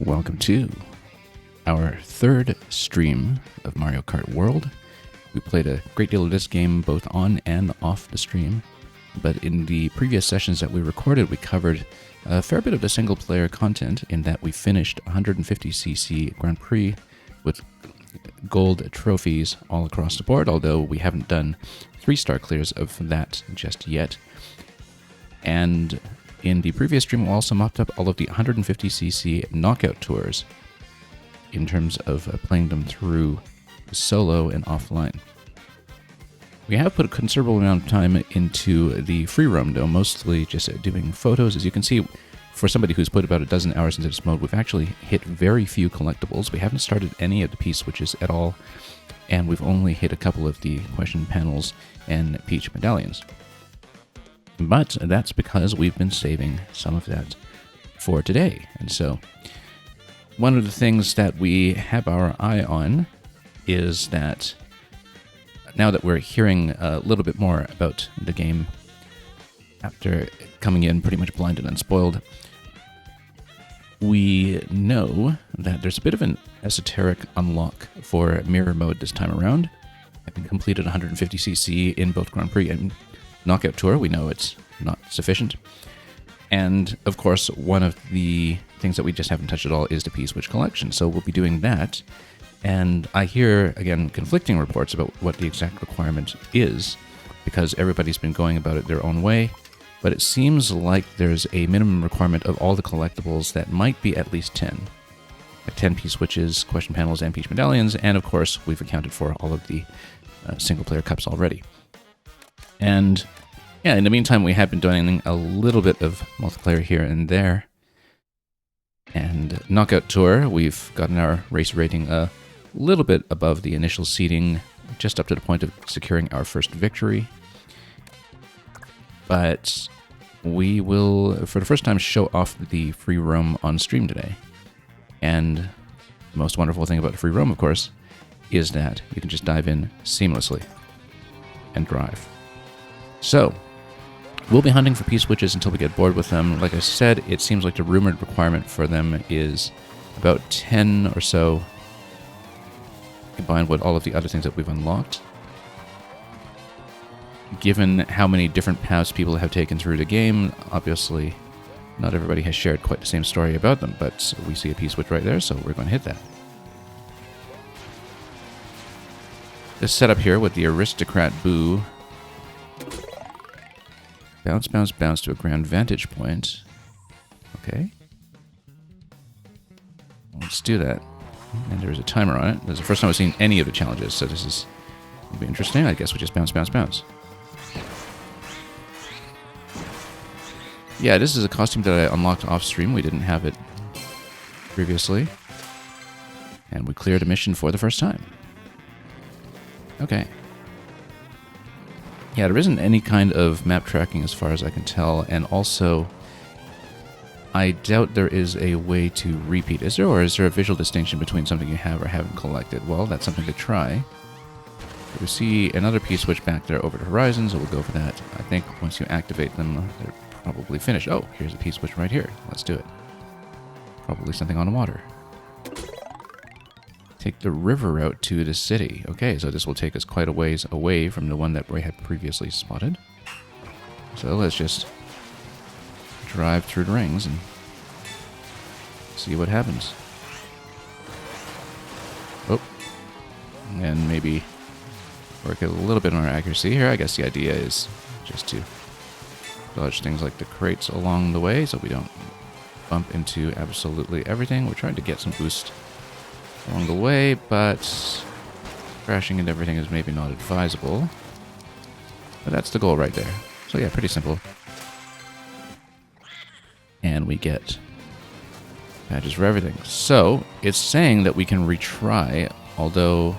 Welcome to our third stream of Mario Kart World. We played a great deal of this game both on and off the stream, but in the previous sessions that we recorded, we covered a fair bit of the single-player content in that we finished 150cc Grand Prix with gold trophies all across the board, although we haven't done 3-star clears of that just yet. And in the previous stream, we also mopped up all of the 150cc knockout tours in terms of playing them through solo and offline. We have put a considerable amount of time into the free roam, though, mostly just doing photos. As you can see, for somebody who's put about a dozen hours into this mode, we've actually hit very few collectibles. We haven't started any of the P-switches at all, and we've only hit a couple of the question panels and Peach medallions. But that's because we've been saving some of that for today. And so one of the things that we have our eye on is that now that we're hearing a little bit more about the game after coming in pretty much blind and unspoiled, we know that there's a bit of an esoteric unlock for mirror mode this time around. Having completed 150cc in both Grand Prix and Knockout Tour, we know it's not sufficient. And, of course, one of the things that we just haven't touched at all is the P-switch collection, so we'll be doing that. And I hear, again, conflicting reports about what the exact requirement is, because everybody's been going about it their own way, but it seems like there's a minimum requirement of all the collectibles that might be at least 10. Like 10 P-switches, question panels, and Peach medallions, and, of course, we've accounted for all of the single-player cups already. And yeah, in the meantime, we have been doing a little bit of multiplayer here and there. And Knockout Tour, we've gotten our race rating a little bit above the initial seeding, just up to the point of securing our first victory. But we will, for the first time, show off the free roam on stream today. And the most wonderful thing about the free roam, of course, is that you can just dive in seamlessly and drive. So, we'll be hunting for P-switches until we get bored with them. Like I said, it seems like the rumored requirement for them is about 10 or so, combined with all of the other things that we've unlocked. Given how many different paths people have taken through the game, obviously not everybody has shared quite the same story about them, but we see a P-switch right there, so we're going to hit that. This setup here with the Aristocrat Boo. Bounce, bounce, bounce to a ground vantage point. Okay. Let's do that. And there's a timer on it. This is the first time I've seen any of the challenges, so this is going to be interesting. I guess we just bounce, bounce, bounce. Yeah, this is a costume that I unlocked off stream. We didn't have it previously. And we cleared a mission for the first time. Okay. Yeah, there isn't any kind of map tracking as far as I can tell, and also I doubt there is a way to repeat. Is there, or is there a visual distinction between something you have or haven't collected? Well, that's something to try. We see another P-switch back there over the horizon, so we'll go for that. I think once you activate them, they're probably finished. Oh, here's a P-switch right here. Let's do it. Probably something on the water. Take the river route to the city. Okay, so this will take us quite a ways away from the one that we had previously spotted. So let's just drive through the rings and see what happens. Oh, and maybe work a little bit on our accuracy here. I guess the idea is just to dodge things like the crates along the way so we don't bump into absolutely everything. We're trying to get some boost along the way, but crashing into everything is maybe not advisable. But that's the goal right there. So yeah, pretty simple. And we get badges for everything. So it's saying that we can retry, although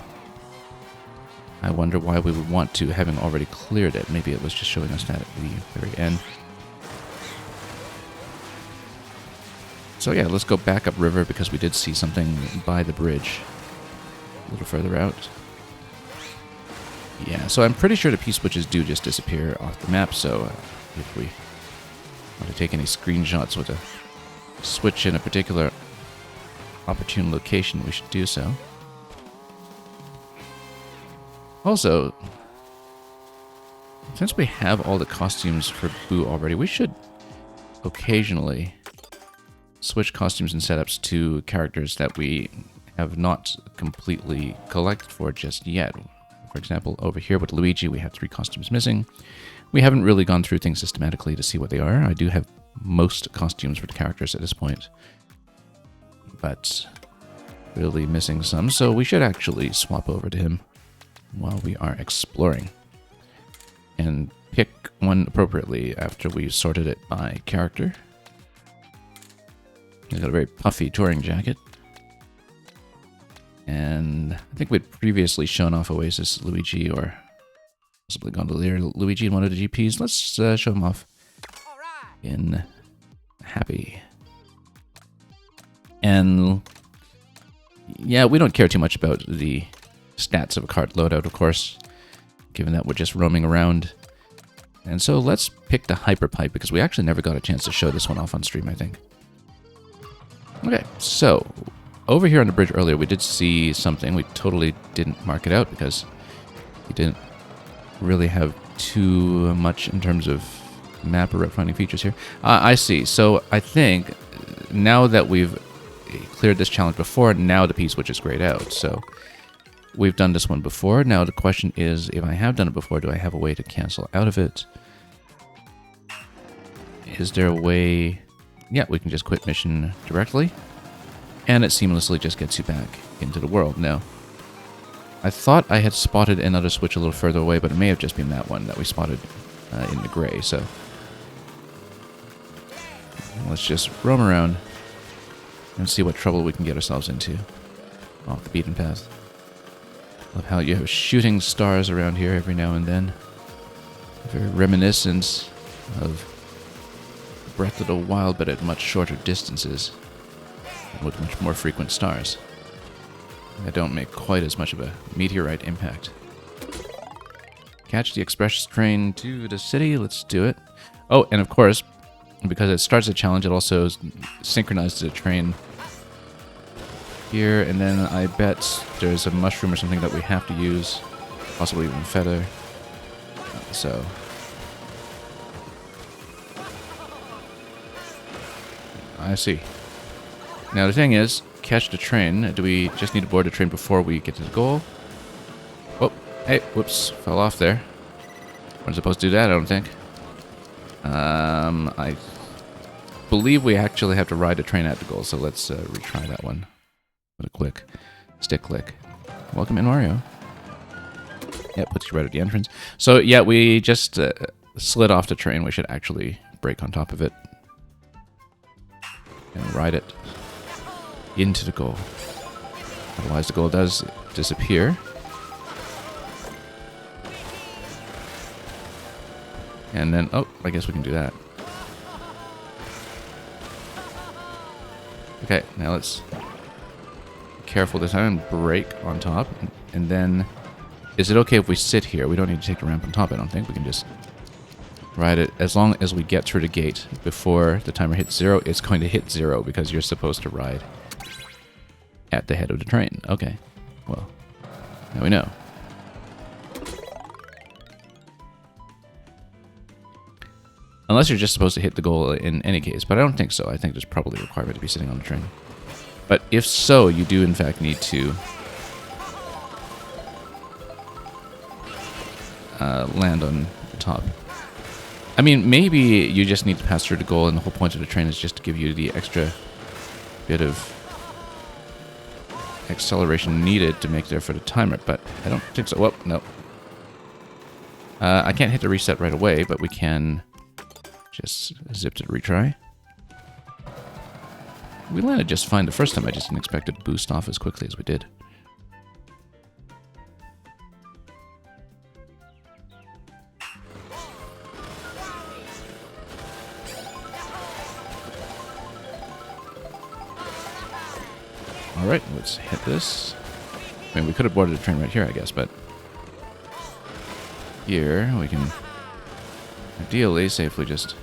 I wonder why we would want to, having already cleared it. Maybe it was just showing us that at the very end. So yeah, let's go back upriver because we did see something by the bridge a little further out. Yeah, so I'm pretty sure the P-switches do just disappear off the map, so if we want to take any screenshots with a switch in a particular opportune location, we should do so. Also, since we have all the costumes for Boo already, we should occasionally switch costumes and setups to characters that we have not completely collected for just yet. For example, over here with Luigi, we have 3 costumes missing. We haven't really gone through things systematically to see what they are. I do have most costumes for the characters at this point, but really missing some, so we should actually swap over to him while we are exploring and pick one appropriately after we've sorted it by character. He's got a very puffy touring jacket, and I think we'd previously shown off Oasis Luigi or possibly Gondolier Luigi in one of the GPs. Let's show him off in Happy. And yeah, we don't care too much about the stats of a cart loadout, of course, given that we're just roaming around. And so let's pick the Hyper Pipe, because we actually never got a chance to show this one off on stream, I think. Okay, so over here on the bridge earlier, we did see something. We totally didn't mark it out because we didn't really have too much in terms of map or route finding features here. I see. So I think now that we've cleared this challenge before, now the P-switch is grayed out. So we've done this one before. Now the question is, if I have done it before, do I have a way to cancel out of it? Is there a way? Yeah, we can just quit mission directly, and it seamlessly just gets you back into the world. Now, I thought I had spotted another switch a little further away, but it may have just been that one that we spotted in the gray. So let's just roam around and see what trouble we can get ourselves into off the beaten path. Love how you have shooting stars around here every now and then. Very reminiscent of Breath of the Wild, but at much shorter distances and with much more frequent stars. They don't make quite as much of a meteorite impact. Catch the express train to the city. Let's do it. Oh, and of course, because it starts a challenge, it also synchronizes the train here, and then I bet there's a mushroom or something that we have to use, possibly even feather. So I see. Now the thing is, catch the train. Do we just need to board the train before we get to the goal? Oh, hey, whoops, fell off there. We're supposed to do that, I don't think. I believe we actually have to ride the train at the goal, so let's retry that one. With a click. Stick click. Welcome in, Mario. Yeah, puts you right at the entrance. So yeah, we just slid off the train. We should actually brake on top of it and ride it into the goal. Otherwise the goal does disappear. And then, oh, I guess we can do that. Okay, now let's be careful this time and brake on top. And then, is it okay if we sit here? We don't need to take the ramp on top, I don't think. We can just ride it. As long as we get through the gate before the timer hits 0, it's going to hit 0 because you're supposed to ride at the head of the train. Okay, well, now we know. Unless you're just supposed to hit the goal in any case, but I don't think so. I think there's probably a requirement to be sitting on the train. But if so, you do in fact need to land on the top. I mean, maybe you just need to pass through the goal, and the whole point of the train is just to give you the extra bit of acceleration needed to make there for the timer, but I don't think so. Well, no. I can't hit the reset right away, but we can just zip to retry. We landed just fine the first time. I just didn't expect it to boost off as quickly as we did. Alright, let's hit this. I mean, we could have boarded the train right here, I guess, but here we can ideally safely just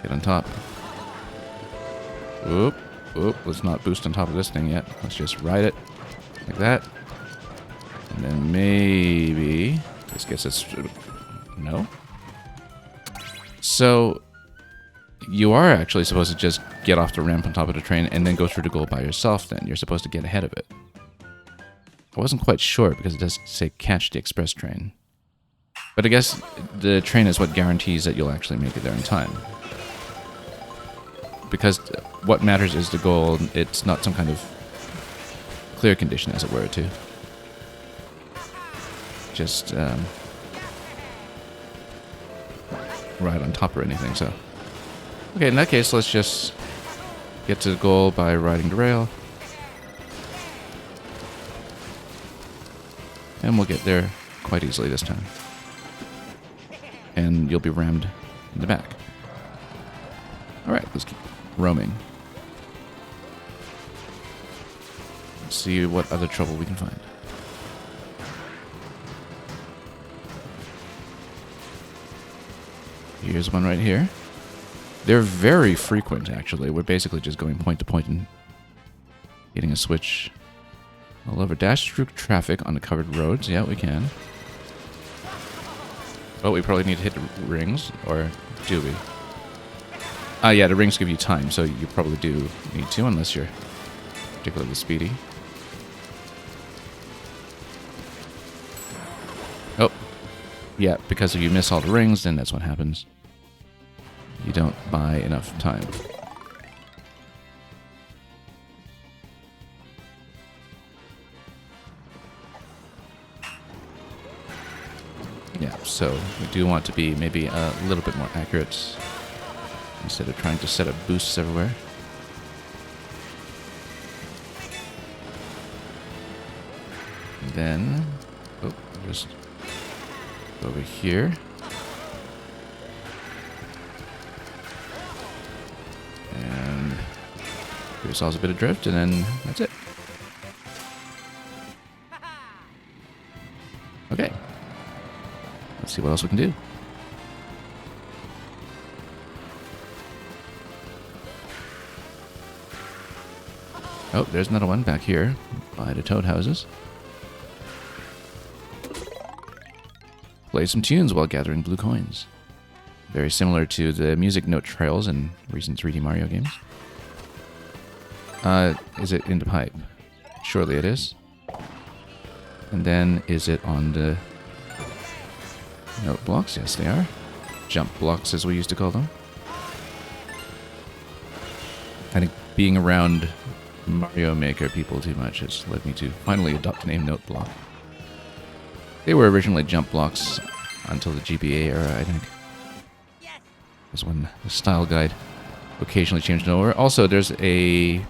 get on top. Oop. Oop, let's not boost on top of this thing yet. Let's just ride it like that. And then maybe this gets us... No? So you are actually supposed to just get off the ramp on top of the train and then go through the goal by yourself then. You're supposed to get ahead of it. I wasn't quite sure because it does say catch the express train. But I guess the train is what guarantees that you'll actually make it there in time. Because what matters is the goal. It's not some kind of clear condition, as it were, to just ride on top or anything. So, okay, in that case, let's just get to the goal by riding the rail. And we'll get there quite easily this time. And you'll be rammed in the back. Alright, let's keep roaming. Let's see what other trouble we can find. Here's one right here. They're very frequent, actually. We're basically just going point to point and hitting a switch all over. Dash through traffic on the covered roads. Yeah, we can. Oh, we probably need to hit the rings, or do we? Ah, yeah, the rings give you time, so you probably do need to, unless you're particularly speedy. Oh, yeah, because if you miss all the rings, then that's what happens. You don't buy enough time. Yeah, so we do want to be maybe a little bit more accurate instead of trying to set up boosts everywhere. And then, just over here. And give ourselves a bit of drift, and then that's it. Okay. Let's see what else we can do. Oh, there's another one back here by the toad houses. Play some tunes while gathering blue coins. Very similar to the music note trails in recent 3D Mario games. Is it in the pipe? Surely it is. And then, is it on the note blocks? Yes, they are. Jump blocks, as we used to call them. I think being around Mario Maker people too much has led me to finally adopt the name note block. They were originally jump blocks until the GBA era, I think. Was when the style guide occasionally changed over. Also, there's a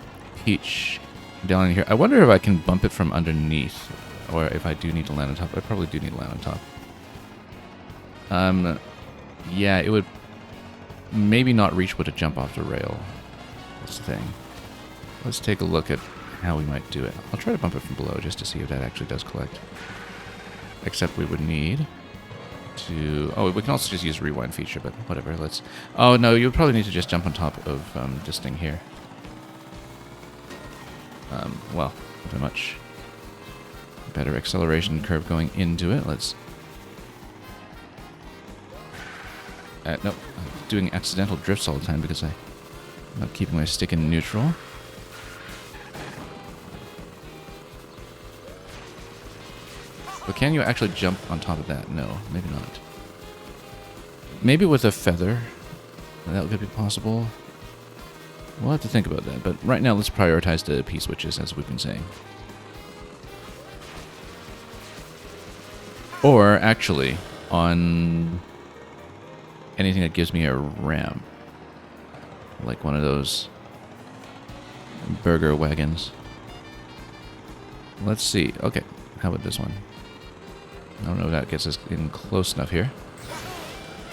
peach down in here. I wonder if I can bump it from underneath, or if I do need to land on top. I probably do need to land on top. Yeah, it would maybe not reach with a jump off the rail. That's the thing. Let's take a look at how we might do it. I'll try to bump it from below just to see if that actually does collect. Except we would need to... Oh, we can also just use rewind feature, but whatever, let's... Oh, no, you would probably need to just jump on top of this thing here. Well, with a much better acceleration curve going into it. Let's... Nope, I'm doing accidental drifts all the time because I'm not keeping my stick in neutral. But can you actually jump on top of that? No, maybe not. Maybe with a feather, that could be possible. We'll have to think about that, but right now let's prioritize the P-switches, as we've been saying. Or, actually, on anything that gives me a ramp. Like one of those burger wagons. Let's see. Okay, how about this one? I don't know if that gets us in close enough here.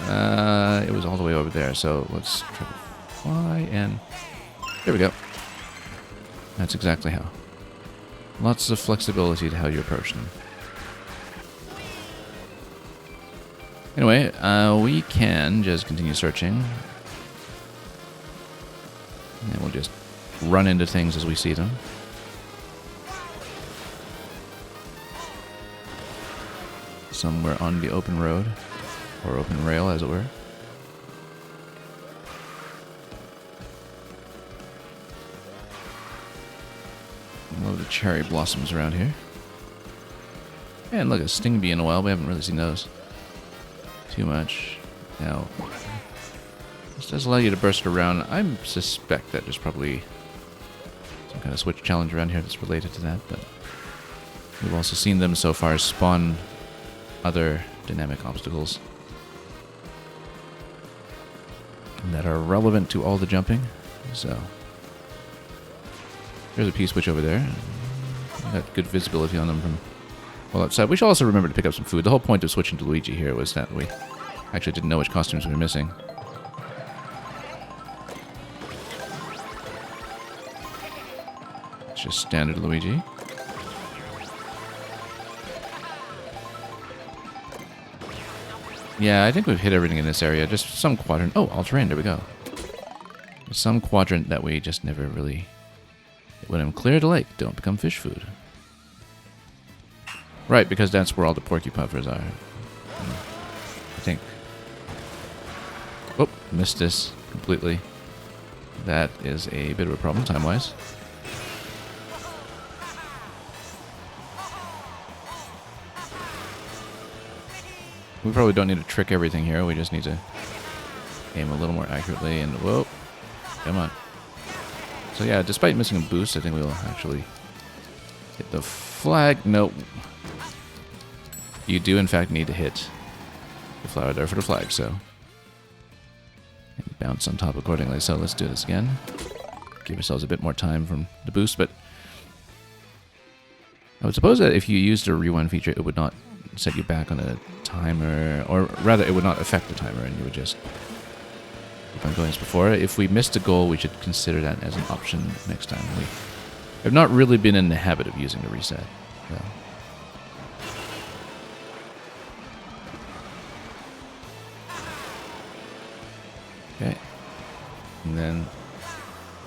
It was all the way over there, so let's try to fly, and there we go. That's exactly how. Lots of flexibility to how you approach them. Anyway, we can just continue searching. And we'll just run into things as we see them. Some were on the open road, or open rail as it were. Love the cherry blossoms around here. And look, a sting bee in a while. We haven't really seen those too much. Now, this does allow you to burst around. I suspect that there's probably some kind of switch challenge around here that's related to that, but we've also seen them so far spawn other dynamic obstacles that are relevant to all the jumping. So there's a P-switch over there. Got good visibility on them from well outside. We should also remember to pick up some food. The whole point of switching to Luigi here was that we actually didn't know which costumes we were missing. It's just standard Luigi. Yeah, I think we've hit everything in this area. Just some quadrant. Oh, all-terrain. There we go. There's some quadrant that we just never really... When I'm clear the lake, don't become fish food. Right, because that's where all the porcupine are. I think. Oh, missed this completely. That is a bit of a problem time-wise. We probably don't need to trick everything here. We just need to aim a little more accurately and... Whoa! Come on. So yeah, despite missing a boost, I think we'll actually hit the flag. Nope. You do, in fact, need to hit the flower there for the flag, so... And bounce on top accordingly. So let's do this again. Give ourselves a bit more time from the boost, but... I would suppose that if you used a rewind feature, it would not set you back on a timer, or rather it would not affect the timer and you would just keep on going as before. If we missed a goal, we should consider that as an option next time. We have not really been in the habit of using the reset. So. Okay. And then...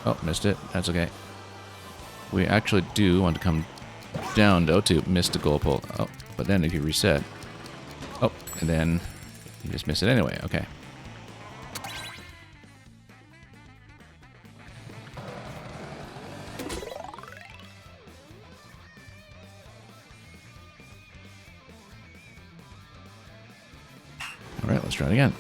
Oh, missed it. That's okay. We actually do want to come down, though, to miss the goal pull. Oh, but then if you reset... Oh, and then you just miss it anyway. Okay. All right, let's try it again.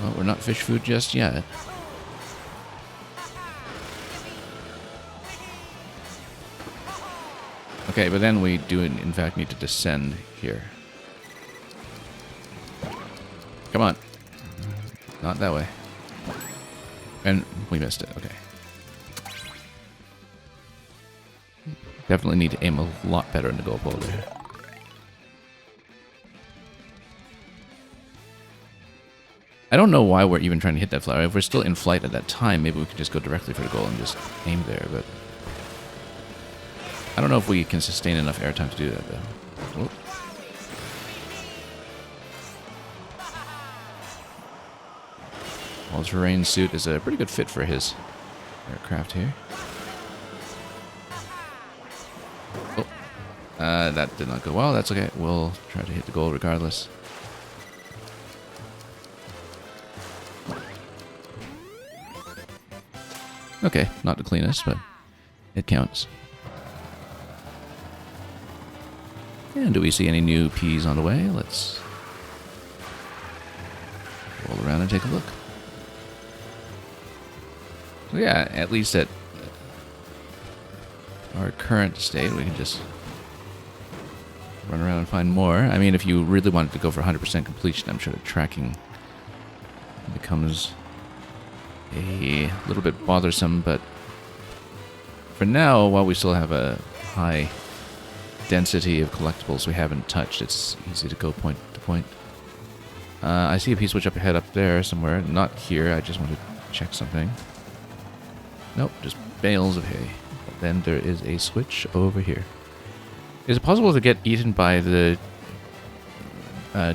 Well, we're not fish food just yet. Okay, but then we do, in fact, need to descend here. Come on. Not that way. And we missed it. Okay. Definitely need to aim a lot better in the goal pole there. I don't know why we're even trying to hit that flower. If we're still in flight at that time, maybe we could just go directly for the goal and just aim there, but... I don't know if we can sustain enough airtime to do that, though. Whoop. All-terrain suit is a pretty good fit for his aircraft here. Oh. That did not go well. That's okay. We'll try to hit the goal regardless. Okay, not the cleanest, but it counts. And do we see any new P's on the way? Let's roll around and take a look. So yeah, at least at our current state, we can just run around and find more. I mean, if you really wanted to go for 100% completion, I'm sure the tracking becomes a little bit bothersome, but for now, while we still have a high density of collectibles we haven't touched, it's easy to go point to point. I see a P-switch up ahead up there somewhere. Not here, I just want to check something. Nope, just bales of hay. then there is a switch over here. Is it possible to get eaten by the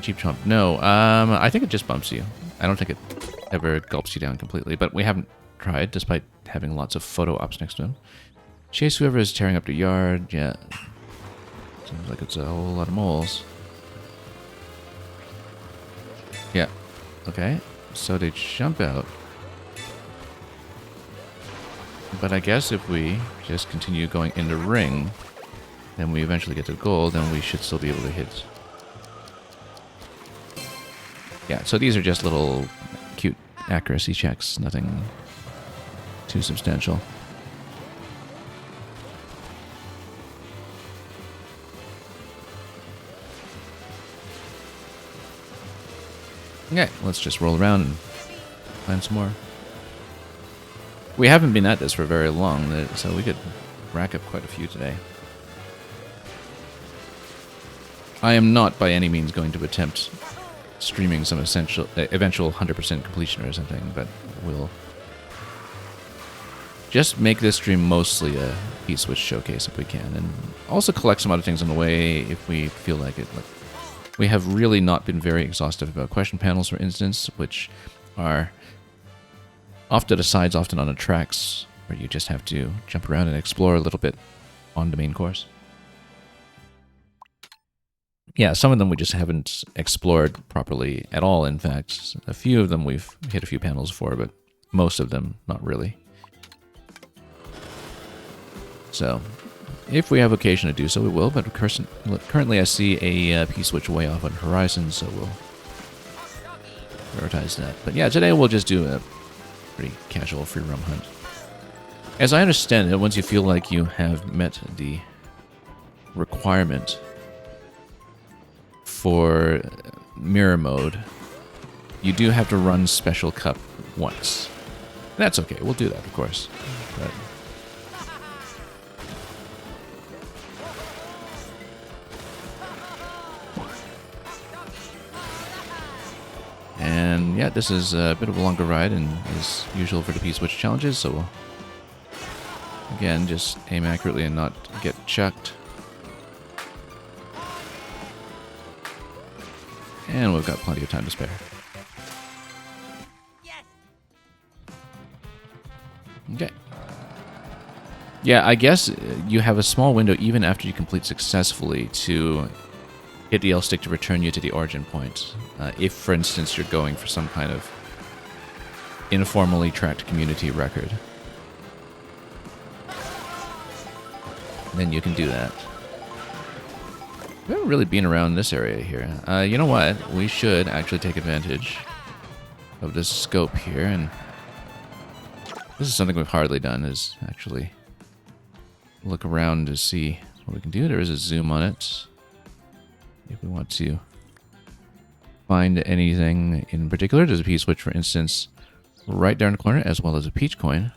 Cheap Chomp? No, I think it just bumps you. I don't think it ever gulps you down completely, but we haven't tried, despite having lots of photo ops next to him. Chase whoever is tearing up the yard. Yeah. Seems like it's a whole lot of moles. Yeah. Okay. So they jump out. But I guess if we just continue going in the ring, then we eventually get to the goal, then we should still be able to hit. Yeah, so these are just little cute accuracy checks, nothing too substantial. Okay, let's just roll around and find some more. We haven't been at this for very long, so we could rack up quite a few today. I am not by any means going to attempt streaming some eventual 100% completion or something, but we'll just make this stream mostly a P-Switch showcase if we can, and also collect some other things on the way if we feel like it. Like, we have really not been very exhaustive about question panels, for instance, which are off to the sides, often on the tracks, where you just have to jump around and explore a little bit on the main course. Yeah, some of them we just haven't explored properly at all, in fact. A few of them we've hit a few panels for, but most of them not really. So, if we have occasion to do so, we will, but currently I see a P-Switch way off on the horizon, so we'll prioritize that. But yeah, today we'll just do a pretty casual free roam hunt. As I understand it, once you feel like you have met the requirement for mirror mode, you do have to run Special Cup once. That's okay, we'll do that, of course. But and yeah, this is a bit of a longer ride and as usual for the P-Switch challenges, so we'll again just aim accurately and not get chucked. And we've got plenty of time to spare. Okay. Yeah, I guess you have a small window even after you complete successfully to hit the L stick to return you to the origin point. If, for instance, you're going for some kind of informally tracked community record, then you can do that. We haven't really been around this area here. You know what? We should actually take advantage of this scope here, and this is something we've hardly done, is actually look around to see what we can do. There is a zoom on it. If we want to find anything in particular, there's a P-Switch, for instance, right there in the corner, as well as a peach coin.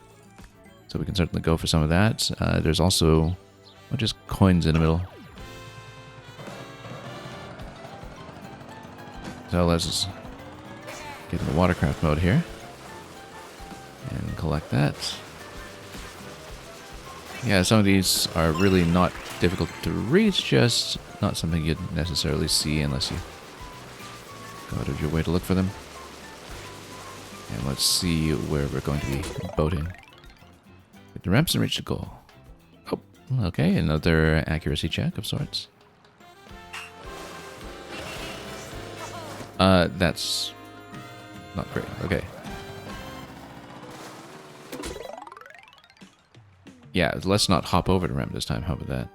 So we can certainly go for some of that. There's also just coins in the middle. So let's just get in the watercraft mode here and collect that. Yeah, some of these are really not difficult to reach, just not something you'd necessarily see unless you go out of your way to look for them. And let's see where we're going to be boating. Hit the ramps and reach the goal. Oh, okay, another accuracy check of sorts. That's not great. Okay. Yeah, let's not hop over the ramp this time. How about that?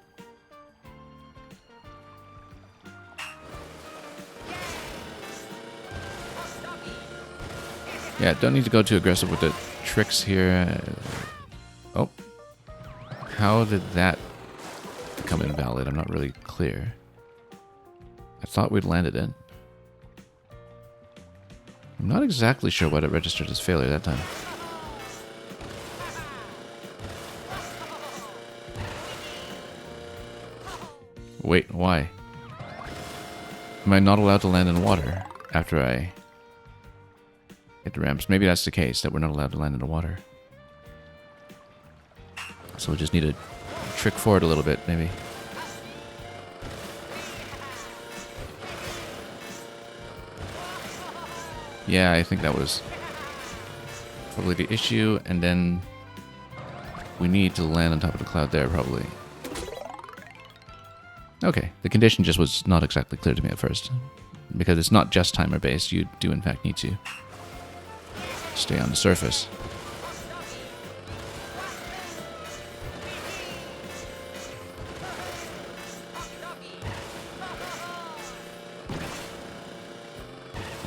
Yeah, don't need to go too aggressive with the tricks here. Oh. How did that become invalid? I'm not really clear. I thought we'd landed it. I'm not exactly sure what it registered as failure that time. Wait, why? Am I not allowed to land in water after I hit the ramps? Maybe that's the case, that we're not allowed to land in the water. So we just need to trick forward a little bit, maybe. Yeah, I think that was probably the issue, and then we need to land on top of the cloud there, probably. Okay, the condition just was not exactly clear to me at first. Because it's not just timer-based, you do in fact need to stay on the surface.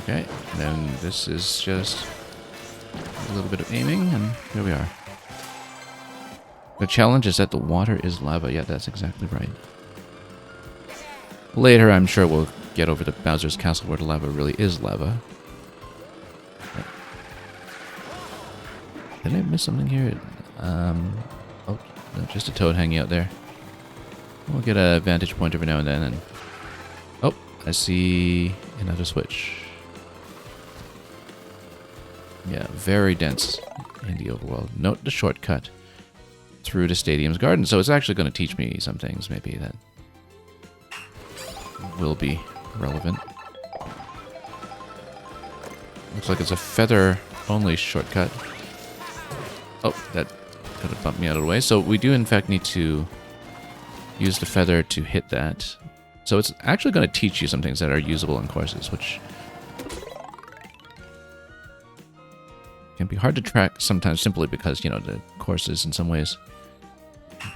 Okay, and then this is just a little bit of aiming, and here we are. The challenge is that the water is lava. Yeah, that's exactly right. Later, I'm sure we'll get over to Bowser's Castle where the lava really is lava. Did I miss something here? Oh, no, just a toad hanging out there. We'll get a vantage point every now and then. And oh, I see another switch. Yeah, very dense in the overworld. Note the shortcut through the stadium's garden. So it's actually going to teach me some things, maybe, that will be relevant. Looks like it's a feather-only shortcut. Oh, that could have bumped me out of the way. So we do, in fact, need to use the feather to hit that. So it's actually going to teach you some things that are usable in courses, which can be hard to track sometimes simply because, you know, the courses in some ways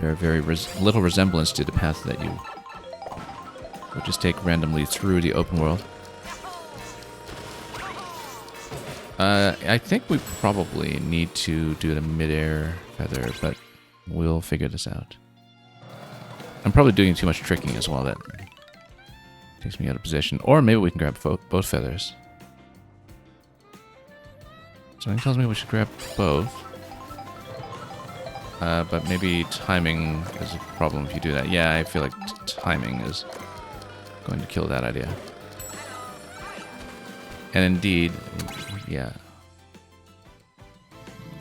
bear very little resemblance to the path that you would just take randomly through the open world. I think we probably need to do the mid-air feather, but we'll figure this out. I'm probably doing too much tricking as well. That takes me out of position. Or maybe we can grab both feathers. Something tells me we should grab both. But maybe timing is a problem if you do that. Yeah, I feel like timing is going to kill that idea. And indeed, yeah.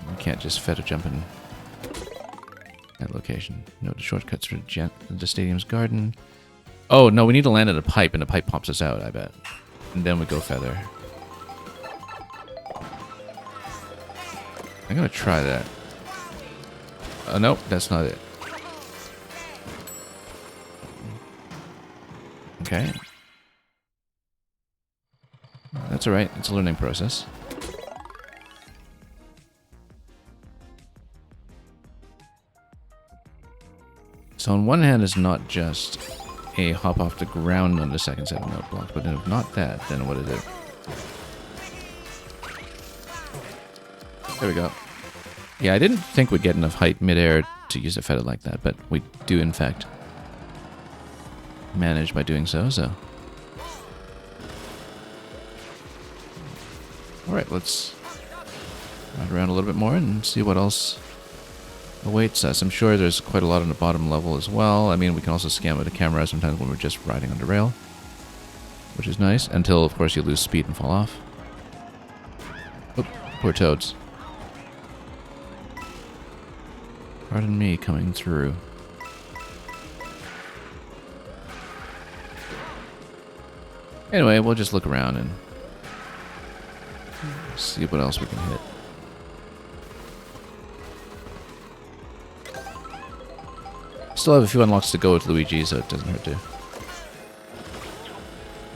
We can't just feather jump in that location. No, the shortcuts for the stadium's garden. Oh, no, we need to land at a pipe, and the pipe pops us out, I bet. And then we go feather. I'm gonna try that. Oh, nope, that's not it. Okay. That's alright, it's a learning process. So on one hand, it's not just a hop off the ground on the second set of note blocks, but if not that, then what is it? There we go. Yeah, I didn't think we'd get enough height midair to use a feather like that, but we do in fact manage by doing so, so. Alright, let's ride around a little bit more and see what else awaits us. I'm sure there's quite a lot on the bottom level as well. I mean, we can also scan with the camera sometimes when we're just riding on the rail, which is nice, until, of course, you lose speed and fall off. Oop, poor toads. Pardon me coming through. Anyway, we'll just look around and see what else we can hit. Still have a few unlocks to go with Luigi, so it doesn't hurt to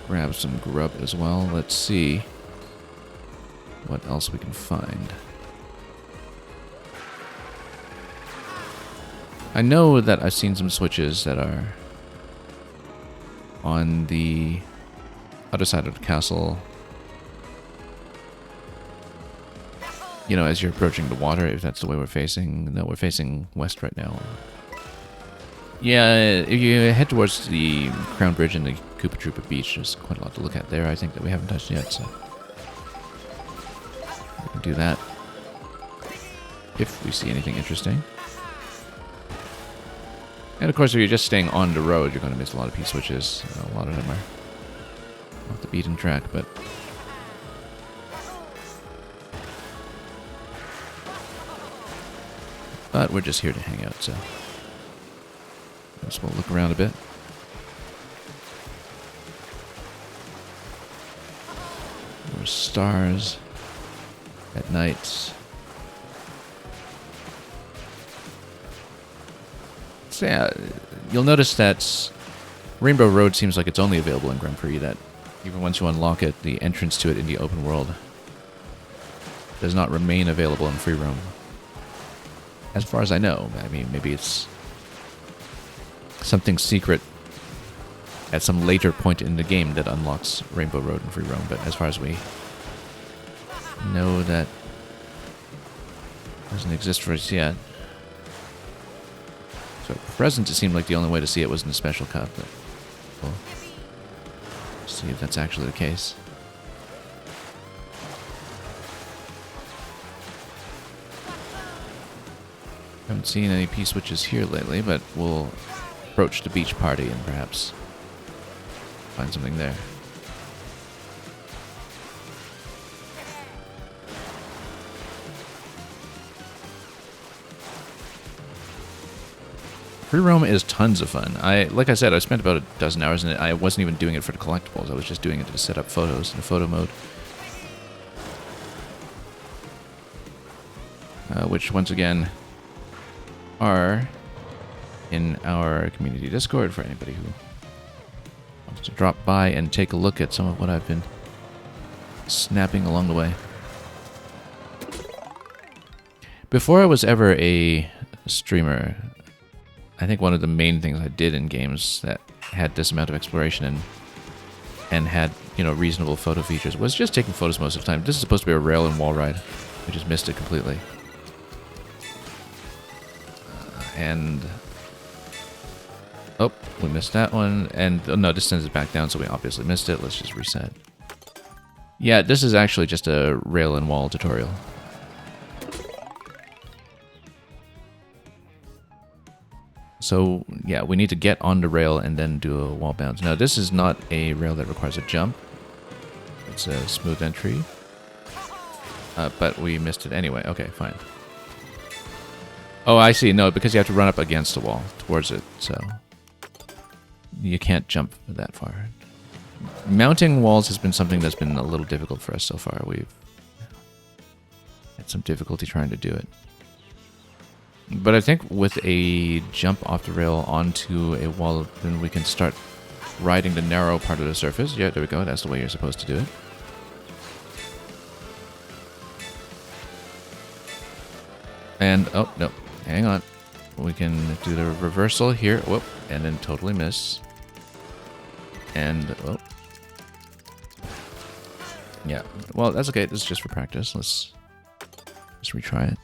grab some grub as well. Let's see what else we can find. I know that I've seen some switches that are on the other side of the castle. You know, as you're approaching the water, if that's the way we're facing. No, we're facing west right now. Yeah, if you head towards the Crown Bridge and the Koopa Troopa Beach, there's quite a lot to look at there, I think, that we haven't touched yet, so we can do that if we see anything interesting. And of course, if you're just staying on the road, you're going to miss a lot of P-switches. A lot of them are off the beaten track, but But we're just here to hang out, so just we'll look around a bit. More stars at night. So yeah, you'll notice that Rainbow Road seems like it's only available in Grand Prix, that even once you unlock it, the entrance to it in the open world does not remain available in free roam. As far as I know. I mean, maybe it's something secret at some later point in the game that unlocks Rainbow Road in free roam, but as far as we know, that doesn't exist for us yet. So at present, it seemed like the only way to see it was in the special cup, but we'll see if that's actually the case. Haven't seen any P-switches here lately, but we'll approach the beach party and perhaps find something there. Free roam is tons of fun. Like I said, I spent about a dozen hours in it. I wasn't even doing it for the collectibles. I was just doing it to set up photos in photo mode. Which, once again, are in our community Discord for anybody who wants to drop by and take a look at some of what I've been snapping along the way. Before I was ever a streamer, I think one of the main things I did in games that had this amount of exploration and had, you know, reasonable photo features was just taking photos most of the time. This is supposed to be a rail and wall ride. We just missed it completely. And oh, we missed that one. And oh, no, this sends it back down, so we obviously missed it. Let's just reset. Yeah, this is actually just a rail and wall tutorial. So yeah, we need to get on the rail and then do a wall bounce. Now this is not a rail that requires a jump. It's a smooth entry. But we missed it anyway. Okay, fine. Oh, I see. No, because you have to run up against the wall towards it, so you can't jump that far. Mounting walls has been something that's been a little difficult for us so far. We've had some difficulty trying to do it. But I think with a jump off the rail onto a wall, then we can start riding the narrow part of the surface. Yeah, there we go. That's the way you're supposed to do it. And, oh, no. Hang on. We can do the reversal here. Whoop. And then totally miss. And, oh. Yeah. Well, that's okay. This is just for practice. Let's just retry it.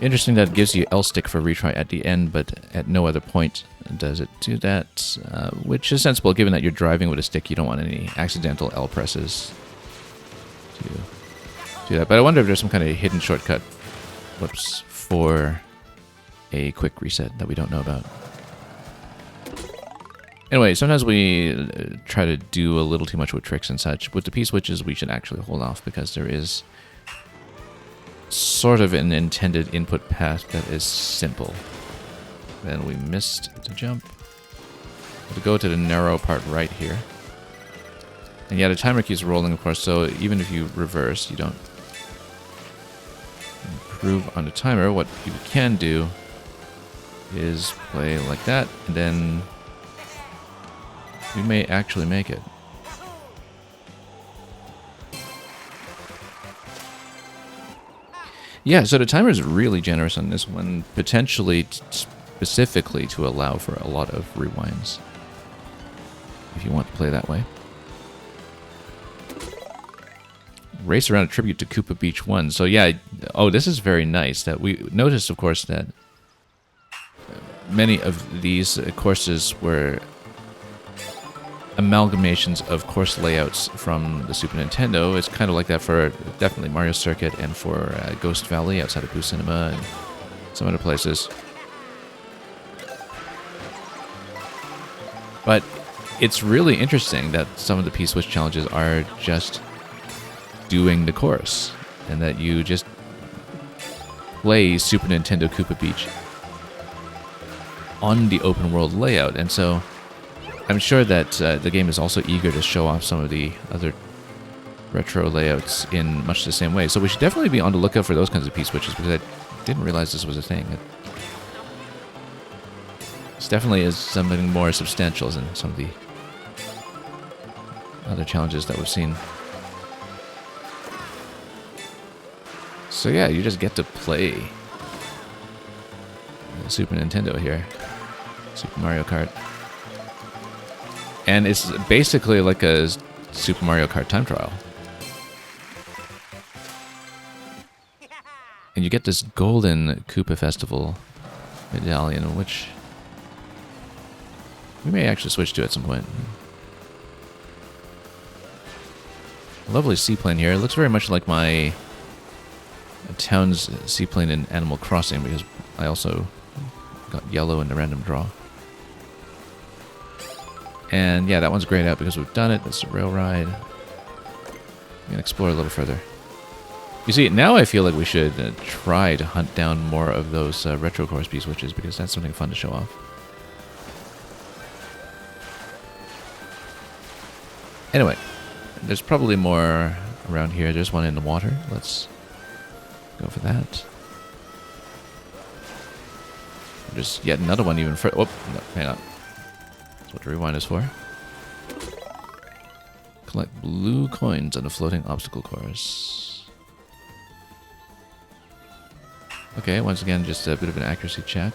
Interesting that it gives you L stick for retry at the end, but at no other point does it do that. Which is sensible, given that you're driving with a stick. You don't want any accidental L presses to do that. But I wonder if there's some kind of hidden shortcut, whoops, for a quick reset that we don't know about. Anyway, sometimes we try to do a little too much with tricks and such. With the P-switches, we should actually hold off because there is sort of an intended input path that is simple. Then we missed the jump. To go to the narrow part right here. And yeah, the timer keeps rolling, of course, so even if you reverse, you don't improve on the timer. What you can do is play like that, and then we may actually make it. Yeah, so the timer is really generous on this one, potentially specifically to allow for a lot of rewinds, if you want to play that way. Race around a tribute to Koopa Beach 1. So yeah, oh, this is very nice. That we noticed, of course, that many of these courses were amalgamations of course layouts from the Super Nintendo. It's kind of like that for definitely Mario Circuit and for Ghost Valley outside of Boo Cinema and some other places. But it's really interesting that some of the P-switch challenges are just doing the course, and that you just play Super Nintendo Koopa Beach on the open world layout, and so I'm sure that the game is also eager to show off some of the other retro layouts in much the same way. So we should definitely be on the lookout for those kinds of P-switches, because I didn't realize this was a thing. This definitely is something more substantial than some of the other challenges that we've seen. So yeah, you just get to play the Super Nintendo here. Super Mario Kart. And it's basically like a Super Mario Kart time trial. And you get this golden Koopa Festival medallion, which we may actually switch to at some point. Lovely seaplane here. It looks very much like my town's seaplane in Animal Crossing, because I also got yellow in the random draw. And yeah, that one's grayed out because we've done it. That's a rail ride. We can explore a little further. You see, now I feel like we should try to hunt down more of those retro course P-switches, because that's something fun to show off. Anyway, there's probably more around here. There's one in the water. Let's go for that. There's yet another one even further. Oh, no, hang on. That's what the rewind is for. Collect blue coins on a floating obstacle course. Okay, once again, just a bit of an accuracy check.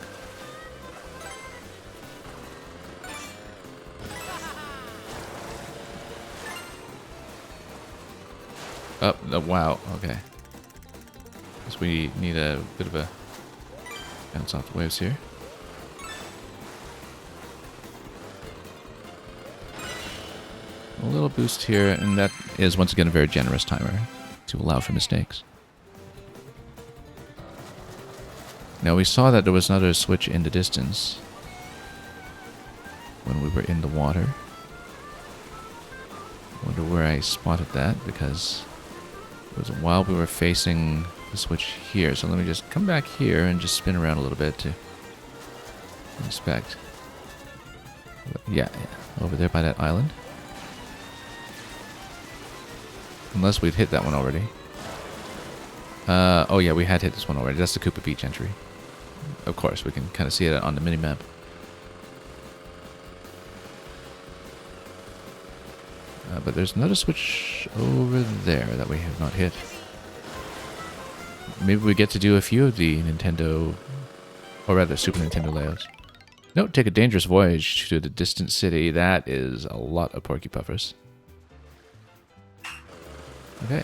Oh, no, wow, okay. Guess we need a bit of a bounce off the waves here. A little boost here, and that is once again a very generous timer to allow for mistakes. Now we saw that there was another switch in the distance when we were in the water. I wonder where I spotted that, because it was while we were facing the switch here. So let me just come back here and just spin around a little bit to inspect. Yeah, over there by that island. Unless we'd hit that one already. Oh yeah, we had hit this one already. That's the Koopa Beach entry. Of course, we can kind of see it on the minimap. But there's another switch over there that we have not hit. Maybe we get to do a few of the Nintendo, or rather Super Nintendo layouts. Note, take a dangerous voyage to the distant city. That is a lot of Porky Puffers. Okay.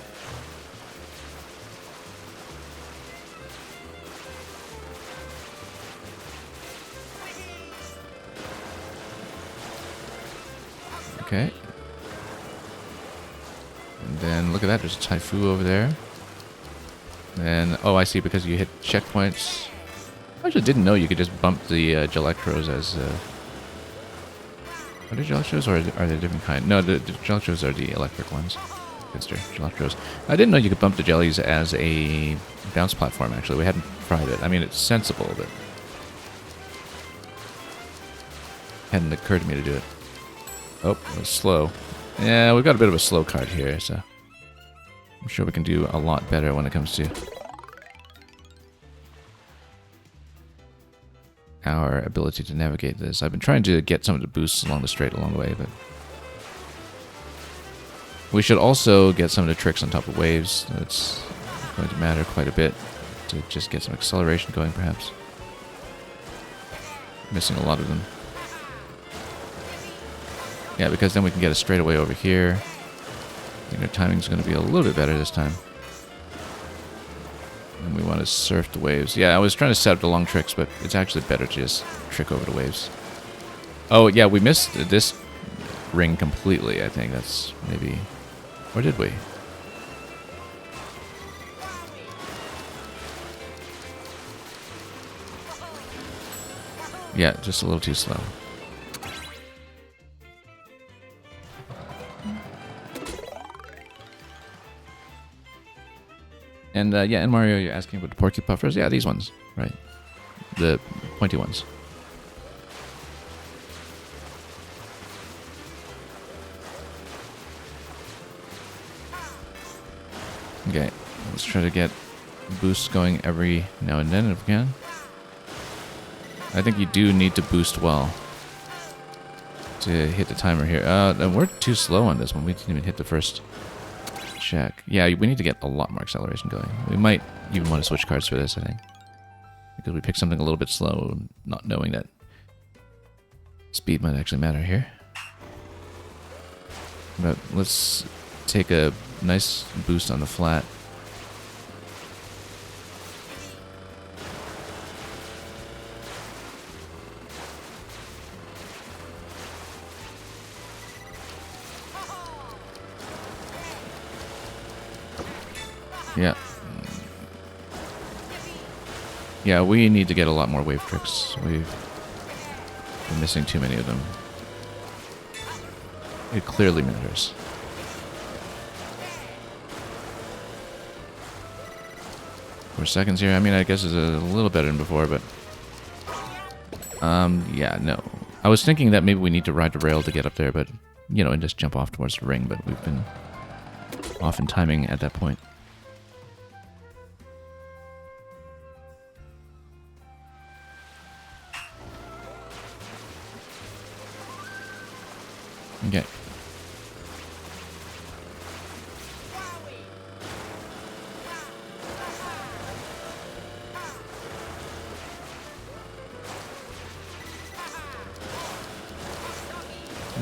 Okay. And then look at that, there's a Typhoo over there. And, oh, I see, because you hit checkpoints. I actually didn't know you could just bump the Gelectros as... Are they Gelectros, or are they a different kind? No, the Gelectros are the electric ones. Mr. Gelectros. I didn't know you could bump the jellies as a bounce platform, actually. We hadn't tried it. I mean, it's sensible, but... hadn't occurred to me to do it. Oh, it was slow. Yeah, we've got a bit of a slow card here, so... I'm sure we can do a lot better when it comes to... our ability to navigate this. I've been trying to get some of the boosts along the straight along the way, but... we should also get some of the tricks on top of waves. It's going to matter quite a bit to just get some acceleration going, perhaps. Missing a lot of them. Yeah, because then we can get a straightaway over here. I think our timing's going to be a little bit better this time. And we want to surf the waves. Yeah, I was trying to set up the long tricks, but it's actually better to just trick over the waves. Oh, yeah, we missed this ring completely, I think. That's maybe... or did we? Yeah, just a little too slow. And yeah, in Mario, you're asking about the Porky Puffers. Yeah, these ones, right? The pointy ones. Okay, let's try to get boosts going every now and then if we can. I think you do need to boost well to hit the timer here. We're too slow on this one. We didn't even hit the first check. Yeah, we need to get a lot more acceleration going. We might even want to switch cards for this, I think. Because we picked something a little bit slow, not knowing that speed might actually matter here. But let's take a nice boost on the flat. Yeah. Yeah, we need to get a lot more wave tricks. We've been missing too many of them. It clearly matters. For seconds here, I mean, I guess it's a little better than before, but... yeah, no. I was thinking that maybe we need to ride the rail to get up there, but, you know, and just jump off towards the ring, but we've been off in timing at that point. Okay.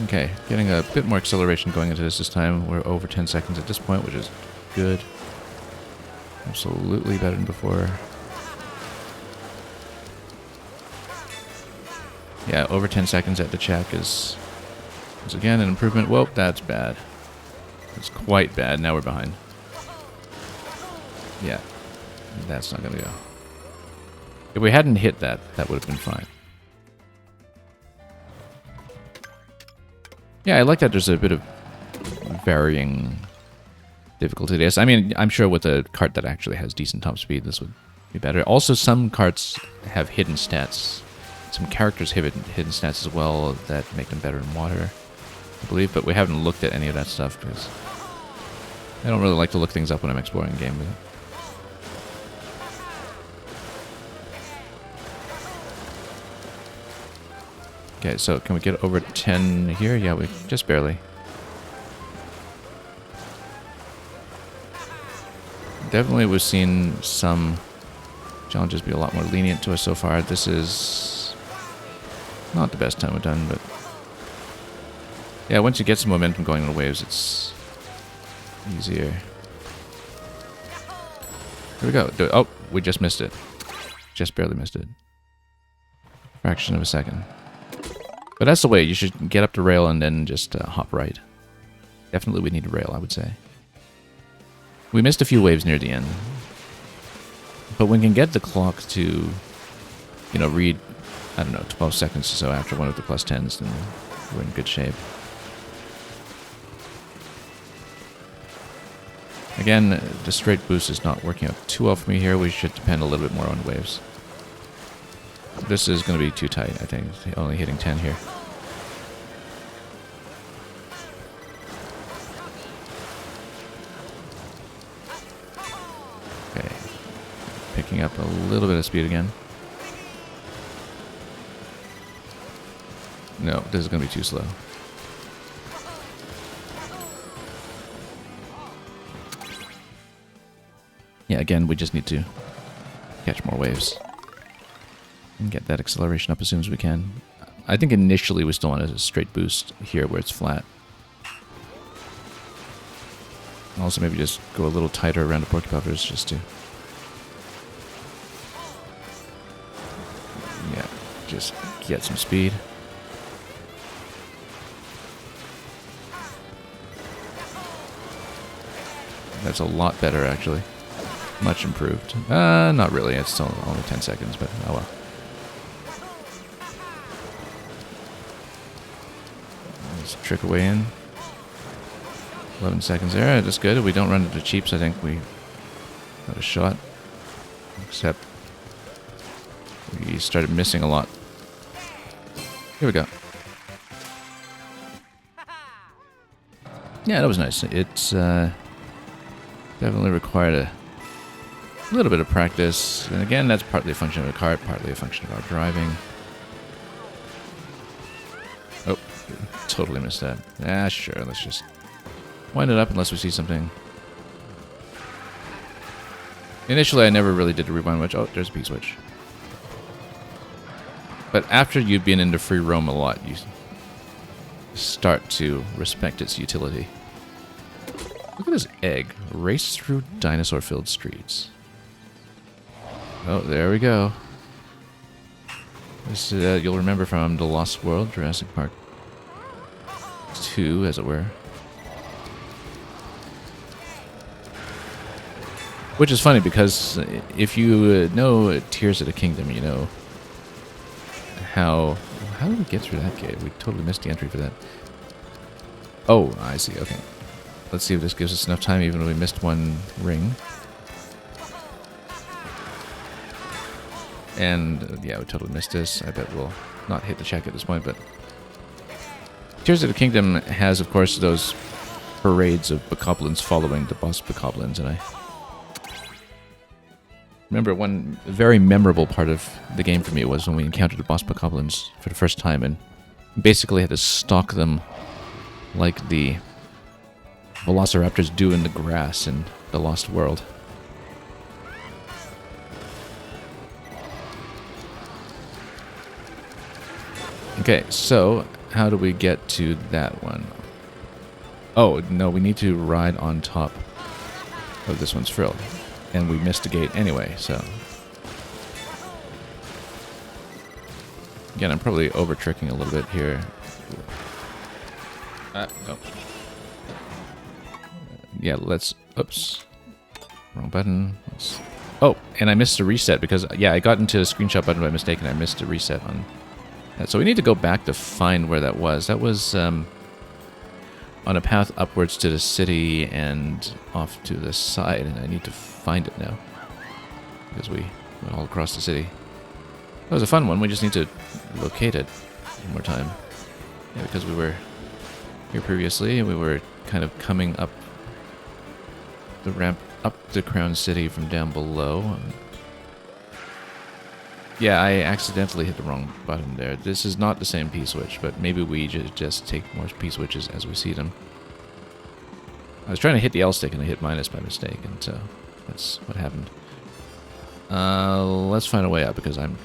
Okay, getting a bit more acceleration going into this time. We're over 10 seconds at this point, which is good. Absolutely better than before. Yeah, over 10 seconds at the check is again an improvement. Whoa, that's bad. It's quite bad. Now we're behind. Yeah, that's not going to go. If we hadn't hit that, that would have been fine. Yeah, I like that there's a bit of varying difficulty to this. I mean, I'm sure with a cart that actually has decent top speed, this would be better. Also, some carts have hidden stats. Some characters have hidden stats as well that make them better in water, I believe, but we haven't looked at any of that stuff because I don't really like to look things up when I'm exploring a game. Okay, so can we get over 10 here? Yeah, we just barely. Definitely we've seen some challenges be a lot more lenient to us so far. This is not the best time we've done, but yeah, once you get some momentum going on the waves, it's easier. Here we go. Oh, we just missed it. Just barely missed it. Fraction of a second. But that's the way. You should get up the rail and then just hop right. Definitely we need a rail, I would say. We missed a few waves near the end. But we can get the clock to, you know, read, I don't know, 12 seconds or so after one of the plus 10s, then we're in good shape. Again, the straight boost is not working out too well for me here. We should depend a little bit more on the waves. This is going to be too tight, I think. Only hitting 10 here. Okay. Picking up a little bit of speed again. No, this is going to be too slow. Yeah, again, we just need to catch more waves. And get that acceleration up as soon as we can. I think initially we still want a straight boost here where it's flat. Also maybe just go a little tighter around the Porky Puffers just to... yeah, just get some speed. That's a lot better actually. Much improved. Not really, it's still only 10 seconds, but oh well. Trick away in. 11 seconds there. That's good. If we don't run into cheaps, I think we got a shot. Except we started missing a lot. Here we go. Yeah, that was nice. It's definitely required a little bit of practice. And again, that's partly a function of the cart, partly a function of our driving. Oh, totally missed that. Ah, sure, let's just wind it up unless we see something. Initially, I never really did a rewind much. Oh, there's a P-switch. But after you've been into free roam a lot, you start to respect its utility. Look at this egg. Race through dinosaur-filled streets. Oh, there we go. This you'll remember from The Lost World, Jurassic Park 2, as it were. Which is funny because if you know Tears of the Kingdom, you know how did we get through that gate? We totally missed the entry for that. Oh, I see. Okay. Let's see if this gives us enough time, even though we missed one ring. And yeah, we totally missed this. I bet we'll not hit the check at this point, but Tears of the Kingdom has, of course, those parades of bokoblins following the boss bokoblins, and I remember one very memorable part of the game for me was when we encountered the boss bokoblins for the first time and basically had to stalk them like the velociraptors do in the grass in The Lost World. Okay, so how do we get to that one? Oh, no, we need to ride on top of this one's frill. And we missed a gate anyway, so... Again, I'm probably over-tricking a little bit here. No. Yeah, let's... Oops. Wrong button. Oh, and I missed a reset because... Yeah, I got into a screenshot button by mistake and I missed a reset on that. So we need to go back to find where that was. That was on a path upwards to the city and off to the side, and I need to find it now because we went all across the city. That was a fun one. We just need to locate it one more time. Yeah, because we were here previously, and we were kind of coming up the ramp up to Crown City from down below. Yeah, I accidentally hit the wrong button there. This is not the same P-switch, but maybe we just take more P-switches as we see them. I was trying to hit the L stick and I hit minus by mistake, and so that's what happened. Let's find a way out because I'm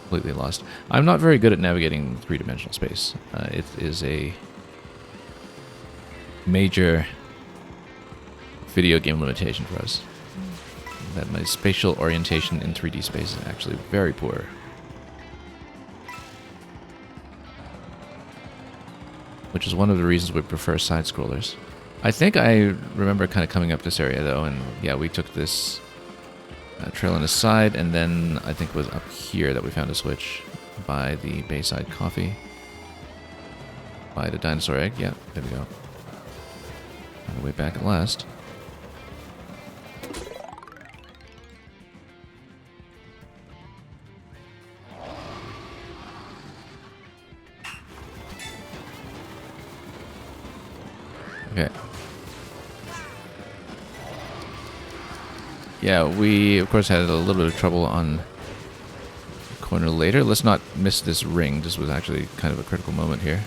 completely lost. I'm not very good at navigating three-dimensional space. It is a major video game limitation for us. That my spatial orientation in 3D space is actually very poor. Which is one of the reasons we prefer side-scrollers. I think I remember kind of coming up this area though, and yeah, we took this trail on the side, and then I think it was up here that we found a switch by the Bayside Coffee. By the dinosaur egg, yeah, there we go. On the way back at last. Okay. Yeah, we, of course, had a little bit of trouble on the corner later. Let's not miss this ring. This was actually kind of a critical moment here.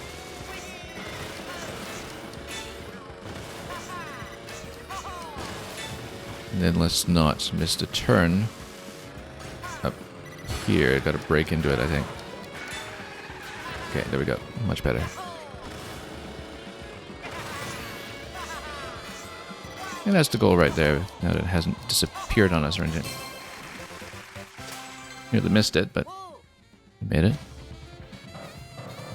And then let's not miss the turn up here. Got to break into it, I think. Okay, there we go. Much better. And that's the goal right there, now that it hasn't disappeared on us or anything. Nearly missed it, but we made it.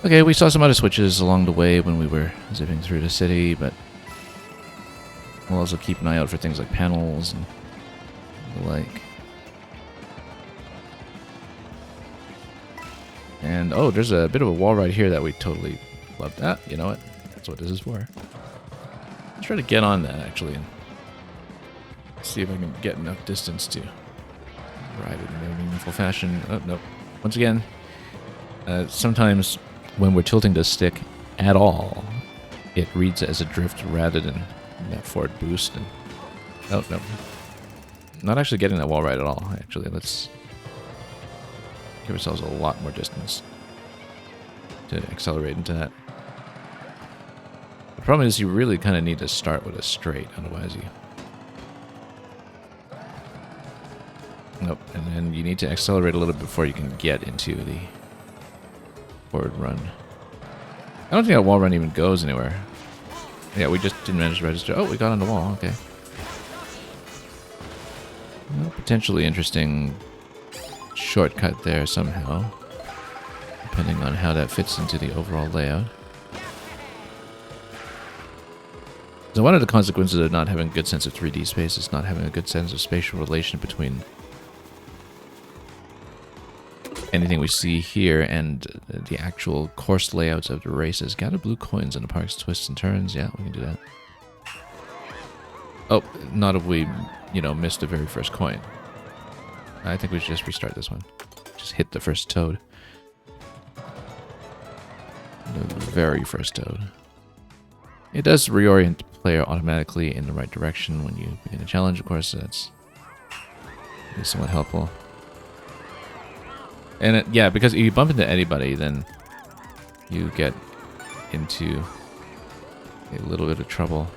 Okay, we saw some other switches along the way when we were zipping through the city, but we'll also keep an eye out for things like panels and the like. And, oh, there's a bit of a wall right here that we totally loved. Ah, you know what? That's what this is for. Let's try to get on that, actually. See if I can get enough distance to ride it in a meaningful fashion. Oh, no. Once again, sometimes when we're tilting the stick at all, it reads as a drift rather than that forward boost. And, oh, no. Not actually getting that wall right at all, actually. Let's give ourselves a lot more distance to accelerate into that. The problem is you really kind of need to start with a straight, otherwise you... Nope, and then you need to accelerate a little bit before you can get into the forward run. I don't think that wall run even goes anywhere. Yeah, we just didn't manage to register. Oh, we got on the wall, okay. Well, potentially interesting shortcut there somehow, depending on how that fits into the overall layout. So one of the consequences of not having a good sense of 3D space is not having a good sense of spatial relation between anything we see here and the actual course layouts of the races. Gather blue coins in the park's twists and turns. Yeah, we can do that. Oh, not if we, you know, missed the very first coin. I think we should just restart this one. Just hit the first toad. The very first toad. It does reorient the player automatically in the right direction when you begin a challenge, of course. So that's somewhat helpful. And yeah, because if you bump into anybody, then you get into a little bit of trouble.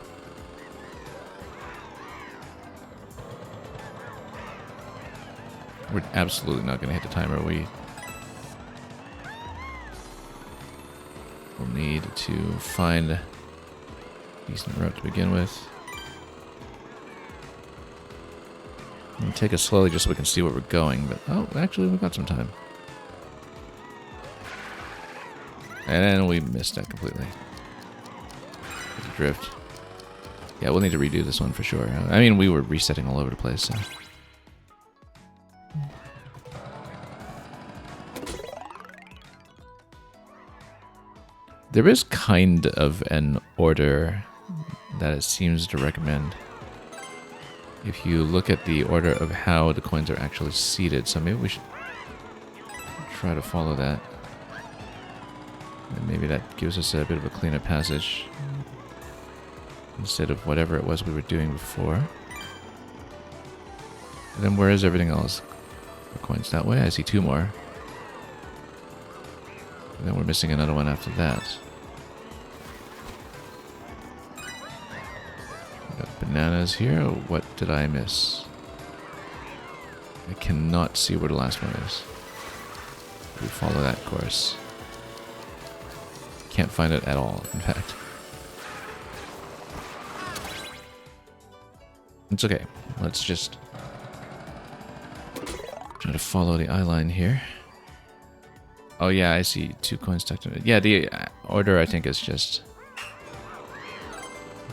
We're absolutely not going to hit the timer. We will need to find a decent route to begin with. And take it slowly just so we can see where we're going. But oh, actually, we've got some time. And then we missed that completely. The drift. Yeah, we'll need to redo this one for sure. I mean, we were resetting all over the place, so... There is kind of an order that it seems to recommend. If you look at the order of how the coins are actually seated, so maybe we should try to follow that. And maybe that gives us a bit of a cleaner passage instead of whatever it was we were doing before. And then where is everything else? The coins that way? I see two more. And then we're missing another one after that. We got bananas here. What did I miss? I cannot see where the last one is. We follow that course. Can't find it at all, in fact. It's okay. Let's just try to follow the eye line here. Oh yeah, I see two coins tucked in it. Yeah, the order I think is just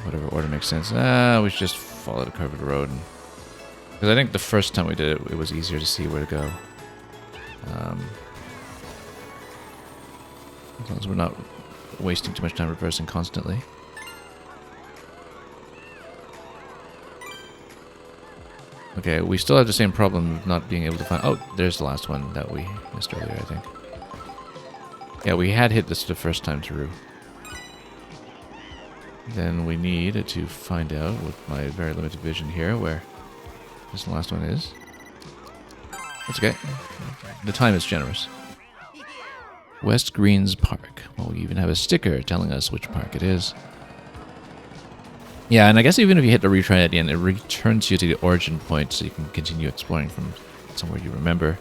whatever order makes sense. We should just follow the curve of the road. Because I think the first time we did it, it was easier to see where to go. As long as we're not wasting too much time reversing constantly. Okay, we still have the same problem of not being able to find... Oh, there's the last one that we missed earlier, I think. Yeah, we had hit this the first time through. Then we need to find out, with my very limited vision here, where this last one is. That's okay. The time is generous. West Greens Park. Well, we even have a sticker telling us which park it is. Yeah, and I guess even if you hit the retry at the end, it returns you to the origin point so you can continue exploring from somewhere you remember.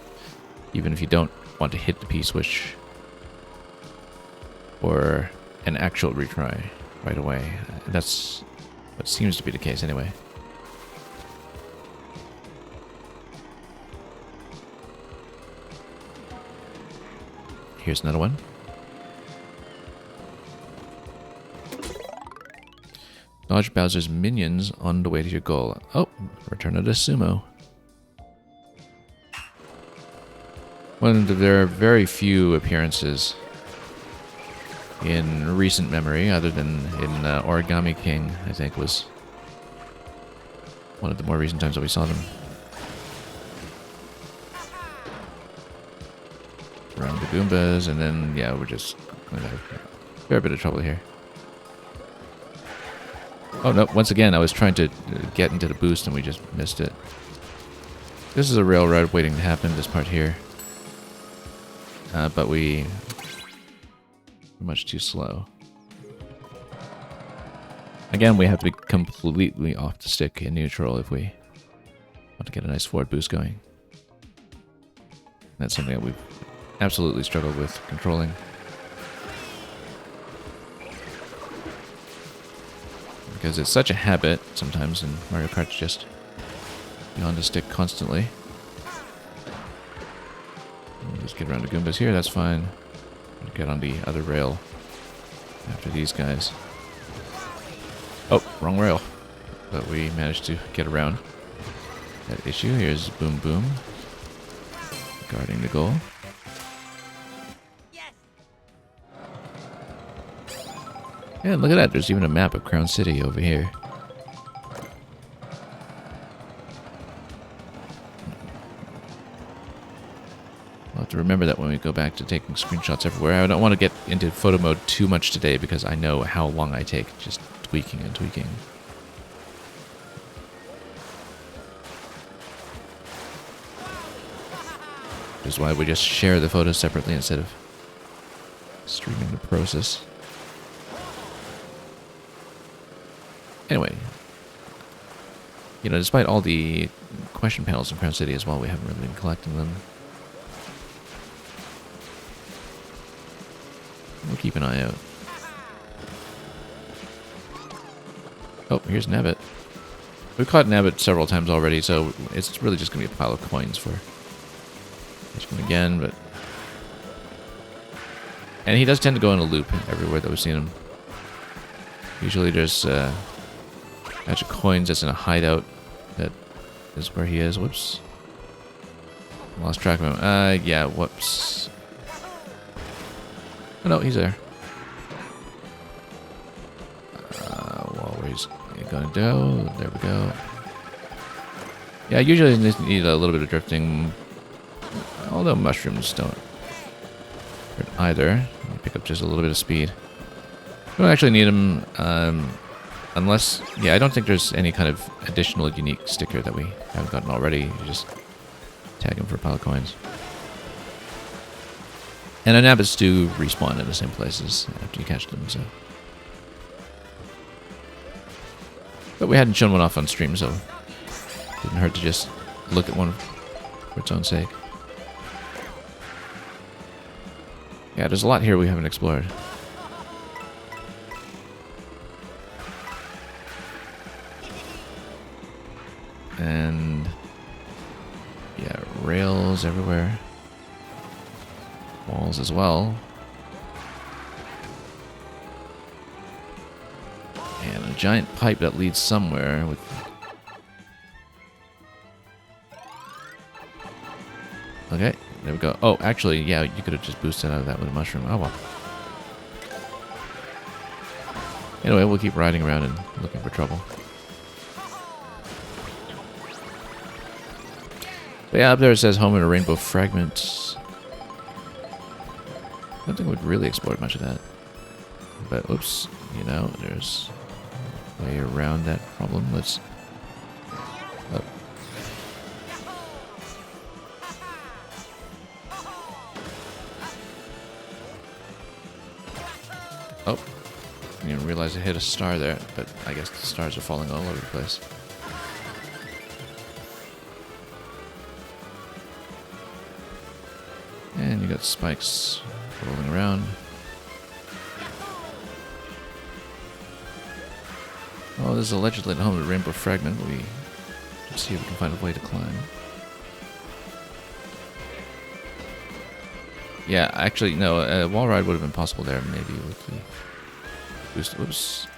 Even if you don't want to hit the P-switch or an actual retry right away. That's what seems to be the case anyway. Here's another one. Dodge Bowser's minions on the way to your goal. Oh, Return of the Sumo. Well, there are very few appearances in recent memory, other than in Origami King, I think, was one of the more recent times that we saw them. Around the Goombas, and then, yeah, we're just going to have a fair bit of trouble here. Oh, no, once again, I was trying to get into the boost, and we just missed it. This is a railroad waiting to happen, this part here. But we're much too slow. Again, we have to be completely off the stick in neutral if we want to get a nice forward boost going. That's something that we've absolutely struggled with controlling. Because it's such a habit sometimes in Mario Kart to just be on the stick constantly. We'll just get around the Goombas here, that's fine. We'll get on the other rail after these guys. Oh, wrong rail. But we managed to get around that issue. Here's Boom Boom guarding the goal. Yeah, look at that. There's even a map of Crown City over here. We'll have to remember that when we go back to taking screenshots everywhere. I don't want to get into photo mode too much today because I know how long I take just tweaking and tweaking. Which is why we just share the photos separately instead of streaming the process. Anyway, you know, despite all the question panels in Crown City as well, we haven't really been collecting them. We'll keep an eye out. Oh, here's Nabbit. We've caught Nabbit several times already, so it's really just going to be a pile of coins for each one again, but... And he does tend to go in a loop everywhere that we've seen him. Usually there's a batch of coins that's in a hideout that is where he is. Whoops. Lost track of him. Yeah, whoops. Oh no, he's there. Well, where's he gonna go? There we go. Yeah, usually you need a little bit of drifting. Although mushrooms don't hurt either. You pick up just a little bit of speed. We don't actually need them unless... Yeah, I don't think there's any kind of additional unique sticker that we haven't gotten already. You just tag them for a pile of coins. And the Nabbits do respawn in the same places after you catch them, so... But we hadn't shown one off on stream, so... It didn't hurt to just look at one for its own sake. Yeah, there's a lot here we haven't explored. And yeah, rails everywhere. Walls as well. And a giant pipe that leads somewhere with... Okay, there we go. Oh, actually, yeah, you could have just boosted out of that with a mushroom. Oh well. Anyway, we'll keep riding around and looking for trouble. But yeah, up there it says home in a rainbow fragment. I don't think we've really explored much of that. But, oops, you know, there's a way around that problem. Let's... Oh. Oh. I didn't even realize I hit a star there, but I guess the stars are falling all over the place. And you got spikes rolling around. Oh, this is allegedly the home of the rainbow fragment. Let's see if we can find a way to climb. Yeah, actually, no, a wall ride would have been possible there, maybe with the boost. Whoops.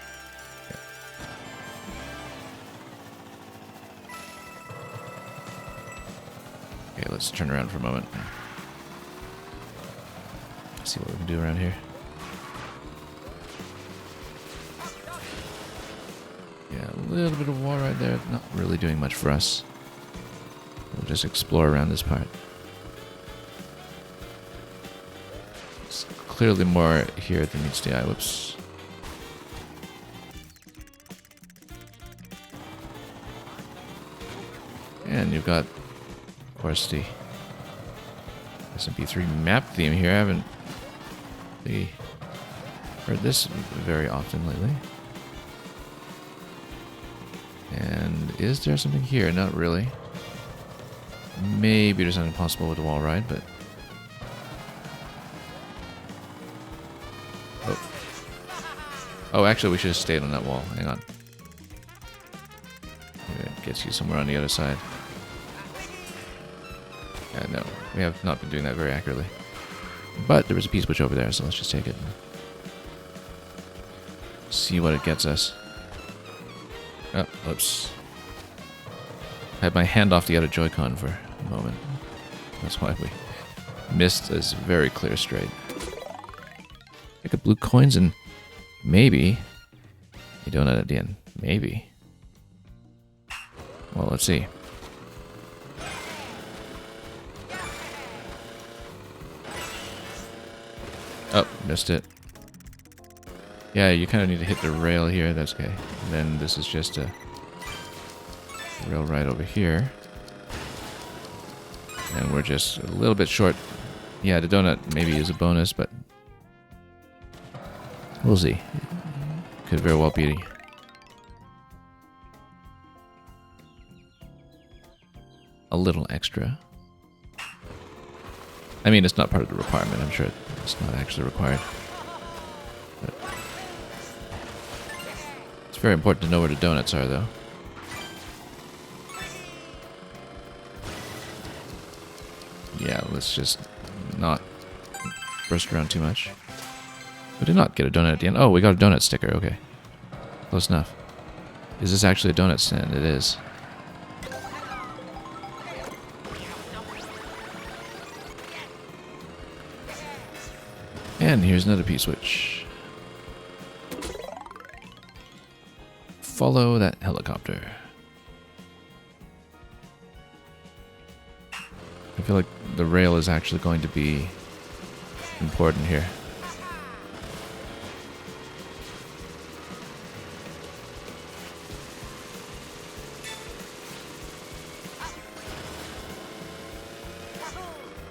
Okay, let's turn around for a moment. See what we can do around here. Yeah, Yeah, a little bit of wall right there. Not really doing much for us. We'll just explore around this part. It's clearly more here than meets the eye. Whoops. And you've got, of course, the SMP3 map theme here. I haven't heard this very often lately. And is there something here? Not really. Maybe there's something possible with the wall ride, but... Oh, actually, we should have stayed on that wall. Hang on. Maybe it gets you somewhere on the other side. Yeah, no. We have not been doing that very accurately. But there was a P-switch over there, so let's just take it. See what it gets us. Oh, oops. I had my hand off the other Joy-Con for a moment. That's why we missed this very clear straight. Pick up blue coins and maybe a donut at the end. Maybe. Well, let's see. Oh, missed it. Yeah, you kind of need to hit the rail here. That's okay. And then this is just a rail ride over here. And we're just a little bit short. Yeah, the donut maybe is a bonus, but we'll see. Could very well be a little extra. I mean, it's not part of the requirement. I'm sure it's not actually required. But it's very important to know where the donuts are, though. Yeah, let's just not burst around too much. We did not get a donut at the end. Oh, we got a donut sticker. Okay. Close enough. Is this actually a donut stand? It is. And here's another P-switch. Follow that helicopter. I feel like the rail is actually going to be important here.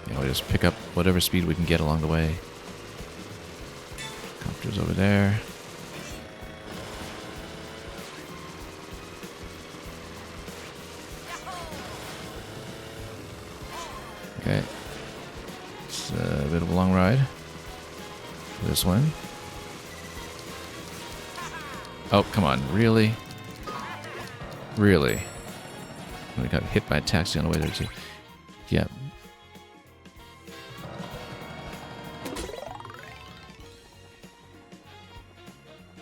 You know, we just pick up whatever speed we can get along the way. Copter's over there. Okay. It's a bit of a long ride. This one. Oh, come on. Really? Really? We got hit by a taxi on the way there, too. Yeah.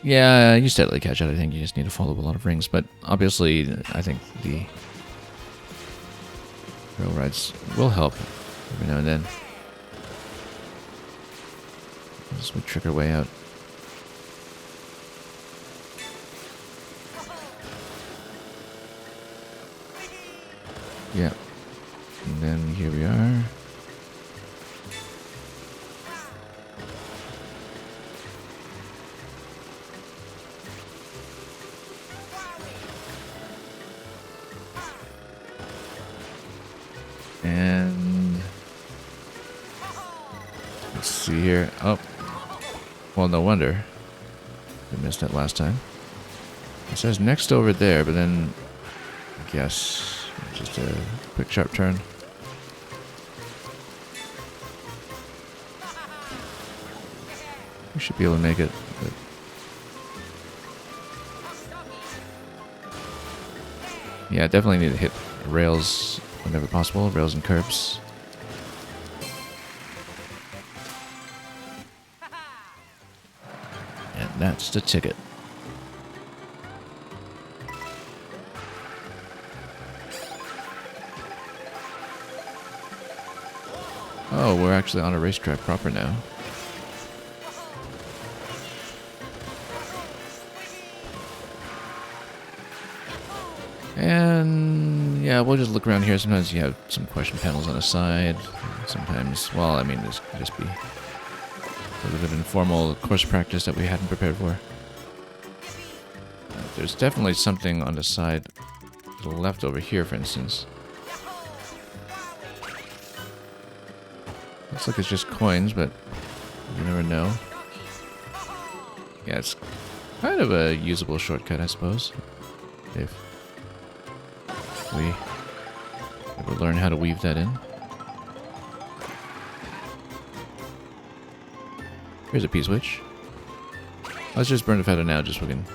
Yeah, you steadily catch up. I think you just need to follow a lot of rings. But obviously, I think the rail rides will help every now and then. As we trick our way out. Yeah. And then here we are. And let's see here. Oh, well, no wonder we missed that last time. It says next over there, but then I guess just a quick sharp turn. We should be able to make it. But yeah, definitely need to hit rails whenever possible, rails and curbs. And that's the ticket. Oh, we're actually on a racetrack proper now. And yeah, we'll just look around here. Sometimes you have some question panels on the side. Sometimes, well, I mean, this could just be a little bit of informal course practice that we hadn't prepared for. There's definitely something on the side to the left over here, for instance. Looks like it's just coins, but you never know. Yeah, it's kind of a usable shortcut, I suppose. If we ever learn how to weave that in. Here's a P-switch. Let's just burn the feather now, just so we can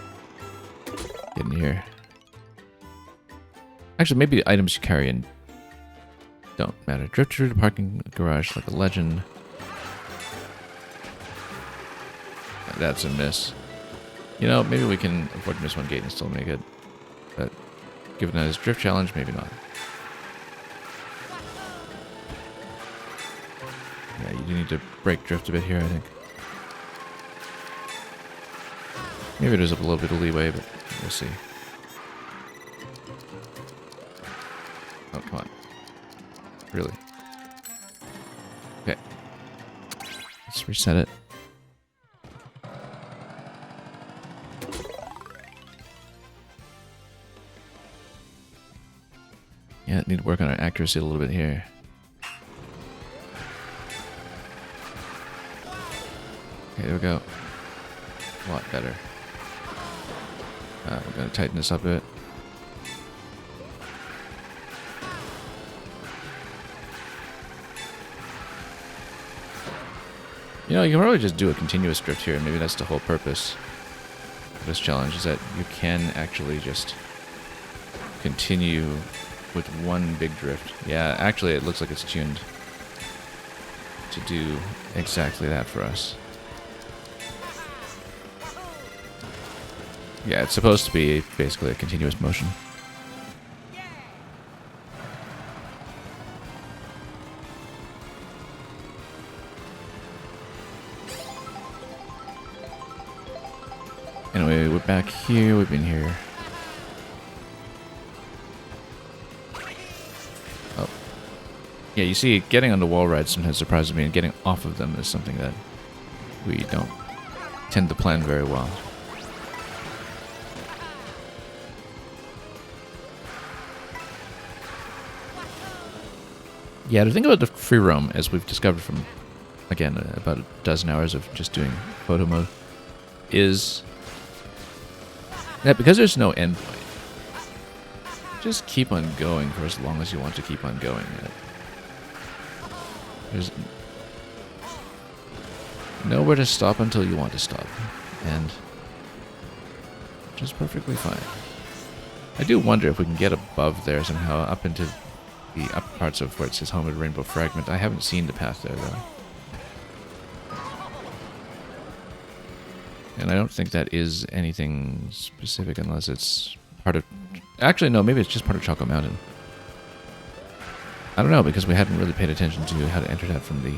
get in here. Actually, maybe the items you carry in don't matter. Drift through the parking garage like a legend. That's a miss. You know, maybe we can afford to miss one gate and still make it. But given that it's drift challenge, maybe not. Yeah, you do need to break drift a bit here, I think. Maybe there's a little bit of leeway, but we'll see. Oh, come on. Really? Okay. Let's reset it. Yeah, need to work on our accuracy a little bit here. Okay, there we go. A lot better. We're going to tighten this up a bit. You know, you can probably just do a continuous drift here, and maybe that's the whole purpose of this challenge, is that you can actually just continue with one big drift. Yeah, actually it looks like it's tuned to do exactly that for us. Yeah, it's supposed to be basically a continuous motion. Anyway, we're back here. We've been here. Oh. Yeah, you see, getting on the wall rides sometimes surprises me, and getting off of them is something that we don't tend to plan very well. Yeah, the thing about the free roam, as we've discovered from, again, about a dozen hours of just doing photo mode, is that because there's no end point, just keep on going for as long as you want to keep on going. There's nowhere to stop until you want to stop, and just perfectly fine. I do wonder if we can get above there somehow, up into the upper parts of where it says Home of Rainbow Fragment. I haven't seen the path there, though. And I don't think that is anything specific unless it's part of... Actually, no, maybe it's just part of Choco Mountain. I don't know, because we hadn't really paid attention to how to enter that from the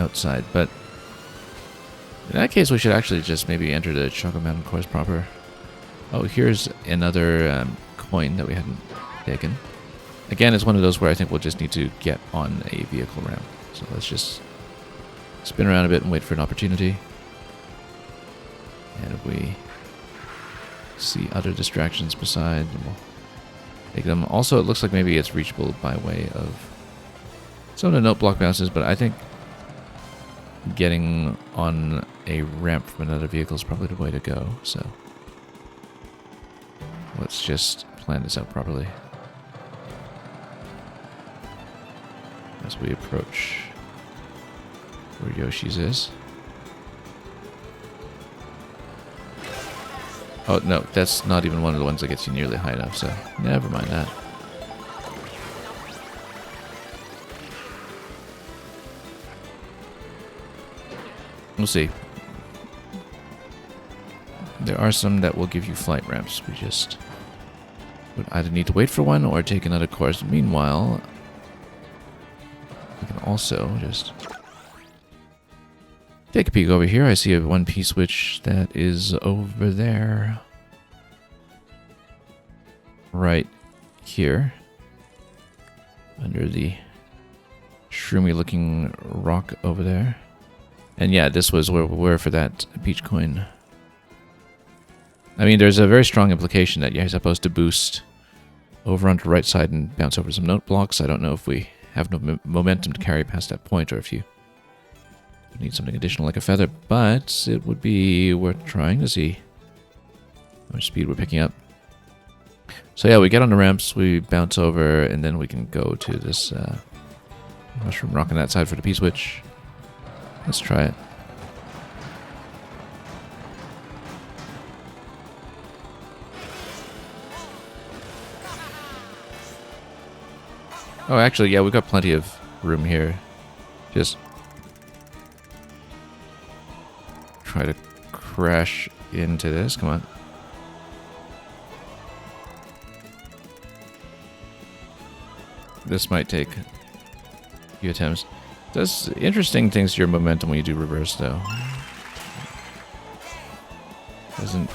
outside. But in that case, we should actually just maybe enter the Choco Mountain course proper. Oh, here's another coin that we hadn't taken. Again, it's one of those where I think we'll just need to get on a vehicle ramp. So let's just spin around a bit and wait for an opportunity. And if we see other distractions beside, then we'll take them. Also, it looks like maybe it's reachable by way of some of the note block bounces, but I think getting on a ramp from another vehicle is probably the way to go. So let's just plan this out properly as we approach where Yoshi's is. Oh, no, that's not even one of the ones that gets you nearly high enough, so never mind that. We'll see. There are some that will give you flight ramps. We just would either need to wait for one or take another course. Meanwhile, we can also just take a peek over here. I see a one P switch that is over there. right here under the shroomy looking rock over there. And yeah, this was where we were for that peach coin. I mean, there's a very strong implication that you're supposed to boost over onto the right side and bounce over some note blocks. I don't know if we have no momentum to carry past that point, or if you need something additional like a feather, but it would be worth trying to see how much speed we're picking up. So yeah, we get on the ramps, we bounce over, and then we can go to this mushroom rock on that side for the P-switch. Let's try it. Oh, actually, yeah, we've got plenty of room here. Just try to crash into this. Come on. This might take a few attempts. Does interesting things to your momentum when you do reverse, though. Doesn't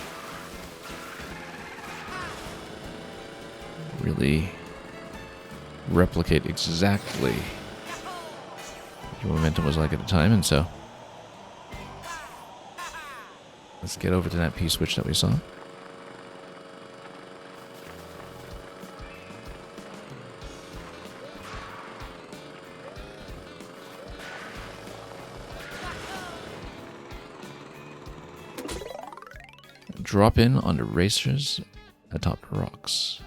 really replicate exactly what your momentum was like at the time, and so let's get over to that P-switch that we saw. Drop in on the racers atop the rocks.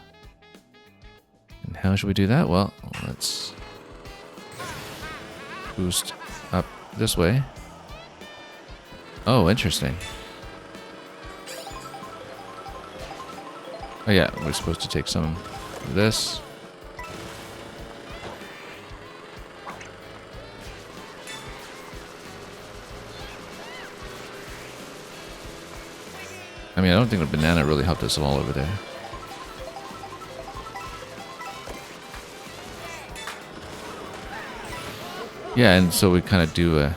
And how should we do that? Well, let's boost up this way. Oh, interesting. Oh yeah, we're supposed to take some of this. I mean, I don't think the banana really helped us at all over there. Yeah, and so we kind of do a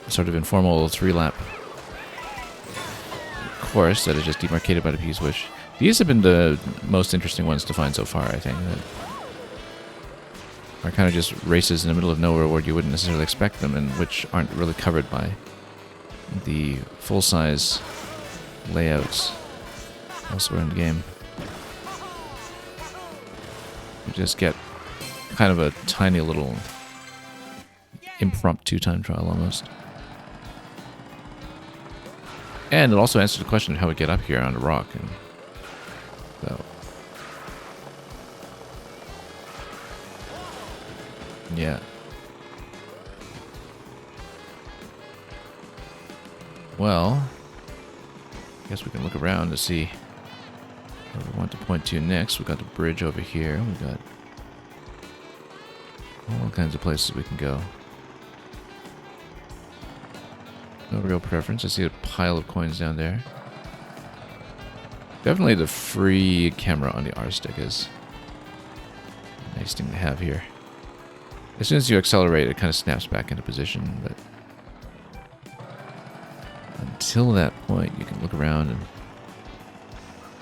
sort of informal 3-lap course that is just demarcated by the P-switch. These have been the most interesting ones to find so far, I think. That are kind of just races in the middle of nowhere where you wouldn't necessarily expect them, and which aren't really covered by the full-size layouts elsewhere in the game. You just get kind of a tiny little impromptu time trial almost. And it also answers the question of how we get up here on the rock. And so, yeah. Well, I guess we can look around to see where we want to point to next. We've got the bridge over here. We've got all kinds of places we can go. No real preference. I see a pile of coins down there. Definitely the free camera on the R-stick is a nice thing to have here. As soon as you accelerate, it kind of snaps back into position, but until that point, you can look around and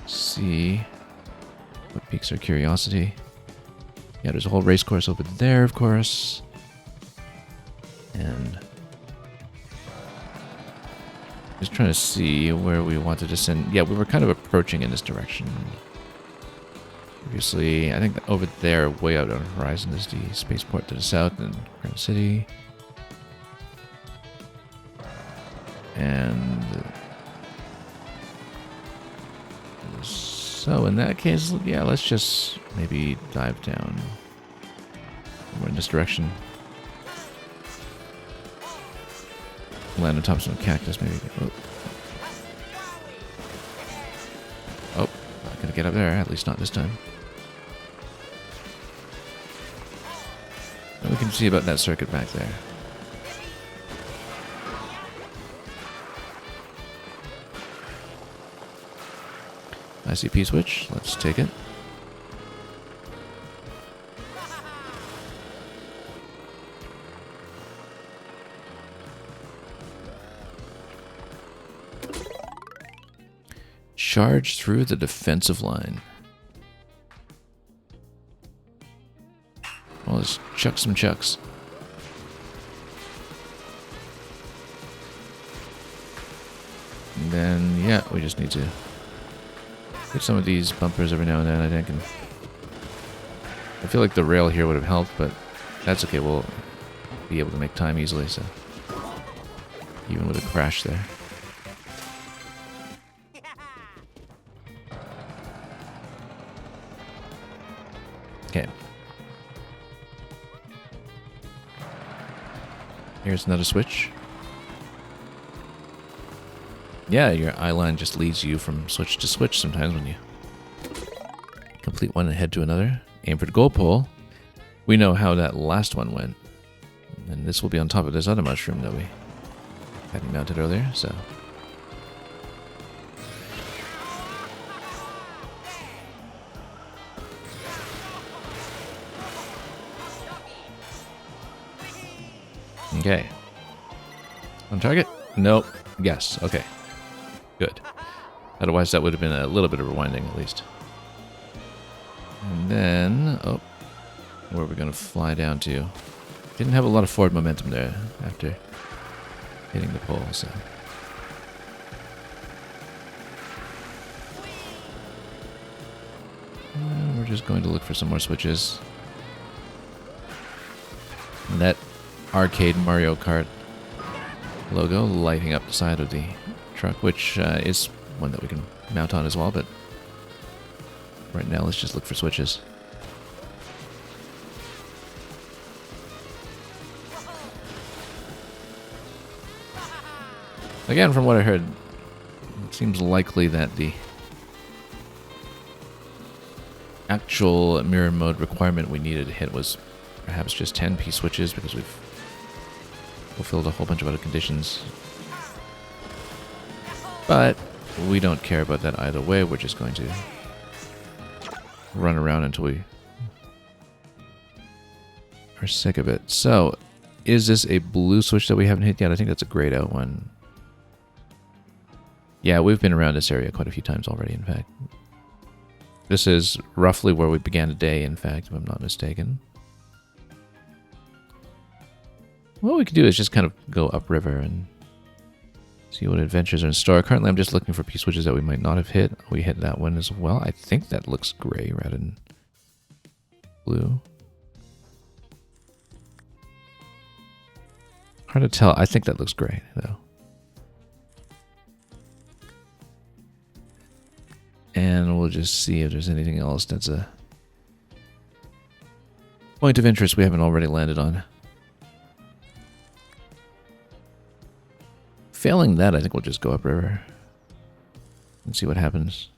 see what piques our curiosity. Yeah, there's a whole race course over there, of course. And just trying to see where we want to descend. Yeah, we were kind of approaching in this direction. Previously, I think that over there, way out on the horizon, is the spaceport to the south and Grand City. And so in that case, yeah, let's just maybe dive down. We're in this direction. Land on top of some cactus, maybe. Oh, not gonna get up there, at least not this time. And we can see about that circuit back there. I see P-switch. Let's take it. Charge through the defensive line. Well, let's chuck some chucks. And then, yeah, we just need to hit some of these bumpers every now and then, I think. And I feel like the rail here would have helped, but that's okay. We'll be able to make time easily, so even with a crash there. Okay. Here's another switch. Yeah, your eye line just leads you from switch to switch sometimes when you complete one and head to another. Aim for the goal pole. We know how that last one went. And this will be on top of this other mushroom that we hadn't mounted earlier, so. Okay. On target? Nope. Yes. Okay. Good. Otherwise, that would have been a little bit of rewinding, at least. And then... Oh. Where are we going to fly down to? Didn't have a lot of forward momentum there after hitting the pole, so... And we're just going to look for some more switches. And that arcade Mario Kart logo lighting up the side of the truck, which is one that we can mount on as well, but right now let's just look for switches. Again, from what I heard, it seems likely that the actual mirror mode requirement we needed to hit was perhaps just 10p switches, because we've fulfilled a whole bunch of other conditions. But we don't care about that either way. We're just going to run around until we are sick of it. So, is this a blue switch that we haven't hit yet? I think that's a grayed out one. Yeah, we've been around this area quite a few times already, in fact. This is roughly where we began today, in fact, if I'm not mistaken. What we could do is just kind of go upriver and see what adventures are in store. Currently, I'm just looking for P-switches that we might not have hit. We hit that one as well. I think that looks gray rather than blue. Hard to tell. I think that looks gray, though. And we'll just see if there's anything else that's a point of interest we haven't already landed on. Failing that, I think we'll just go upriver and see what happens.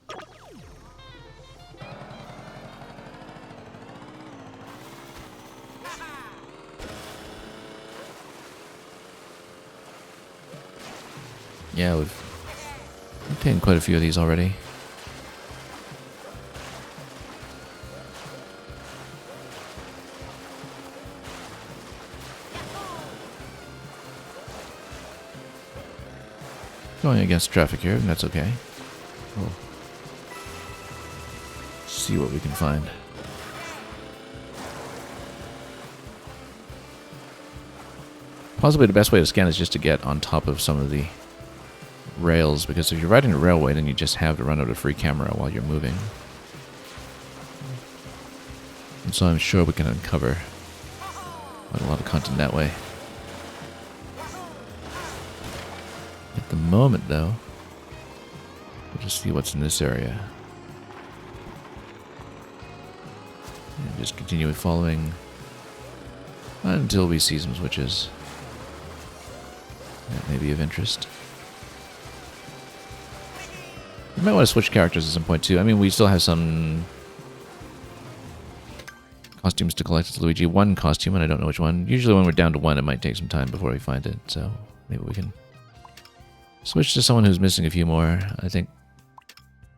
Yeah, we've obtained quite a few of these already. Going against traffic here, and that's okay. We'll see what we can find. Possibly the best way to scan is just to get on top of some of the rails, because if you're riding a railway, then you just have to run out of free camera while you're moving. And so I'm sure we can uncover quite a lot of content that way. At the moment, though, we'll just see what's in this area. And just continue following until we see some switches that may be of interest. We might want to switch characters at some point, too. I mean, we still have some costumes to collect. It's Luigi. One costume, and I don't know which one. Usually when we're down to one, it might take some time before we find it, so maybe we can switch to someone who's missing a few more. I think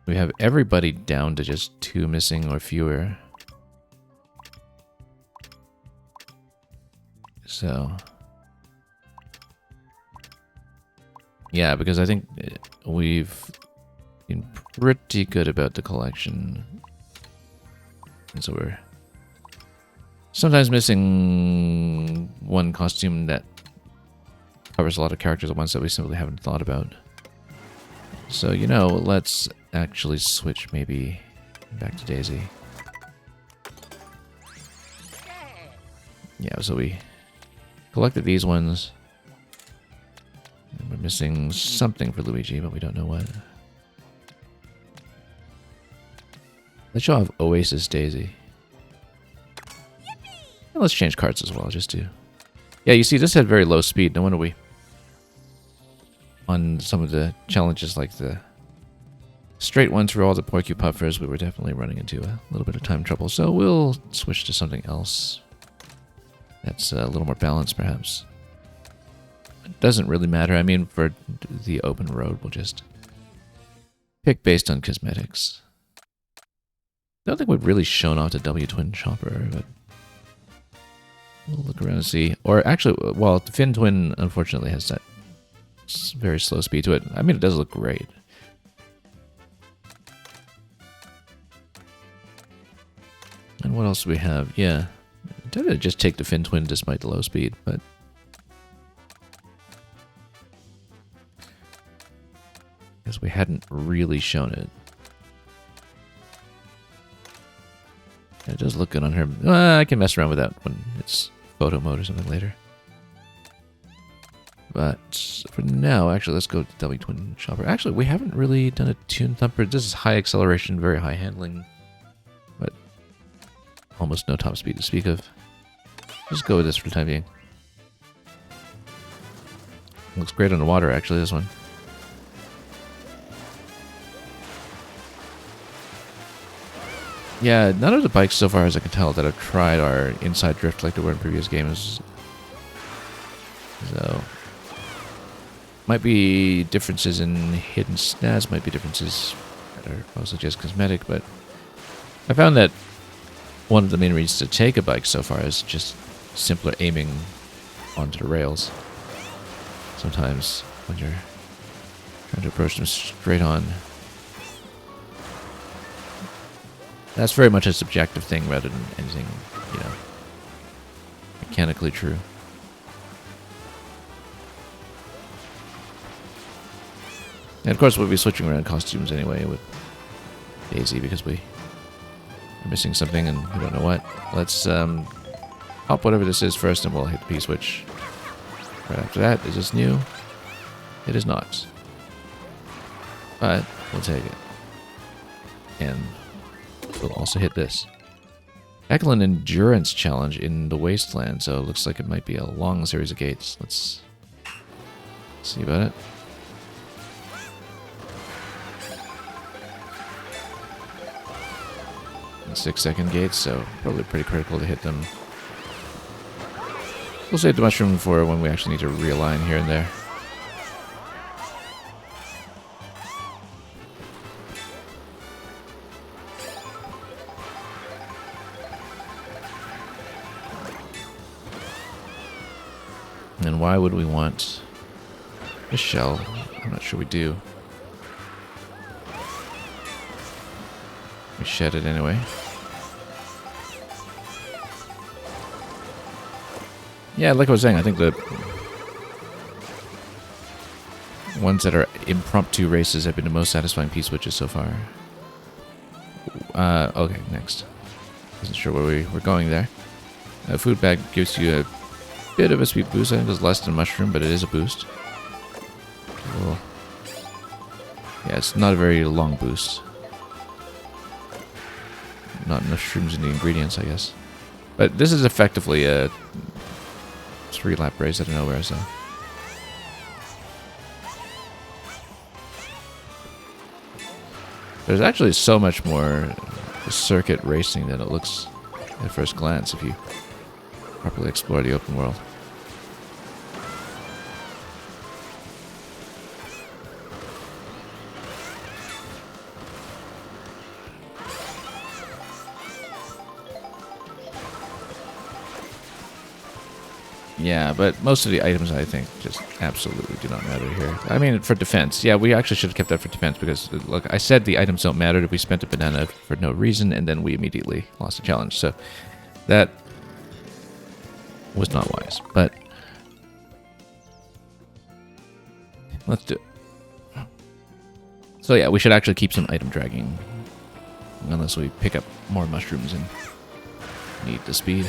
we have everybody down to just 2 missing or fewer. So, yeah, because I think we've Being pretty good about the collection. And so we're sometimes missing one costume that covers a lot of characters at once that we simply haven't thought about. So, you know, let's actually switch maybe back to Daisy. Yeah, so we collected these ones. And we're missing something for Luigi, but we don't know what. Let's show off Oasis Daisy. And let's change carts as well, just to... Yeah, you see, this had very low speed. No wonder we... On some of the challenges, like the straight ones for all the Porcupuffers, we were definitely running into a little bit of time trouble. So we'll switch to something else that's a little more balanced, perhaps. It doesn't really matter. I mean, for the open road, we'll just pick based on cosmetics. I don't think we've really shown off the W-Twin Chopper, but we'll look around and see. Or actually, well, the Fin Twin, unfortunately, has that very slow speed to it. I mean, it does look great. And what else do we have? Yeah. I tend to just take the Fin Twin despite the low speed, but... because we hadn't really shown it. It does look good on her. I can mess around with that when it's photo mode or something later. But for now, actually, let's go to W-Twin Chopper. Actually, we haven't really done a Tune Thumper. This is high acceleration, very high handling, but almost no top speed to speak of. Let's go with this for the time being. Looks great on the water, actually, this one. Yeah, none of the bikes so far as I can tell that I've tried are inside drift like they were in previous games. So, might be differences in hidden stats, might be differences that are mostly just cosmetic, but I found that one of the main reasons to take a bike so far is just simpler aiming onto the rails. Sometimes when you're trying to approach them straight on. That's very much a subjective thing rather than anything, you know, mechanically true. And of course we'll be switching around costumes anyway with Daisy because we are missing something and we don't know what. Let's pop whatever this is first and we'll hit the P-switch. Right after that, is this new? It is not. But we'll take it. And we'll also hit this. Excellent endurance challenge in the wasteland, so it looks like it might be a long series of gates. Let's see about it. And 6-second gates, so probably pretty critical to hit them. We'll save the mushroom for when we actually need to realign here and there. And why would we want a shell? I'm not sure we do. We shed it anyway. Yeah, like I was saying, I think the ones that are impromptu races have been the most satisfying P-switches so far. Okay, next. Wasn't sure where we were going there. A food bag gives you a bit of a speed boost. I think it's less than mushroom, but it is a boost. Well, yeah, it's not a very long boost. Not enough shrooms in the ingredients, I guess. But this is effectively a 3-lap race out of nowhere, so. There's actually so much more circuit racing than it looks at first glance if you properly explore the open world. Yeah, but most of the items, I think, just absolutely do not matter here. I mean, for defense. Yeah, we actually should have kept that for defense because, look, I said the items don't matter. We spent a banana for no reason, and then we immediately lost the challenge. So that was not wise. But let's do it. So yeah, we should actually keep some item dragging. Unless we pick up more mushrooms and need the speed.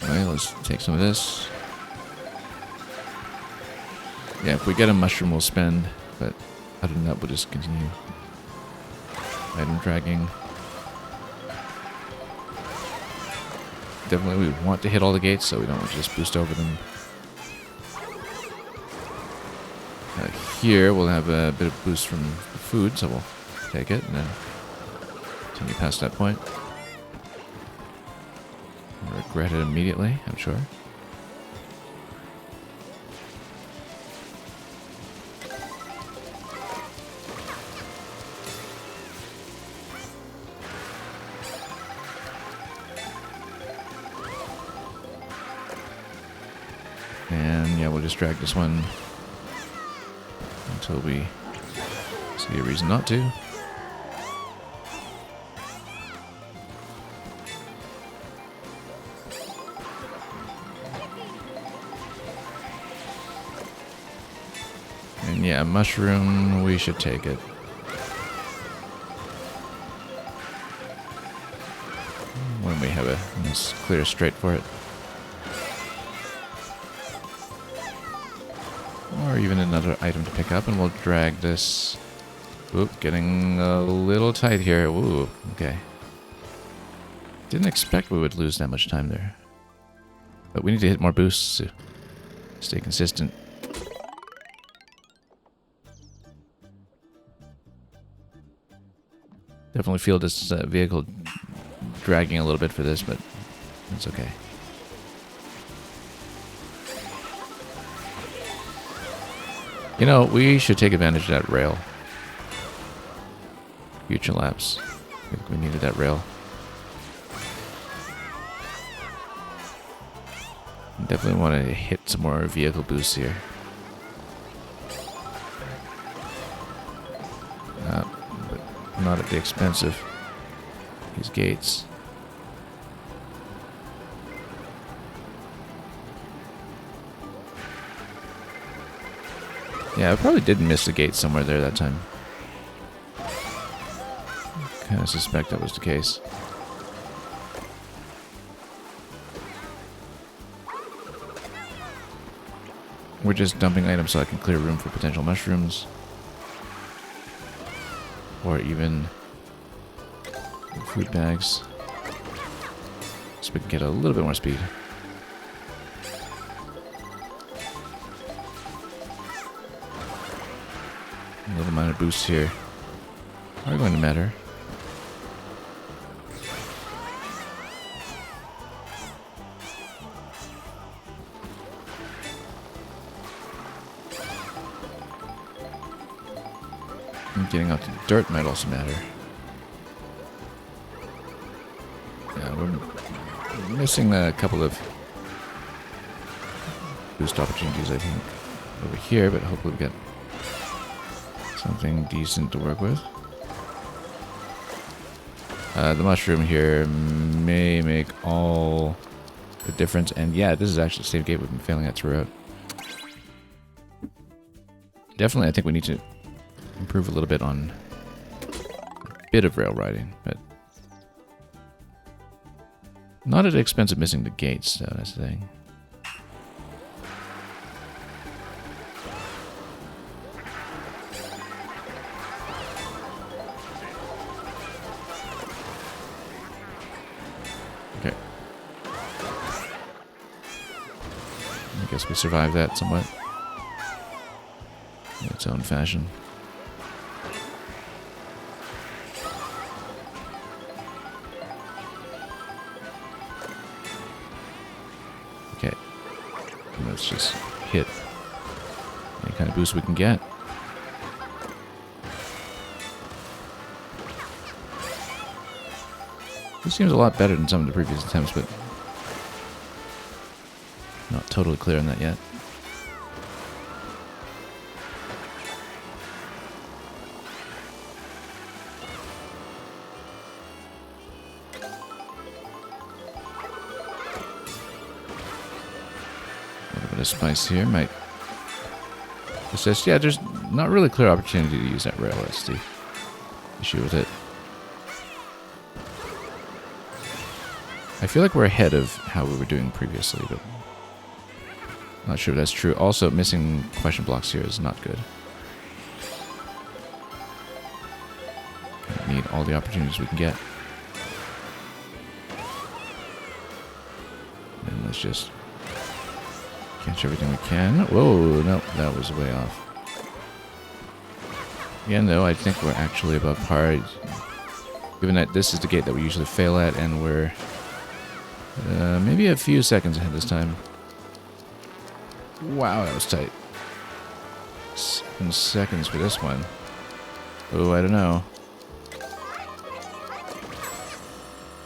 Alright, let's take some of this. Yeah, if we get a mushroom, we'll spend, but other than that, we'll just continue item dragging. Definitely we want to hit all the gates, so we don't want to just boost over them. Here, we'll have a bit of boost from the food, so we'll take it and then continue past that point. I'll regret it immediately, I'm sure. And yeah, we'll just drag this one until we see a reason not to. And yeah, mushroom, we should take it. When we have a nice clear straight for it. Or even another item to pick up, and we'll drag this. Oop, getting a little tight here. Ooh, okay. Didn't expect we would lose that much time there. But we need to hit more boosts to stay consistent. Definitely feel this vehicle dragging a little bit for this, but it's okay. You know, we should take advantage of that rail. Future laps. I think we needed that rail. Definitely want to hit some more vehicle boosts here. But not at the expense of these gates. Yeah, I probably did miss the gate somewhere there that time. Kind of suspect that was the case. We're just dumping items so I can clear room for potential mushrooms. Or even food bags. So we can get a little bit more speed. A little minor boosts here are going to matter. And getting out to dirt might also matter. Yeah, we're missing a couple of boost opportunities, I think, over here, but hopefully we get something decent to work with. The mushroom here may make all the difference. And yeah, this is actually the same gate we've been failing at throughout. Definitely, I think we need to improve a little bit on a bit of rail riding, but not at the expense of missing the gates, so that's the thing. Okay. I guess we survived that somewhat in its own fashion. Okay. Let's just hit any kind of boost we can get. This seems a lot better than some of the previous attempts, but not totally clear on that yet. A little bit of spice here might assist. Yeah, there's not really clear opportunity to use that rail. That's the issue with it. I feel like we're ahead of how we were doing previously, but not sure if that's true. Also, missing question blocks here is not good. Need all the opportunities we can get. And let's just catch everything we can. Whoa, no, that was way off. Again, though, I think we're actually above par. Given that this is the gate that we usually fail at, and we're maybe a few seconds ahead this time. Wow, that was tight. 7 seconds for this one. Oh, I don't know.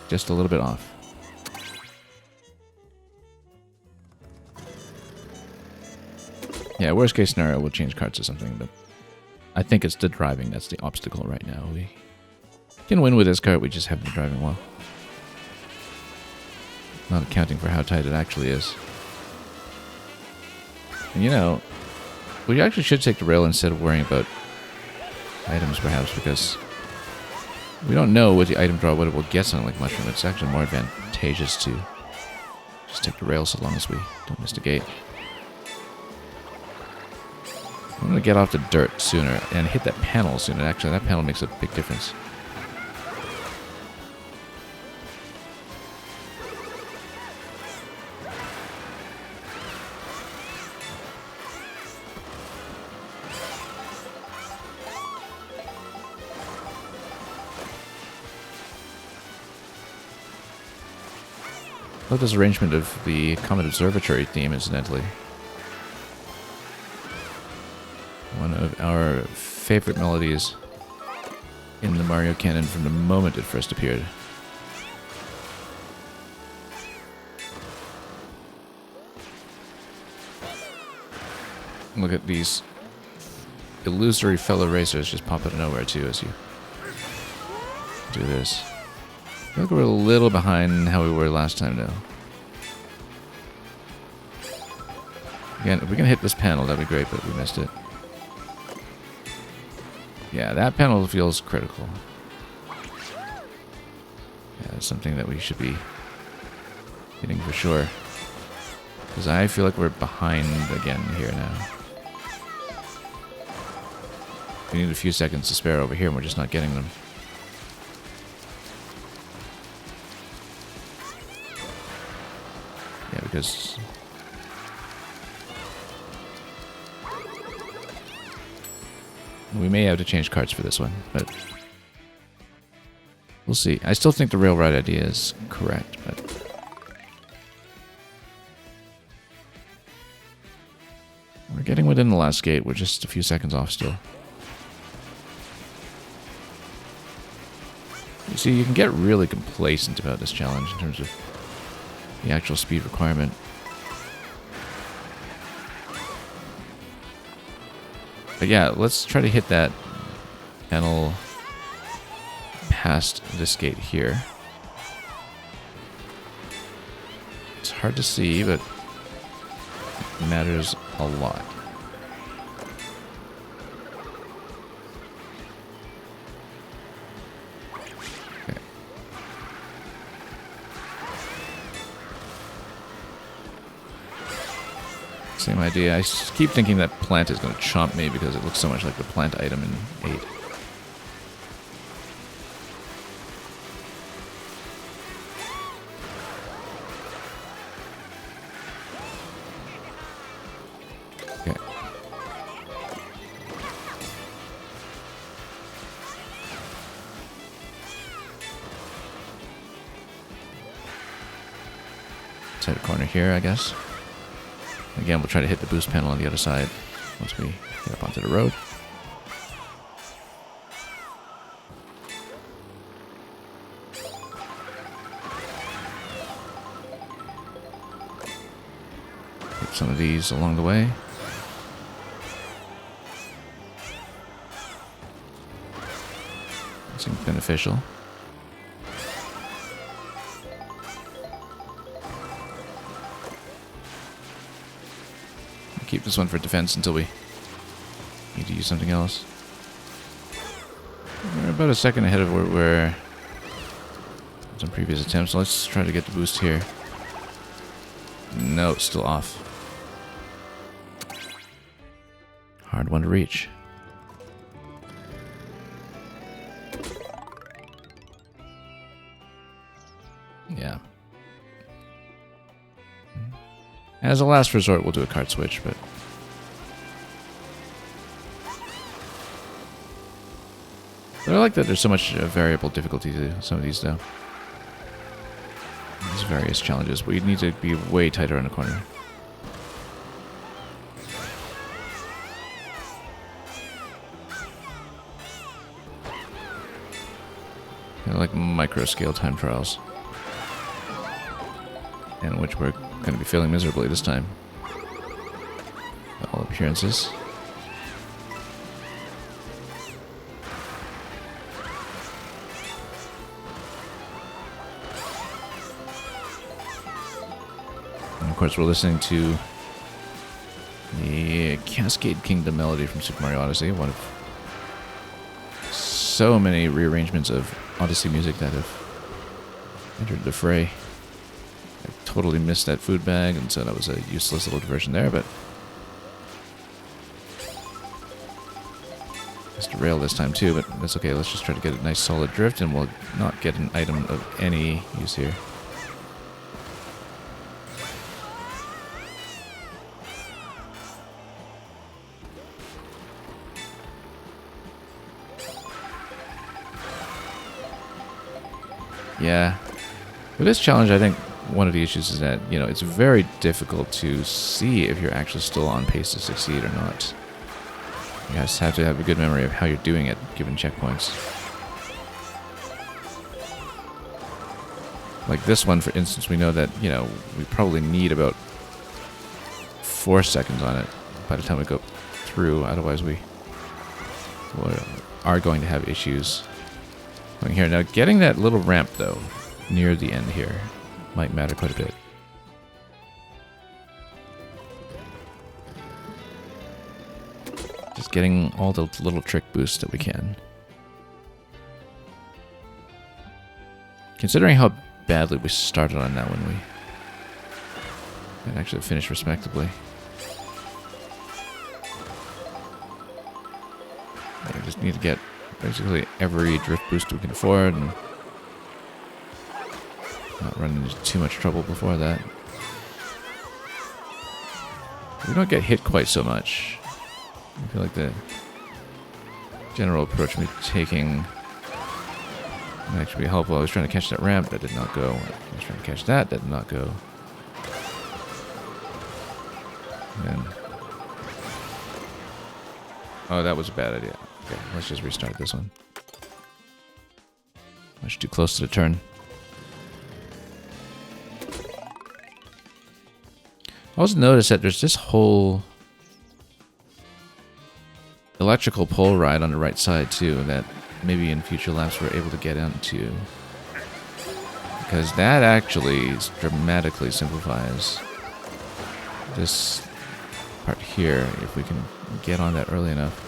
Just a little bit off. Yeah, worst case scenario, we'll change carts or something, but I think it's the driving that's the obstacle right now. We can win with this cart, we just haven't been driving well. Not accounting for how tight it actually is. And you know, we actually should take the rail instead of worrying about items perhaps, because we don't know with the item draw what it will get something like mushroom. It's actually more advantageous to just take the rail so long as we don't miss the gate. I'm going to get off the dirt sooner and hit that panel sooner. Actually, that panel makes a big difference. I love this arrangement of the Comet Observatory theme, incidentally. One of our favorite melodies in the Mario canon from the moment it first appeared. Look at these illusory fellow racers just pop out of nowhere too as you do this. I feel like we're a little behind how we were last time though. Again, if we can hit this panel, that'd be great, but we missed it. Yeah, that panel feels critical. Yeah, it's something that we should be hitting for sure. Because I feel like we're behind again here now. We need a few seconds to spare over here and we're just not getting them. Yeah, because we may have to change carts for this one, but we'll see. I still think the rail ride idea is correct, but we're getting within the last gate. We're just a few seconds off still. You see, you can get really complacent about this challenge in terms of the actual speed requirement. But yeah, let's try to hit that panel past this gate here. It's hard to see, but it matters a lot. Okay. Same idea. I keep thinking that plant is going to chomp me because it looks so much like the plant item in 8. Okay. Side corner here, I guess. Again, we'll try to hit the boost panel on the other side once we get up onto the road. Hit some of these along the way. Seems beneficial. Keep this one for defense until we need to use something else. We're about a second ahead of where we were in some previous attempts, so let's try to get the boost here. No, it's still off. Hard one to reach. Yeah. As a last resort, we'll do a cart switch, but... But I like that there's so much variable difficulty to some of these, though. These various challenges, but you need to be way tighter on the corner. Kind of like micro-scale time trials. In which we're going to be failing miserably this time. By all appearances. And of course, we're listening to the Cascade Kingdom melody from Super Mario Odyssey, one of so many rearrangements of Odyssey music that have entered the fray. I totally missed that food bag, and so that was a useless little diversion there, but... Missed a rail this time too, but that's okay. Let's just try to get a nice solid drift, and we'll not get an item of any use here. Yeah. With this challenge, I think one of the issues is that, you know, it's very difficult to see if you're actually still on pace to succeed or not. You guys have to have a good memory of how you're doing at given checkpoints. Like this one, for instance, we know that, you know, we probably need about 4 seconds on it by the time we go through. Otherwise, we are going to have issues going here. Now, getting that little ramp, though, near the end here might matter quite a bit. Just getting all the little trick boosts that we can. Considering how badly we started on that one, we might actually finished respectably. We just need to get basically every drift boost we can afford and not run into too much trouble before that. We don't get hit quite so much. I feel like the general approach we're taking might actually be helpful. I was trying to catch that ramp, that did not go. I was trying to catch that did not go. And oh, that was a bad idea. Okay, let's just restart this one. Much too close to the turn. I also noticed that there's this whole electrical pole ride on the right side too, that maybe in future laps we're able to get into. Because that actually dramatically simplifies this part here, if we can get on that early enough.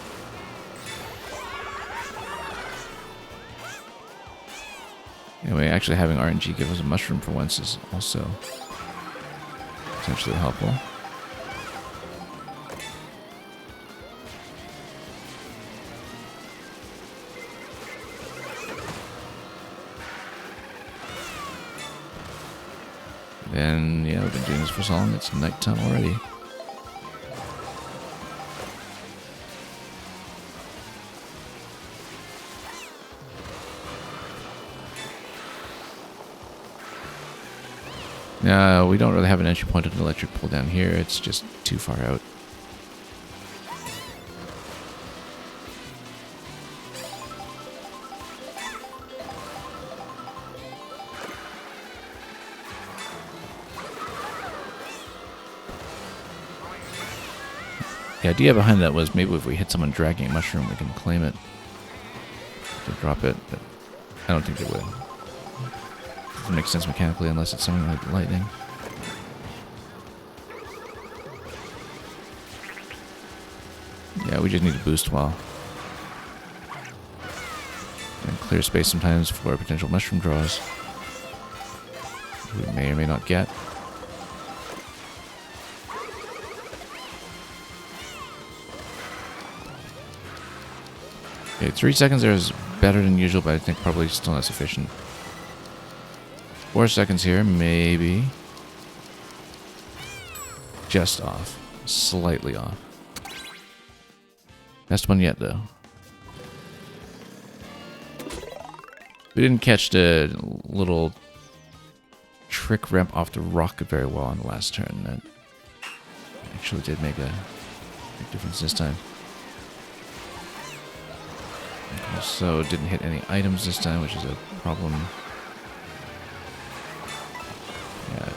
Anyway, actually having RNG give us a mushroom for once is also potentially helpful. And yeah, we've been doing this for so long, it's nighttime already. No, we don't really have an entry point of an electric pole down here. It's just too far out. The idea behind that was maybe if we hit someone dragging a mushroom, we can claim it to drop it, but I don't think it would. Doesn't make sense mechanically unless it's something like lightning. Yeah, we just need to boost while. And clear space sometimes for potential mushroom draws. We may or may not get. Okay, 3 seconds there is better than usual, but I think probably still not sufficient. 4 seconds here, maybe. Just off. Slightly off. Best one yet, though. We didn't catch the little trick ramp off the rock very well on the last turn. That actually did make a big difference this time. Also, didn't hit any items this time, which is a problem. Yeah,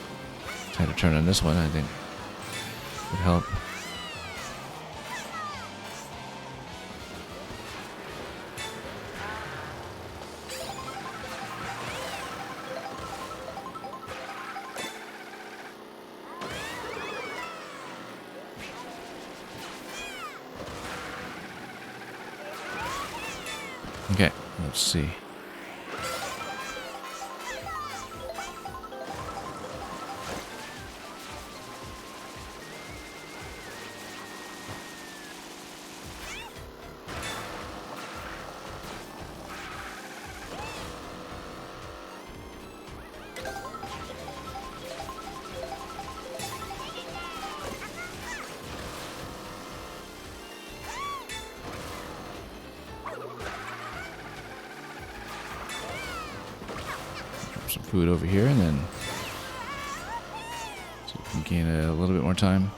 tighter turn on this one, I think, would help. Okay, let's see. Some food over here, and then so we can gain a little bit more time.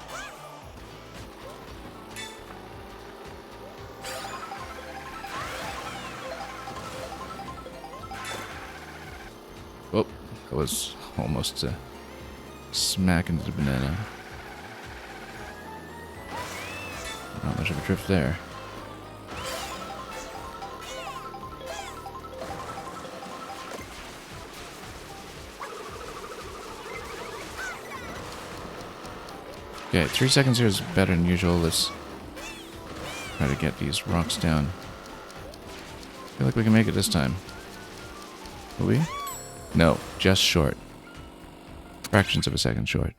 Oh, that was almost a smack into the banana. Not much of a drift there. Okay, 3 seconds here is better than usual. Let's try to get these rocks down. I feel like we can make it this time. Will we? No, just short. Fractions of a second short.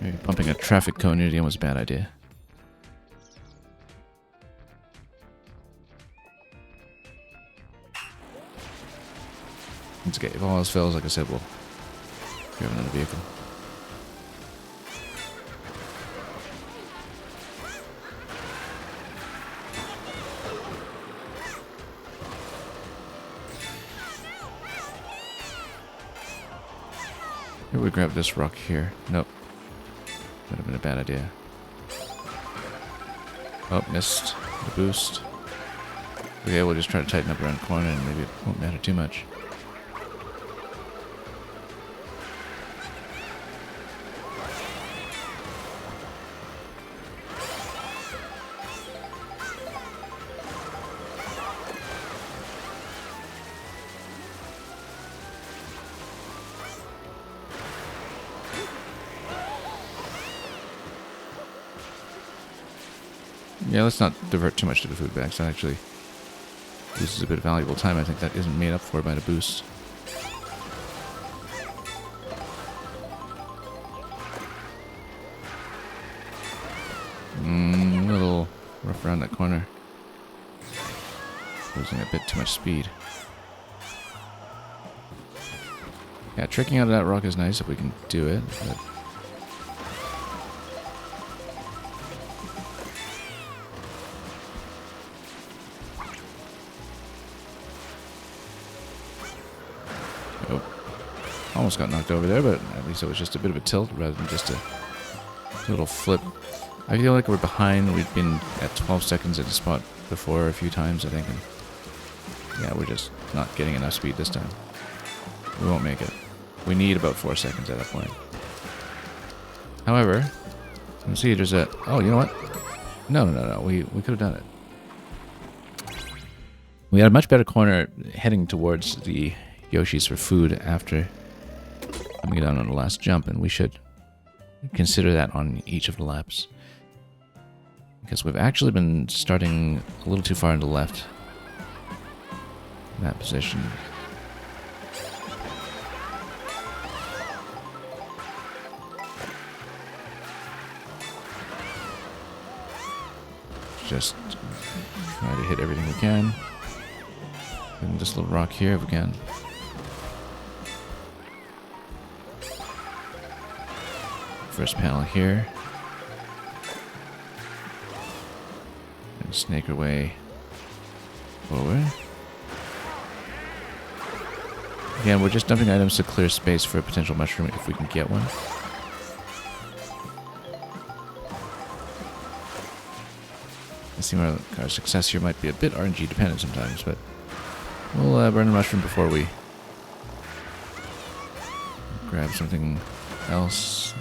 Maybe pumping a traffic cone near the end was a bad idea. It's okay. If all else fails, like I said, we'll grab another vehicle. Maybe we grab this rock here. Nope. Would have been a bad idea. Oh, missed the boost. Okay, we'll just try to tighten up around the corner and maybe it won't matter too much. Yeah, let's not divert too much to the food bags. That actually loses a bit of valuable time. I think that isn't made up for by the boost. A little rough around that corner. Losing a bit too much speed. Yeah, tricking out of that rock is nice if we can do it, but Oh, almost got knocked over there, but at least it was just a bit of a tilt rather than just a little flip. I feel like we're behind. We've been at 12 seconds at a spot before a few times, I think. And yeah, we're just not getting enough speed this time. We won't make it. We need about 4 seconds at that point. However, you can see there's a... Oh, you know what? No. We could have done it. We had a much better corner heading towards the Yoshis for food after coming down on the last jump, and we should consider that on each of the laps. Because we've actually been starting a little too far on the left in that position. Just try to hit everything we can. And this little rock here if we can. First panel here. And snake our way forward. Again, we're just dumping items to clear space for a potential mushroom if we can get one. It seems our success here might be a bit RNG dependent sometimes, but we'll burn a mushroom before we grab something else.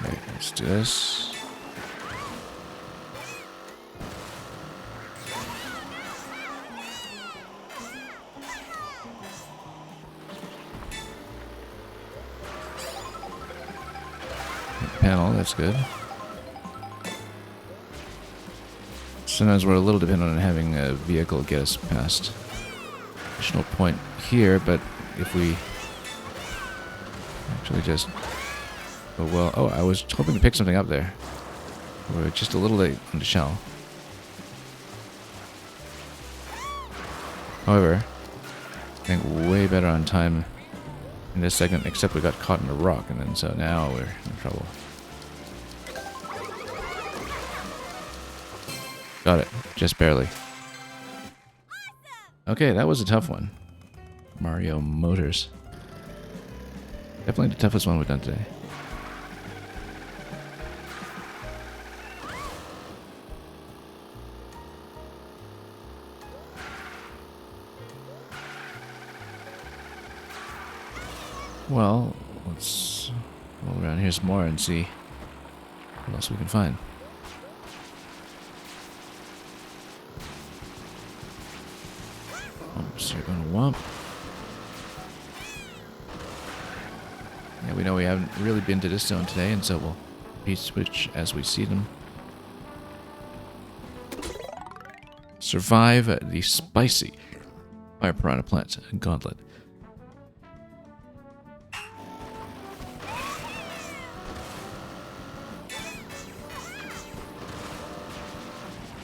Okay, let's do this. Panel, that's good. Sometimes we're a little dependent on having a vehicle get us past additional point here, but if we actually just go well... Oh, I was hoping to pick something up there. We're just a little late on the shell. However, I think way better on time in this segment, except we got caught in a rock, and then so now we're in trouble. Got it. Just barely. Okay, that was a tough one. Mario Motors. Definitely the toughest one we've done today. Well, let's roll around here some more and see what else we can find. So you're gonna whomp. Yeah, we know we haven't really been to this zone today, and so we'll P-switch as we see them. Survive the spicy fire piranha plant gauntlet.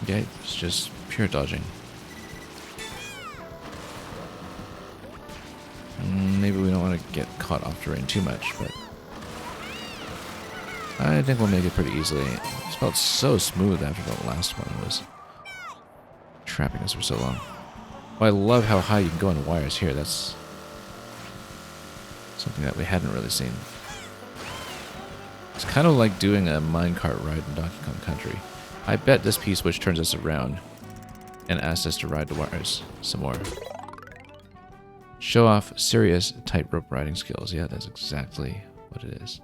Okay, it's just pure dodging. Maybe we don't want to get caught off terrain too much, but I think we'll make it pretty easily. It felt so smooth after the last one was trapping us for so long. Oh, I love how high you can go on wires here. That's something that we hadn't really seen. It's kind of like doing a minecart ride in Donkey Kong Country. I bet this piece which turns us around and asks us to ride the wires some more. Show off serious tightrope riding skills. Yeah, that's exactly what it is.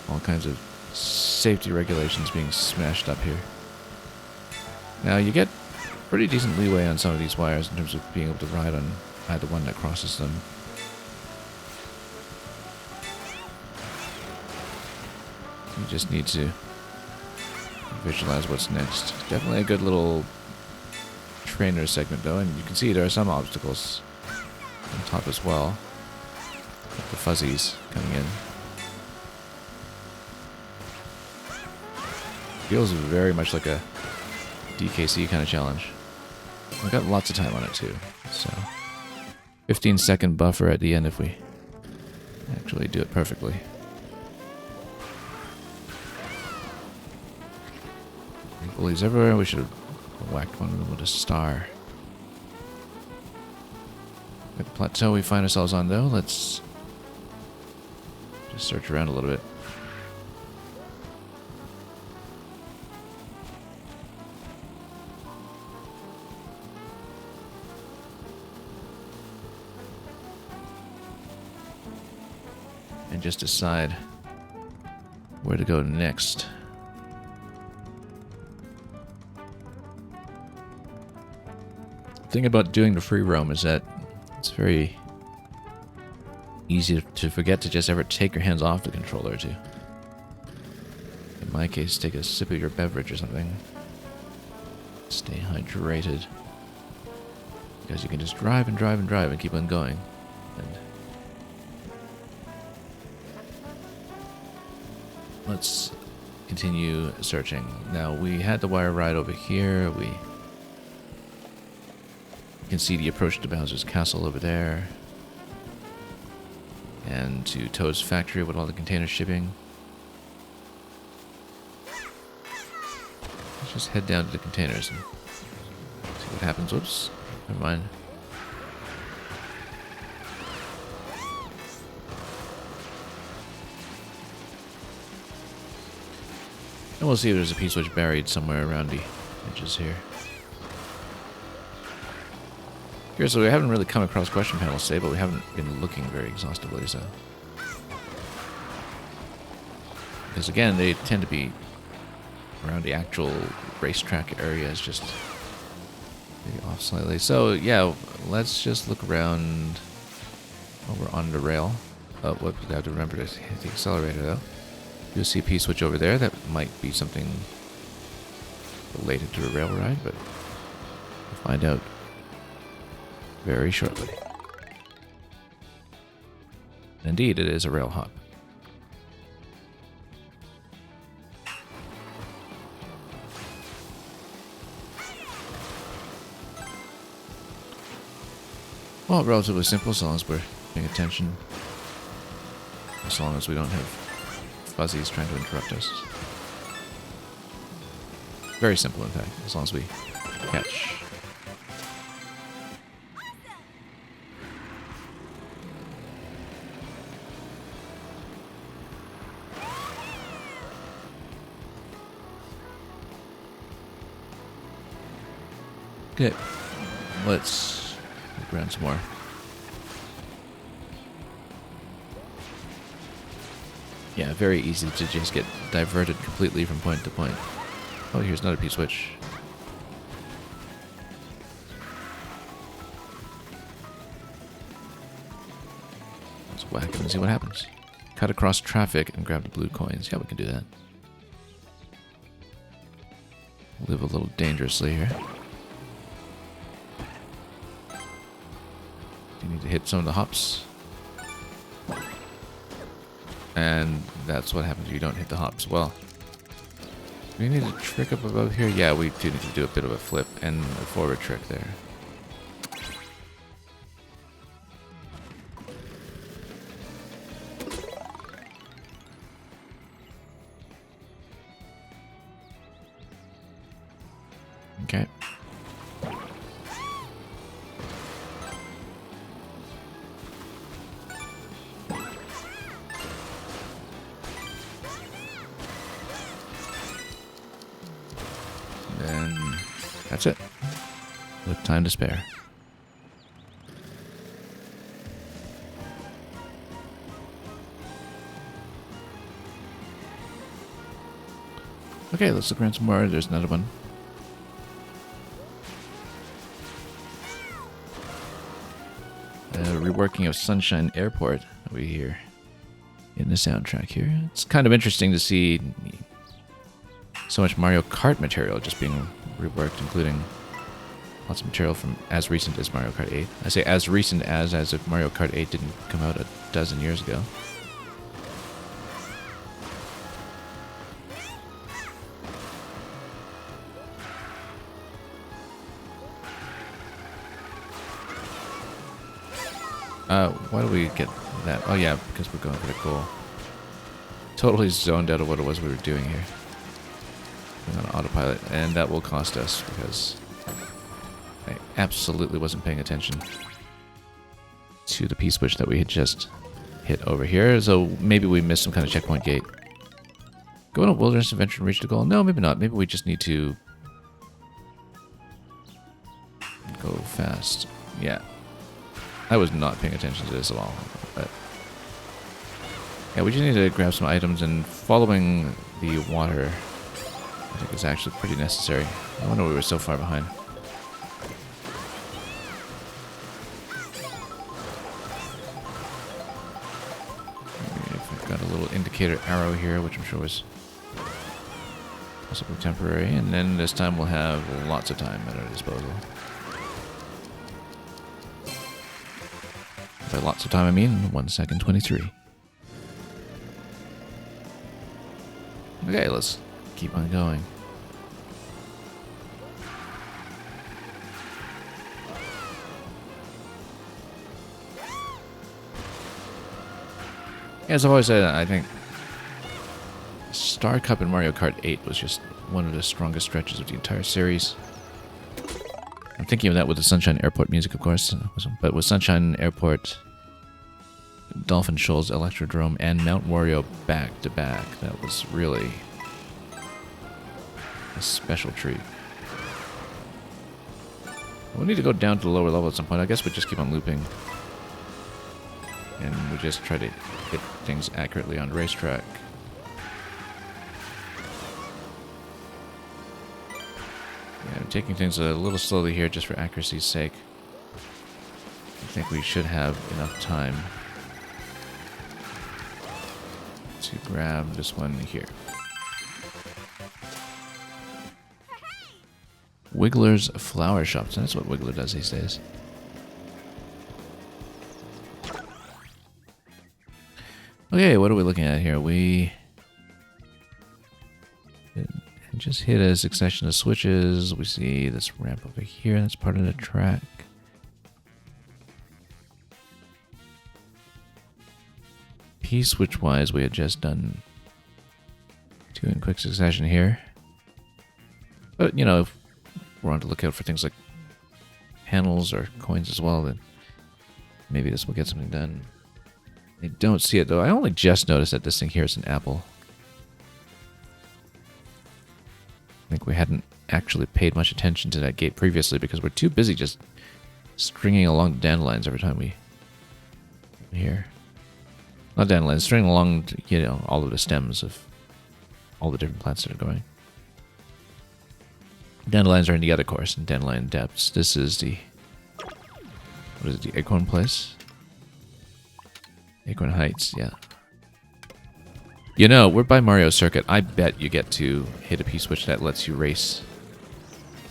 All kinds of safety regulations being smashed up here. Now, you get pretty decent leeway on some of these wires in terms of being able to ride on either one that crosses them. You just need to visualize what's next. Definitely a good little trainer segment though, and you can see there are some obstacles on top as well. Like the fuzzies coming in. Feels very much like a DKC kind of challenge. We've got lots of time on it too, so 15-second buffer at the end if we actually do it perfectly. Bullies everywhere. We should have whacked one of them with a star. The plateau we find ourselves on, though, let's just search around a little bit. And just decide where to go next. The thing about doing the free roam is that it's very easy to forget to just ever take your hands off the controller too. In my case, take a sip of your beverage or something. Stay hydrated. Because you can just drive and drive and drive and keep on going. And let's continue searching. Now, we had the wire ride over here. We can see the approach to Bowser's Castle over there. And to Toad's factory with all the container shipping. Let's just head down to the containers and see what happens. Whoops. Never mind. And we'll see if there's a P-switch buried somewhere around the edges here. Curiously, we haven't really come across question panels today, but we haven't been looking very exhaustively, so. Because again, they tend to be around the actual racetrack areas, just maybe off slightly. So, yeah, let's just look around while we're on the rail. Oh, we have to remember to hit the accelerator, though. You'll see a P-switch over there. That might be something related to a rail ride, but we'll find out very shortly. Indeed, it is a rail hop. Well, relatively simple as long as we're paying attention. As long as we don't have fuzzies trying to interrupt us. Very simple, in fact, as long as we catch. Okay, let's look around some more. Yeah, very easy to just get diverted completely from point to point. Oh, here's another P-switch. Let's whack it and see what happens. Cut across traffic and grab the blue coins. Yeah, we can do that. Live a little dangerously here. You need to hit some of the hops. And that's what happens if you don't hit the hops. Well, do we need a trick up above here? Yeah, we do need to do a bit of a flip and a forward trick there. Okay. And that's it. With time to spare. Okay, let's look around some more. There's another one. Reworking of Sunshine Airport over here in the soundtrack here. It's kind of interesting to see so much Mario Kart material just being reworked, including lots of material from as recent as Mario Kart 8. I say as recent as if Mario Kart 8 didn't come out a dozen years ago. Why do we get that? Oh yeah, because we're going for the goal. Totally zoned out of what it was we were doing here. We're on autopilot, and that will cost us because I absolutely wasn't paying attention to the P-switch that we had just hit over here. So maybe we missed some kind of checkpoint gate. Go on a wilderness adventure and reach the goal? No, maybe not. Maybe we just need to go fast. Yeah. I was not paying attention to this at all. But yeah, we just need to grab some items, and following the water I think is actually pretty necessary. I wonder we were so far behind. We've got a little indicator arrow here, which I'm sure was possibly temporary, and then this time we'll have lots of time at our disposal. By lots of time I mean 1 second 23. Okay, let's keep on going. As I've always said, I think Star Cup in Mario Kart 8 was just one of the strongest stretches of the entire series. I'm thinking of that with the Sunshine Airport music, of course, but with Sunshine Airport, Dolphin Shoals, Electrodrome, and Mount Wario back to back, that was really a special treat. We'll need to go down to the lower level at some point. I guess we just keep on looping. And we just try to hit things accurately on the racetrack. Yeah, I'm taking things a little slowly here just for accuracy's sake. I think we should have enough time to grab this one here. Wiggler's Flower Shop. So that's what Wiggler does these days. Okay, what are we looking at here? We just hit a succession of switches. We see this ramp over here. That's part of the track. P-switch wise, we had just done 2 in quick succession here. But, you know, if we're on to look out for things like panels or coins as well, then maybe this will get something done. I don't see it, though. I only just noticed that this thing here is an apple. I think we hadn't actually paid much attention to that gate previously because we're too busy just stringing along the dandelions every time we here. Not dandelions, stringing along, you know, all of the stems of all the different plants that are going. Dandelions are in the other course, in Dandelion Depths. This is the... what is it, the Acorn Place? Acorn Heights, yeah. You know, we're by Mario Circuit. I bet you get to hit a P-switch that lets you race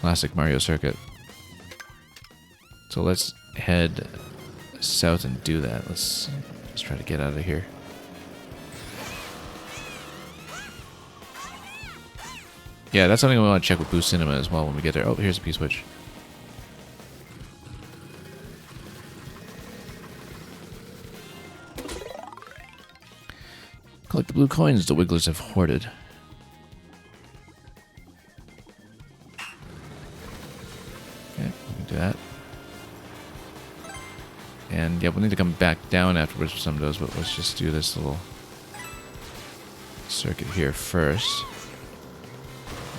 classic Mario Circuit. So let's head south and do that. Let's try to get out of here. Yeah, that's something we want to check with Boost Cinema as well when we get there. Oh, here's a P-switch. Collect the blue coins the Wigglers have hoarded. Okay, we can do that. And yeah, we'll need to come back down afterwards for some of those, but let's just do this little circuit here first.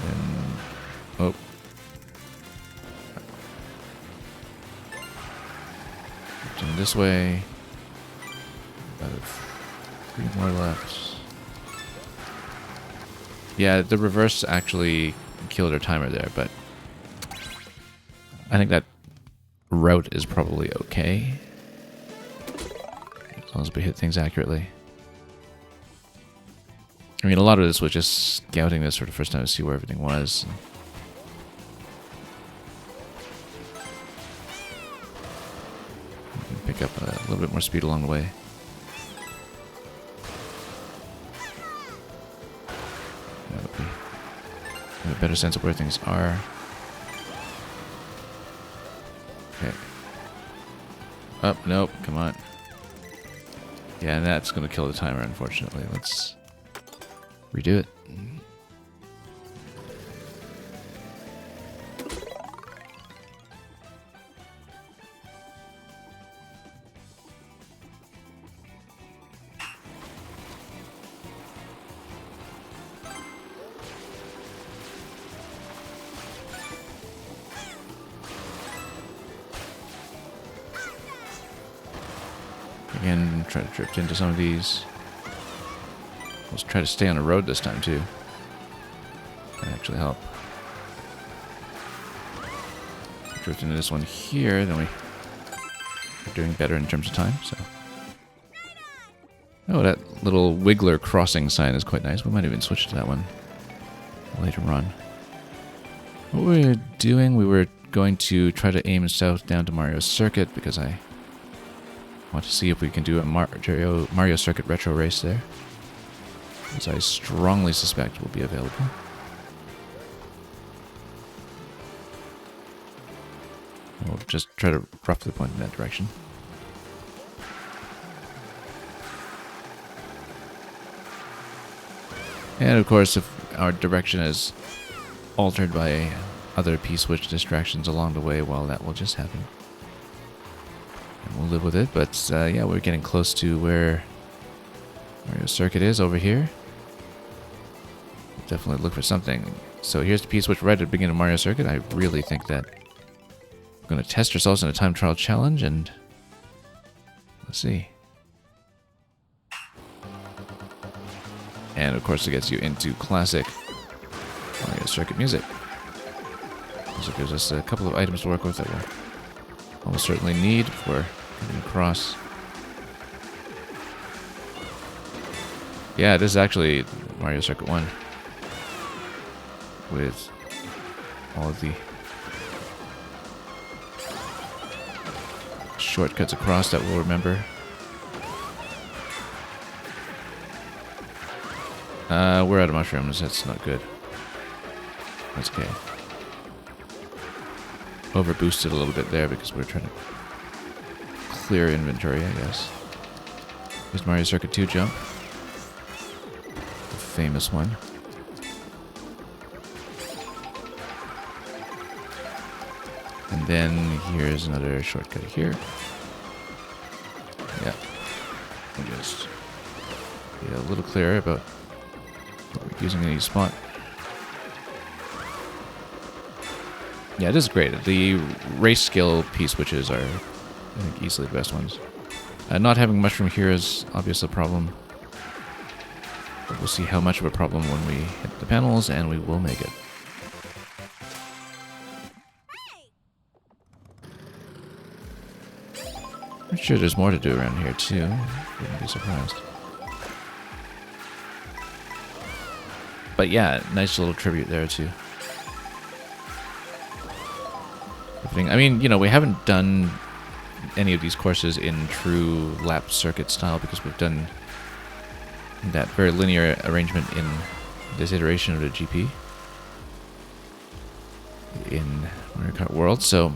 And, oh. Turn this way. About 3 more left. Yeah, the reverse actually killed our timer there, but I think that route is probably okay. As long as we hit things accurately. I mean, a lot of this was just scouting this for the first time to see where everything was. Pick up a little bit more speed along the way. Have a better sense of where things are. Okay. Oh, nope, come on. Yeah, and that's going to kill the timer, unfortunately. Let's redo it. Again, try to drift into some of these. Let's try to stay on the road this time, too. That actually help. Drift into this one here, then we're doing better in terms of time, so. Oh, that little wiggler crossing sign is quite nice. We might even switch to that one later on. What we were doing, we were going to try to aim south down to Mario's Circuit because I want to see if we can do a Mario Circuit retro race there, as I strongly suspect will be available. We'll just try to roughly point in that direction. And of course, if our direction is altered by other P-switch distractions along the way, well, that will just happen. And we'll live with it, but yeah, we're getting close to where Mario Circuit is over here. Definitely look for something. So here's the P-switch right at the beginning of Mario Circuit. I really think that we're going to test ourselves in a time trial challenge, and let's see. And of course it gets you into classic Mario Circuit music. Also gives us a couple of items to work with that we'll almost certainly need for getting across. Yeah, this is actually Mario Circuit 1 with all of the shortcuts across that we'll remember. We're out of mushrooms. That's not good. That's okay. Over boosted a little bit there because we're trying to clear inventory, I guess. Here's Mario Circuit 2 jump. The famous one. And then here's another shortcut here. Yeah. We'll just be a little clearer about what we're using in each spot. Yeah, this is great. The race skill P-switches are, I think, easily the best ones. Not having mushroom here is obviously a problem. But we'll see how much of a problem when we hit the panels, and we will make it. I'm sure there's more to do around here, too. Wouldn't be surprised. But yeah, nice little tribute there, too. I mean, you know, we haven't done any of these courses in true lap circuit style because we've done that very linear arrangement in this iteration of the GP in Mario Kart World. So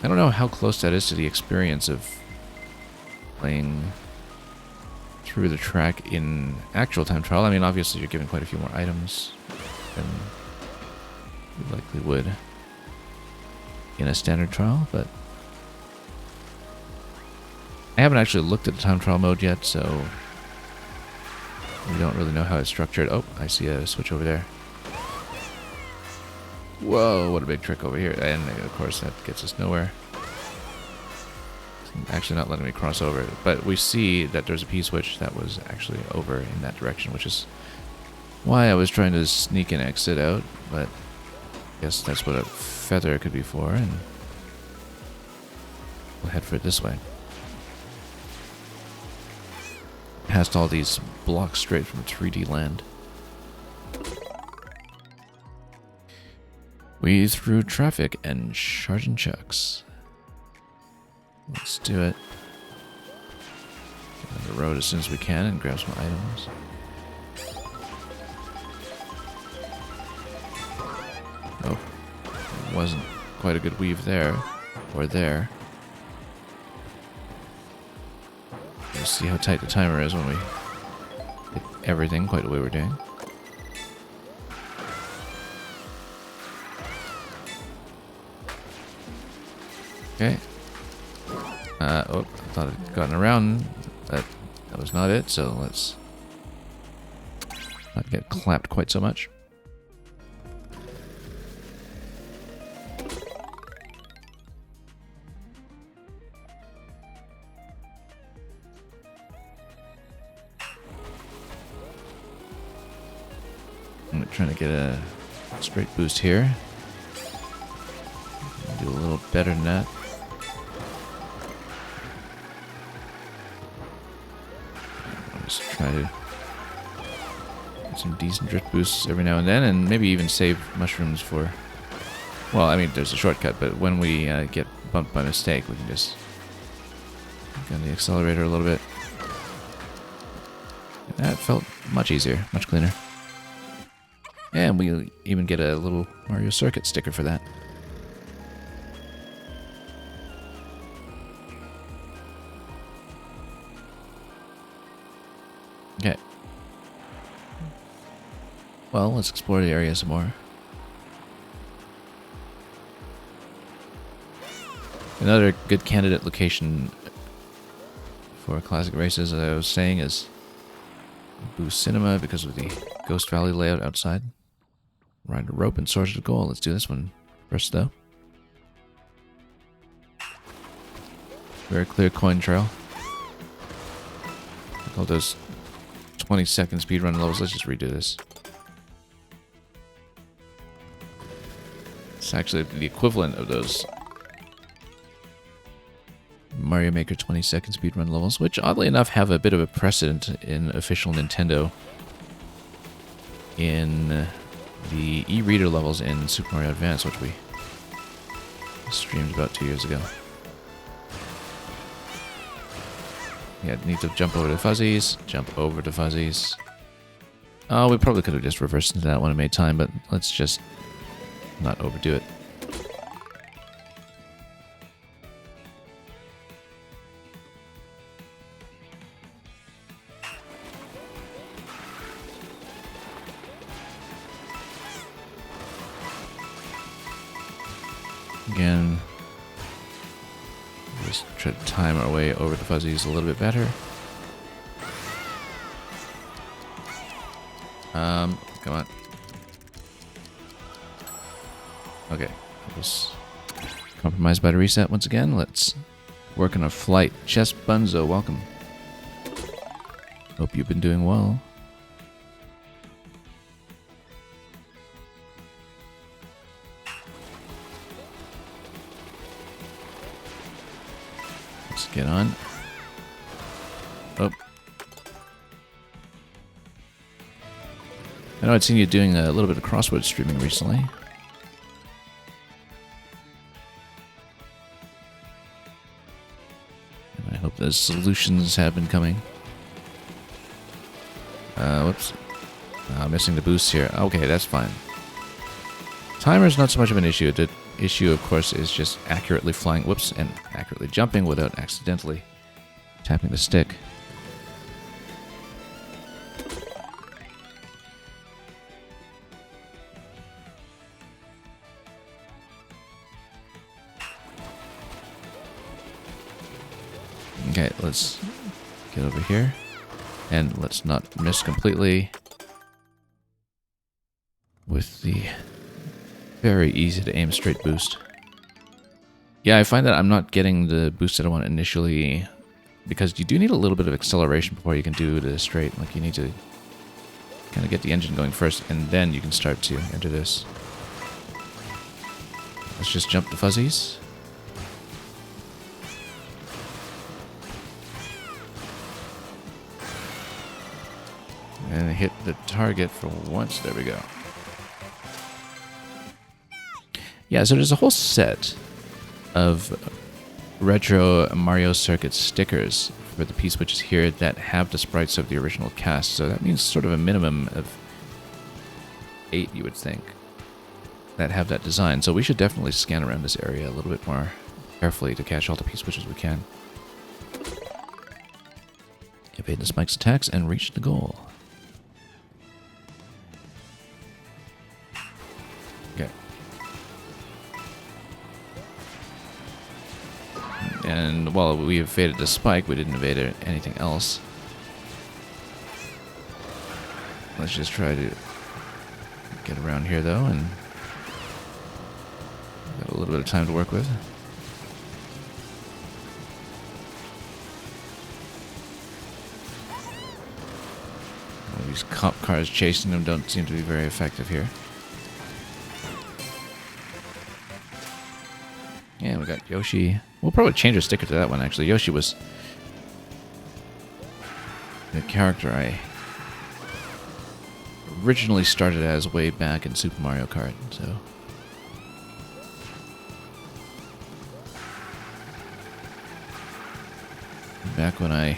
I don't know how close that is to the experience of playing through the track in actual time trial. I mean, obviously you're given quite a few more items than you likely would in a standard trial, but I haven't actually looked at the time trial mode yet, so we don't really know how it's structured. Oh, I see a switch over there. Whoa, what a big trick over here. And of course that gets us nowhere. It's actually not letting me cross over. But we see that there's a P-switch that was actually over in that direction, which is why I was trying to sneak an exit out, but I guess that's what a feather could be for, and we'll head for it this way. Past all these blocks straight from 3D land. Weave through traffic and charging chucks. Let's do it. Get on the road as soon as we can and grab some items. Oh, wasn't quite a good weave there, or there. We'll see how tight the timer is when we hit everything quite the way we're doing. Okay. Oh, I thought I'd gotten around. That was not it, so let's not get clapped quite so much. I'm trying to get a straight boost here. Do a little better than that. I'll just try to get some decent drift boosts every now and then, and maybe even save mushrooms for... Well, I mean, there's a shortcut, but when we get bumped by mistake, we can just go on the accelerator a little bit. And that felt much easier, much cleaner. And we even get a little Mario Circuit sticker for that. Okay. Well, let's explore the area some more. Another good candidate location for classic races, as I was saying, is Boo Cinema because of the Ghost Valley layout outside. Ride a rope and soar to the goal. Let's do this one first, though. Very clear coin trail. All those 20-second speedrun levels. Let's just redo this. It's actually the equivalent of those Mario Maker 20-second speedrun levels, which oddly enough have a bit of a precedent in official Nintendo in the e-reader levels in Super Mario Advance, which we streamed about 2 years ago. Yeah, need to jump over the fuzzies, jump over the fuzzies. Oh, we probably could have just reversed into that one and made time, but let's just not overdo it. Again, just try to time our way over the fuzzies a little bit better. Come on. Okay, I was compromised by the reset once again. Let's work on a flight. Chess Bunzo, welcome. Hope you've been doing well. Let's get on. Oh. I know I'd seen you doing a little bit of crossword streaming recently. And I hope those solutions have been coming. Whoops. Missing the boost here. Okay, that's fine. Timer's not so much of an issue. The issue, of course, is just accurately flying, whoops, and accurately jumping without accidentally tapping the stick. Okay, let's get over here. And let's not miss completely with the very easy to aim straight boost. Yeah, I find that I'm not getting the boost that I want initially because you do need a little bit of acceleration before you can do the straight. Like you need to kind of get the engine going first and then you can start to enter this. Let's just jump the fuzzies. And hit the target for once. There we go. Yeah, so there's a whole set of retro Mario Circuit stickers for the P-switches here that have the sprites of the original cast. So that means sort of a minimum of 8, you would think, that have that design. So we should definitely scan around this area a little bit more carefully to catch all the P-switches we can. Evade the spike's attacks and reach the goal. Okay. And while we evaded the spike, we didn't evade anything else. Let's just try to get around here, though, and got a little bit of time to work with. All these cop cars chasing them don't seem to be very effective here. Yeah, we got Yoshi. We'll probably change our sticker to that one, actually. Yoshi was the character I originally started as way back in Super Mario Kart, so... Back when I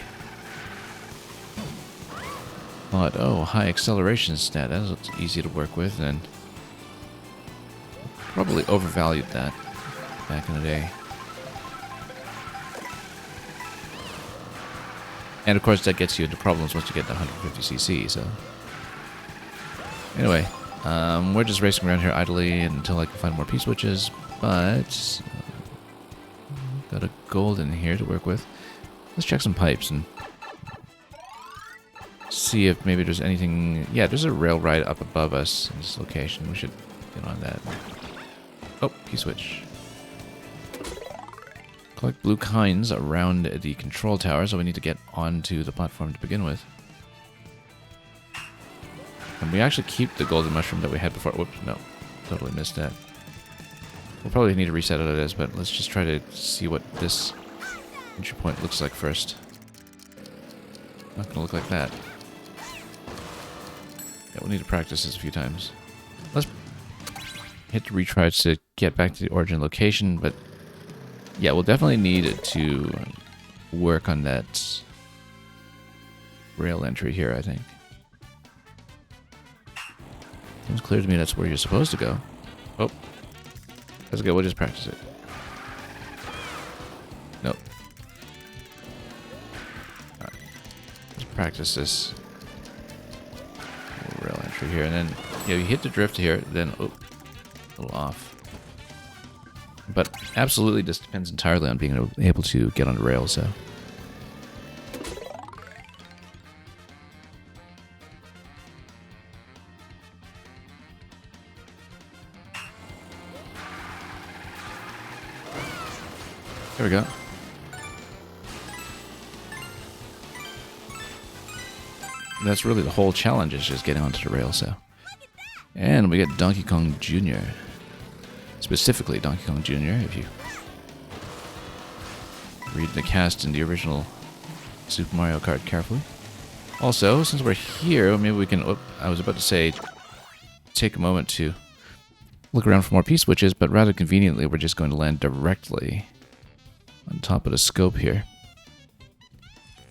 thought, oh, high acceleration stat, that's easy to work with, and probably overvalued that back in the day. And of course that gets you into problems once you get to 150cc, so... Anyway, we're just racing around here idly until I can find more P-switches, but... got a gold in here to work with. Let's check some pipes and see if maybe there's anything... Yeah, there's a rail ride up above us in this location. We should get on that. Oh, P-switch. Collect blue coins around the control tower, so we need to get onto the platform to begin with. And we actually keep the golden mushroom that we had before. Whoops, no. Totally missed that. We'll probably need to reset out of this, but let's just try to see what this entry point looks like first. Not gonna look like that. Yeah, we'll need to practice this a few times. Let's hit the retries to get back to the origin location, but yeah, we'll definitely need to work on that rail entry here, I think. Seems clear to me that's where you're supposed to go. Oh. That's good, we'll just practice it. Nope. Alright. Let's practice this rail entry here, and then, yeah, you hit the drift here, then, oh, a little off. But absolutely, this depends entirely on being able to get on the rail, so. There we go. That's really the whole challenge, is just getting onto the rail, so. And we get Donkey Kong Jr. Specifically Donkey Kong Jr., if you read the cast in the original Super Mario Kart carefully. Also, since we're here, maybe we can... Oh, I was about to say, take a moment to look around for more P-switches, but rather conveniently, we're just going to land directly on top of the scope here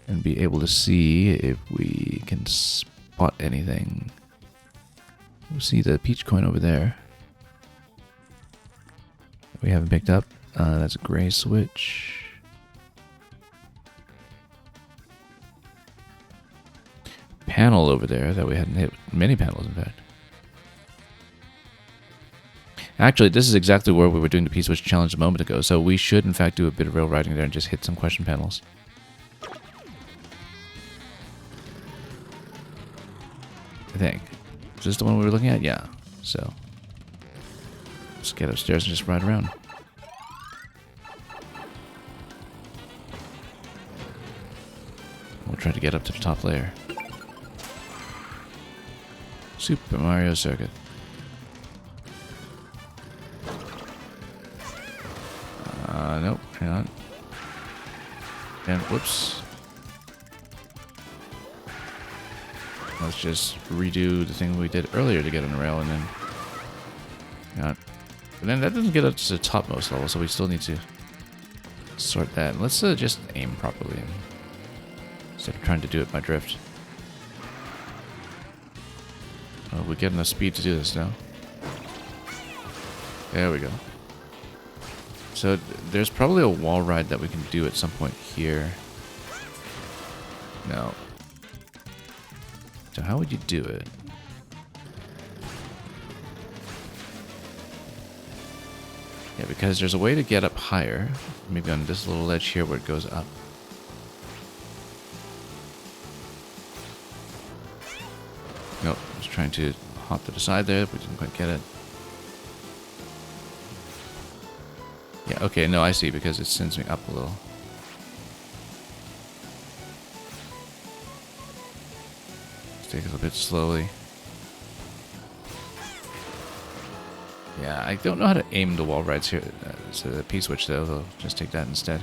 and be able to see if we can spot anything. We'll see the peach coin over there. We haven't picked up. That's a gray switch. Panel over there that we hadn't hit. Many panels, in fact. Actually, this is exactly where we were doing the P-switch challenge a moment ago, so we should, in fact, do a bit of rail riding there and just hit some question panels. I think. Is this the one we were looking at? Yeah. So, let's get upstairs and just ride around. We'll try to get up to the top layer. Super Mario Circuit. Nope, hang on. And whoops. Let's just redo the thing we did earlier to get on the rail, and then... Hang on. But then that doesn't get us to the topmost level, so we still need to sort that. Let's just aim properly instead of trying to do it by drift. Oh, we get enough speed to do this now. There we go. So there's probably a wall ride that we can do at some point here. No. So how would you do it? Yeah, because there's a way to get up higher. Maybe on this little ledge here where it goes up. Nope, I was trying to hop to the side there, but we didn't quite get it. Yeah, okay, no, I see, because it sends me up a little. Let's take it a bit slowly. Yeah, I don't know how to aim the wall rides here. It's a P-switch, though. I'll just take that instead.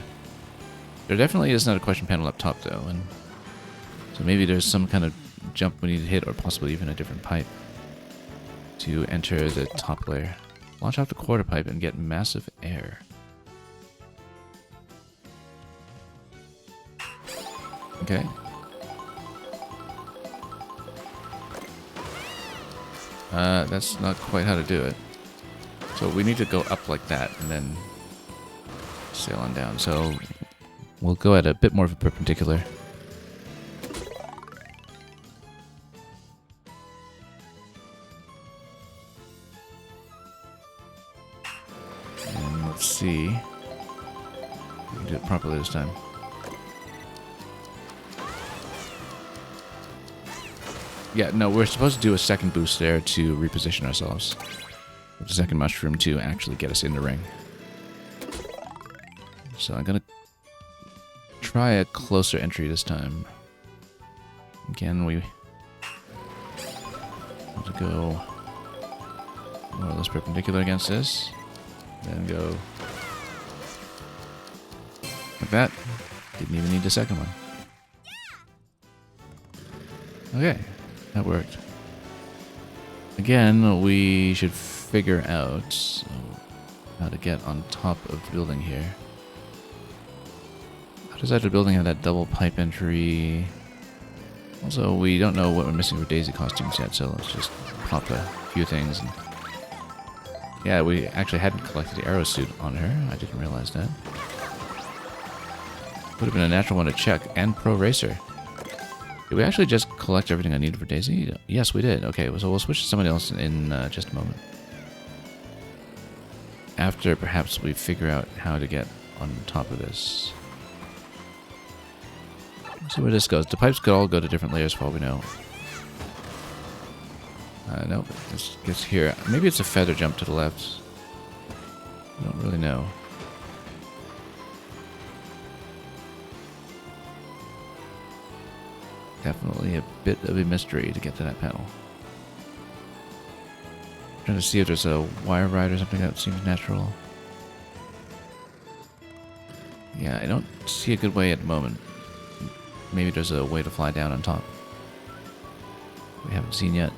There definitely is not a question panel up top, though, and so maybe there's some kind of jump we need to hit, or possibly even a different pipe to enter the top layer. Launch off the quarter pipe and get massive air. Okay. That's not quite how to do it. So we need to go up like that and then sail on down. So we'll go at a bit more of a perpendicular. And let's see. We can do it properly this time. Yeah, no, we're supposed to do a second boost there to reposition ourselves. With the second mushroom to actually get us in the ring. So I'm gonna try a closer entry this time. Again, we want to go more or less perpendicular against this. Then go like that. Didn't even need the second one. Okay, that worked. Again, we should figure out how to get on top of the building here. How does that building have that double pipe entry? Also, we don't know what we're missing for Daisy costumes yet, so let's just pop a few things. And yeah, we actually hadn't collected the arrow suit on her. I didn't realize that. Would have been a natural one to check. And Pro Racer. Did we actually just collect everything I needed for Daisy? Yes, we did. Okay, so we'll switch to somebody else in just a moment. After perhaps we figure out how to get on top of this. Let's see where this goes. The pipes could all go to different layers for all we know. Nope, this gets here. Maybe it's a feather jump to the left. I don't really know. Definitely a bit of a mystery to get to that panel. Trying to see if there's a wire ride or something that seems natural. Yeah, I don't see a good way at the moment. Maybe there's a way to fly down on top. We haven't seen yet.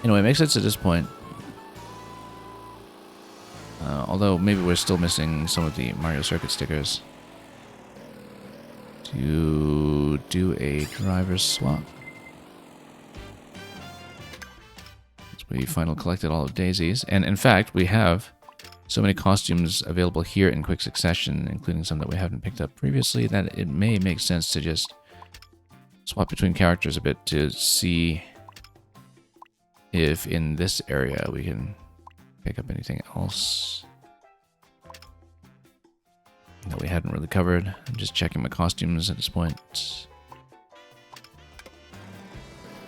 Anyway, it makes sense at this point. Although maybe we're still missing some of the Mario Circuit stickers. To do a driver swap. We finally collected all of Daisy's. And in fact, we have so many costumes available here in quick succession, including some that we haven't picked up previously, that it may make sense to just swap between characters a bit to see if in this area we can pick up anything else that we hadn't really covered. I'm just checking my costumes at this point.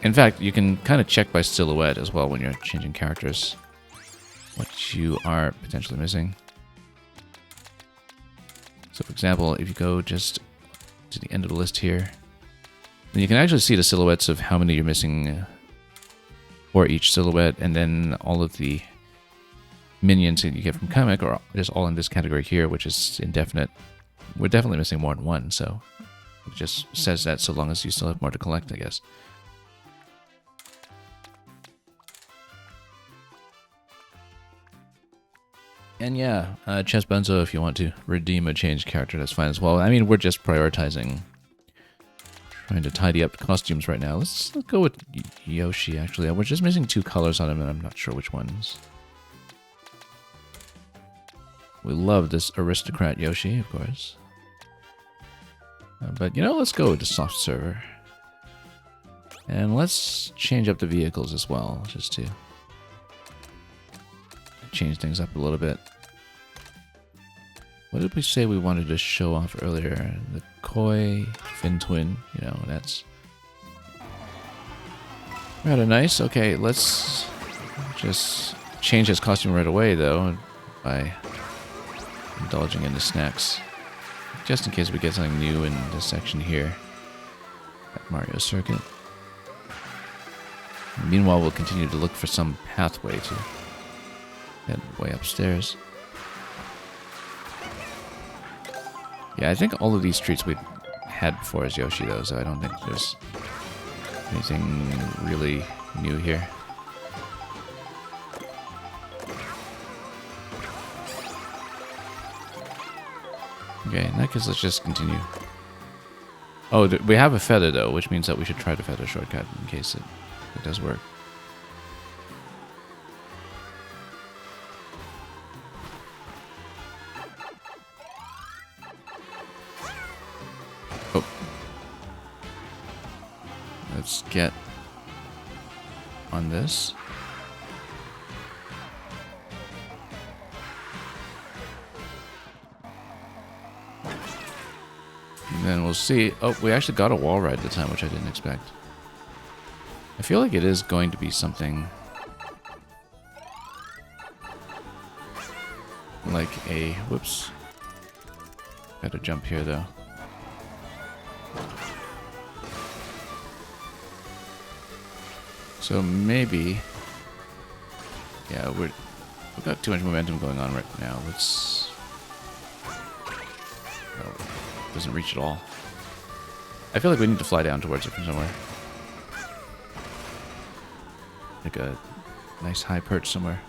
In fact, you can kind of check by silhouette as well when you're changing characters what you are potentially missing. So for example, if you go just to the end of the list here, then you can actually see the silhouettes of how many you're missing for each silhouette, and then all of the minions that you get from comic are just all in this category here, which is indefinite. We're definitely missing more than one, so it just says that so long as you still have more to collect, I guess. And yeah, Chess Benzo, if you want to redeem a changed character, that's fine as well. I mean, we're just prioritizing trying to tidy up the costumes right now. Let's go with Yoshi, actually. We're just missing 2 colors on him, and I'm not sure which ones. We love this aristocrat Yoshi, of course. But, you know, let's go to soft server. And let's change up the vehicles as well, just to change things up a little bit. What did we say we wanted to show off earlier? The Koi Fin Twin, you know, that's rather nice. Okay, let's just change his costume right away, though, by indulging in the snacks. Just in case we get something new in this section here at Mario Circuit. Meanwhile, we'll continue to look for some pathway to head way upstairs. Yeah, I think all of these streets we had before as Yoshi, though, so I don't think there's anything really new here. Okay, in that case, let's just continue. Oh, we have a feather, though, which means that we should try the feather shortcut in case it does work. Oh. Let's get on this. And then we'll see. Oh, we actually got a wall ride at the time, which I didn't expect. I feel like it is going to be something like a... Whoops. Gotta jump here, though. So maybe... Yeah, we've got too much momentum going on right now. Let's... Oh. Doesn't reach at all. I feel like we need to fly down towards it from somewhere. Like a nice high perch somewhere.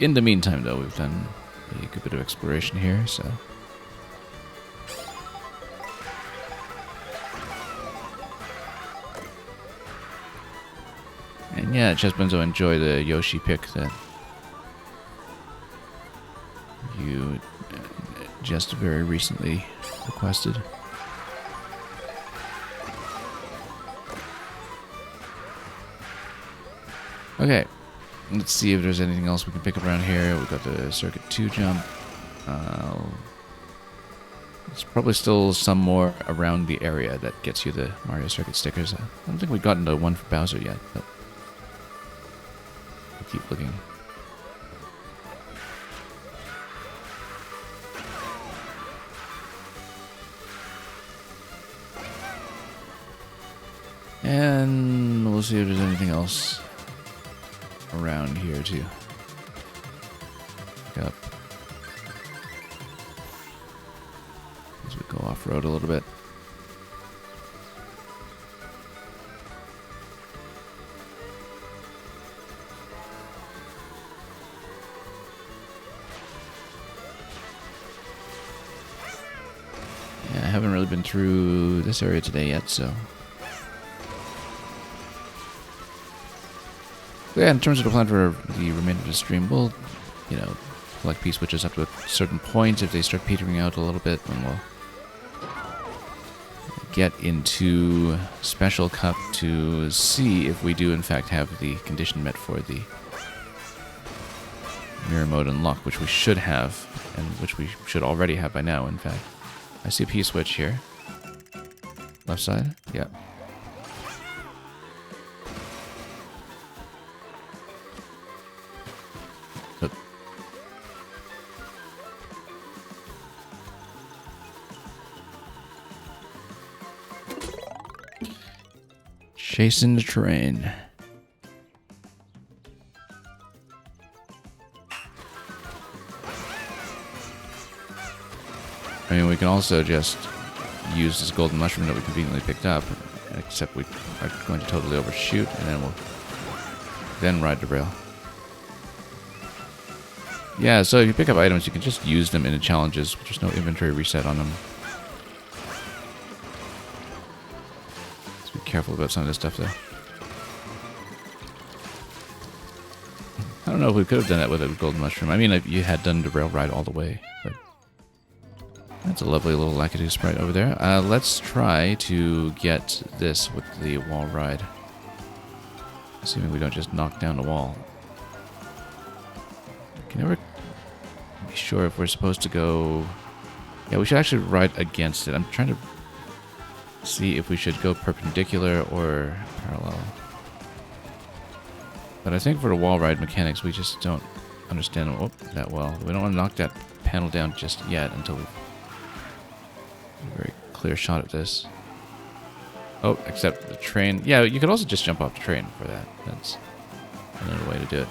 In the meantime, though, we've done a good bit of exploration here, so... And yeah, Chessbenzo, enjoy the Yoshi pick that you just very recently requested. Okay, let's see if there's anything else we can pick up around here. We've got the Circuit 2 jump. There's probably still some more around the area that gets you the Mario Circuit stickers. I don't think we've gotten the one for Bowser yet, but we'll keep looking. And we'll see if there's anything else around here too. Pick up as we go off-road a little bit. Yeah, I haven't really been through this area today yet, so... Yeah, in terms of the plan for the remainder of the stream, we'll, you know, collect P-switches up to a certain point. If they start petering out a little bit, then we'll get into Special Cup to see if we do, in fact, have the condition met for the mirror mode unlock, which we should have, and which we should already have by now, in fact. I see a P-switch here. Left side? Yeah. Chasing the train. I mean, we can also just use this golden mushroom that we conveniently picked up, except we are going to totally overshoot, and then we'll then ride the rail. Yeah, so if you pick up items, you can just use them in the challenges. There's no inventory reset on them. Careful about some of this stuff, though. don't know if we could have done that with a golden mushroom. I mean, if you had done the rail ride all the way, but that's a lovely little Lakitu sprite over there. Let's try to get this with the wall ride. Assuming we don't just knock down the wall. Can never be sure if we're supposed to go... Yeah, we should actually ride against it. I'm trying to see if we should go perpendicular or parallel. But I think for the wall ride mechanics, we just don't understand them that well. We don't want to knock that panel down just yet until we've a very clear shot at this. Oh, except the train. Yeah, you could also just jump off the train for that. That's another way to do it.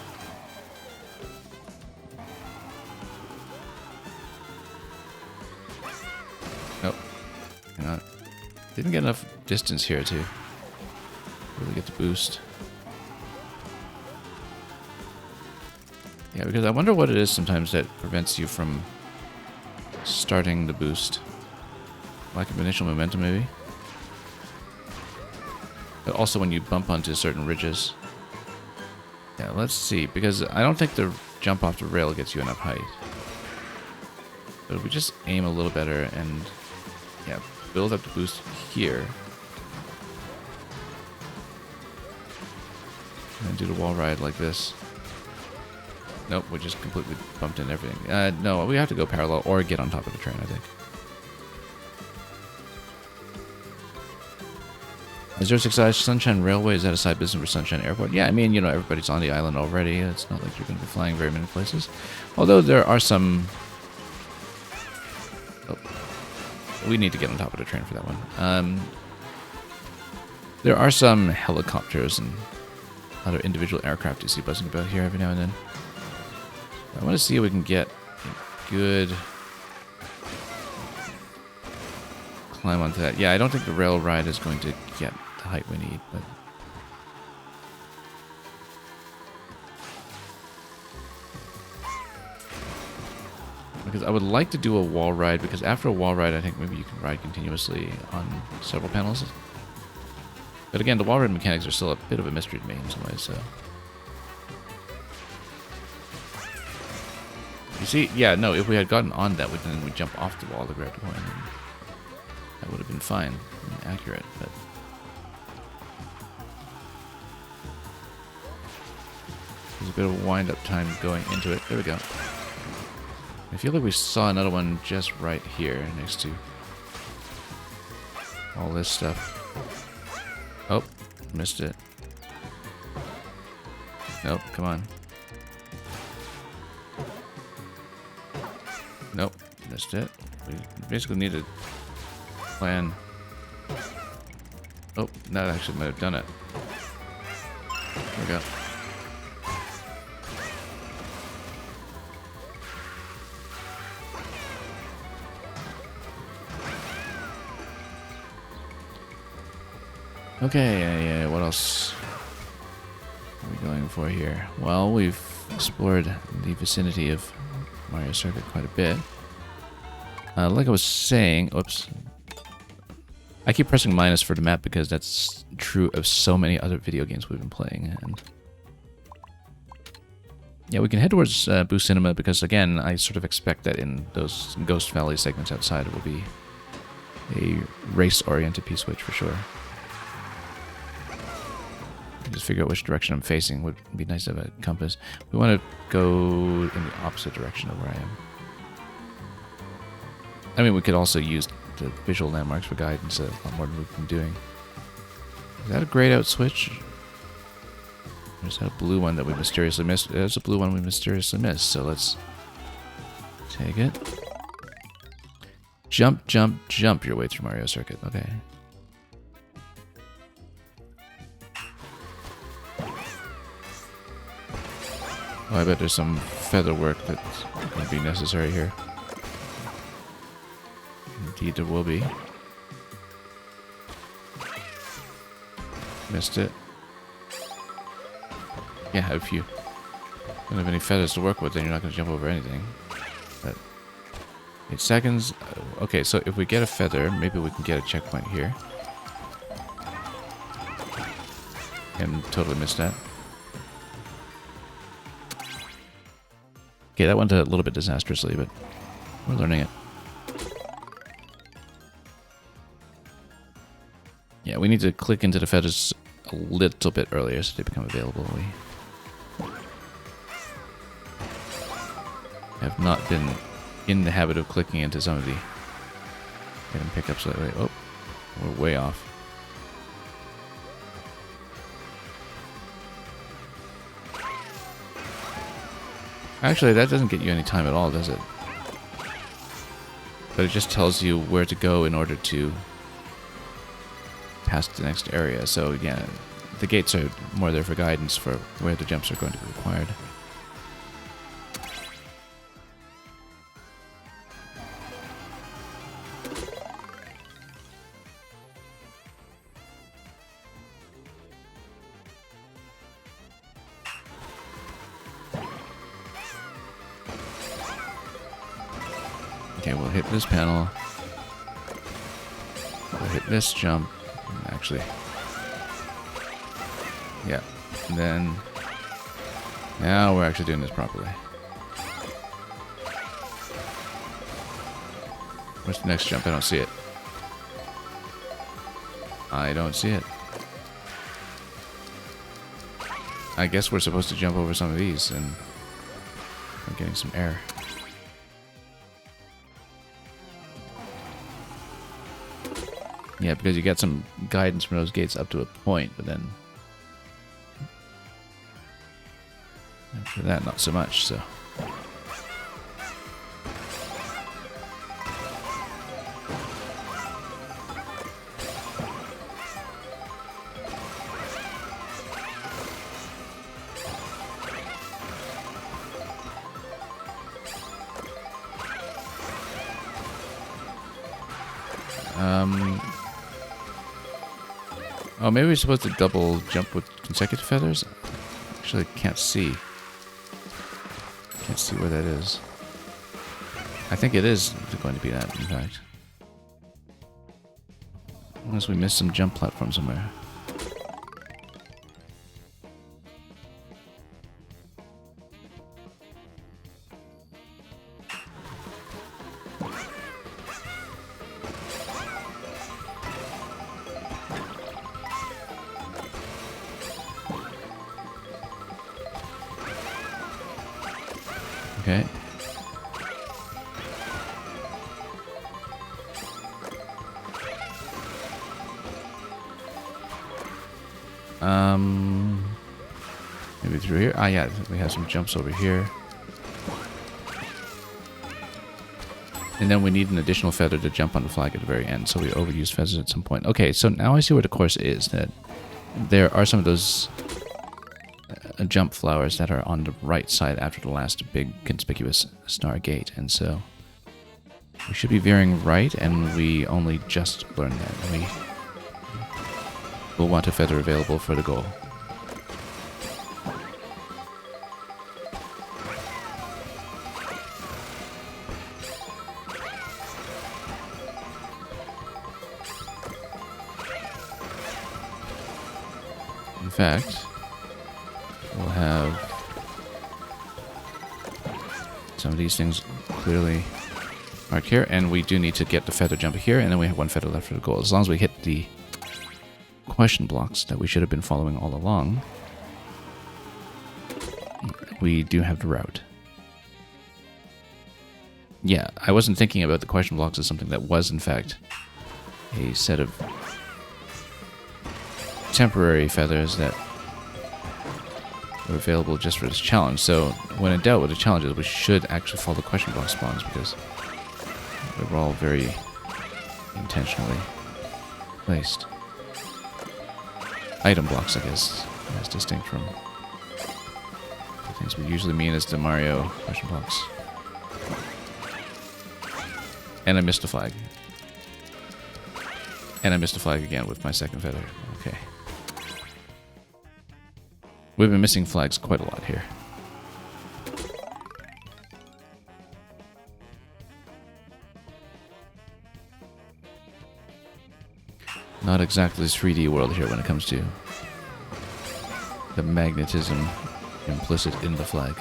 Nope. Hang on. Didn't get enough distance here to really get the boost. Yeah, because I wonder what it is sometimes that prevents you from starting the boost. Lack of initial momentum, maybe? But also when you bump onto certain ridges. Yeah, let's see, because I don't think the jump off the rail gets you enough height. But if we just aim a little better and, yeah, build up the boost here. And do the wall ride like this. Nope, we just completely bumped in everything. No, we have to go parallel or get on top of the train, I think. 065 Sunshine Railway, is that a side business for Sunshine Airport? Yeah, I mean, you know, everybody's on the island already. It's not like you're going to be flying very many places. Although there are some... Oh, we need to get on top of the train for that one. There are some helicopters and other individual aircraft you see buzzing about here every now and then. I want to see if we can get a good climb onto that. Yeah, I don't think the rail ride is going to get the height we need, but... Because I would like to do a wall ride, because after a wall ride, I think maybe you can ride continuously on several panels. But again, the wall ride mechanics are still a bit of a mystery to me in some ways, so... You see, yeah, no, if we had gotten on that, then we'd jump off the wall to grab the coin. That would have been fine and accurate, but... There's a bit of wind-up time going into it. There we go. I feel like we saw another one just right here next to all this stuff. Oh, missed it. Nope, come on. Nope, missed it. We basically need to plan. Oh, that actually might have done it. There we go. Okay, what else are we going for here? Well, we've explored the vicinity of Mario Circuit quite a bit. Like I was saying, oops. I keep pressing minus for the map because that's true of so many other video games we've been playing. And yeah, we can head towards Boo Cinema because, again, I sort of expect that in those Ghost Valley segments outside it will be a race-oriented P-switch for sure. Just figure out which direction I'm facing. Would be nice to have a compass. We want to go in the opposite direction of where I am. I mean, we could also use the visual landmarks for guidance a lot more than we've been doing. Is that a grayed out switch? Or is that a blue one that we mysteriously missed? There's a blue one we mysteriously missed, so let's take it. Jump, jump, jump your way through Mario Circuit. Okay. Oh, I bet there's some feather work that's going to be necessary here. Indeed, there will be. Missed it. Yeah, if you don't have any feathers to work with, then you're not going to jump over anything. But 8 seconds. Okay, so if we get a feather, maybe we can get a checkpoint here. And totally missed that. Okay, that went a little bit disastrously, but we're learning it. Yeah, we need to click into the feathers a little bit earlier so they become available. We have not been in the habit of clicking into some of the item pickups lately. Oh, we're way off. Actually, that doesn't get you any time at all, does it? But it just tells you where to go in order to pass the next area. So, yeah, the gates are more there for guidance for where the jumps are going to be required. Okay, we'll hit this panel. We'll hit this jump. Actually, yeah. And then now we're actually doing this properly. Where's the next jump? I don't see it. I don't see it. I guess we're supposed to jump over some of these, and we're getting some air. Yeah, because you get some guidance from those gates up to a point, but then after that, not so much, so. Oh, maybe we're supposed to double jump with consecutive feathers? Actually, can't see. Can't see where that is. I think it is going to be that, in fact. Unless we missed some jump platform somewhere. Okay. Maybe through here. Ah, yeah, we have some jumps over here. And then we need an additional feather to jump on the flag at the very end, so we overuse feathers at some point. Okay, so now I see where the course is. That there are some of those jump flowers that are on the right side after the last big conspicuous star gate, and so we should be veering right, and we only just learned that. And we will want a feather available for the goal. In fact, we'll have some of these things clearly marked here, and we do need to get the feather jump here, and then we have one feather left for the goal. As long as we hit the question blocks that we should have been following all along, we do have the route. Yeah, I wasn't thinking about the question blocks as something that was, in fact, a set of temporary feathers that are available just for this challenge. So when in doubt with the challenges, we should actually follow the question block spawns, because they were all very intentionally placed. Item blocks, I guess, as distinct from the things we usually mean as the Mario question blocks. And I missed a flag. And I missed a flag again with my second feather. Okay. We've been missing flags quite a lot here. Not exactly 3D world here when it comes to the magnetism implicit in the flag.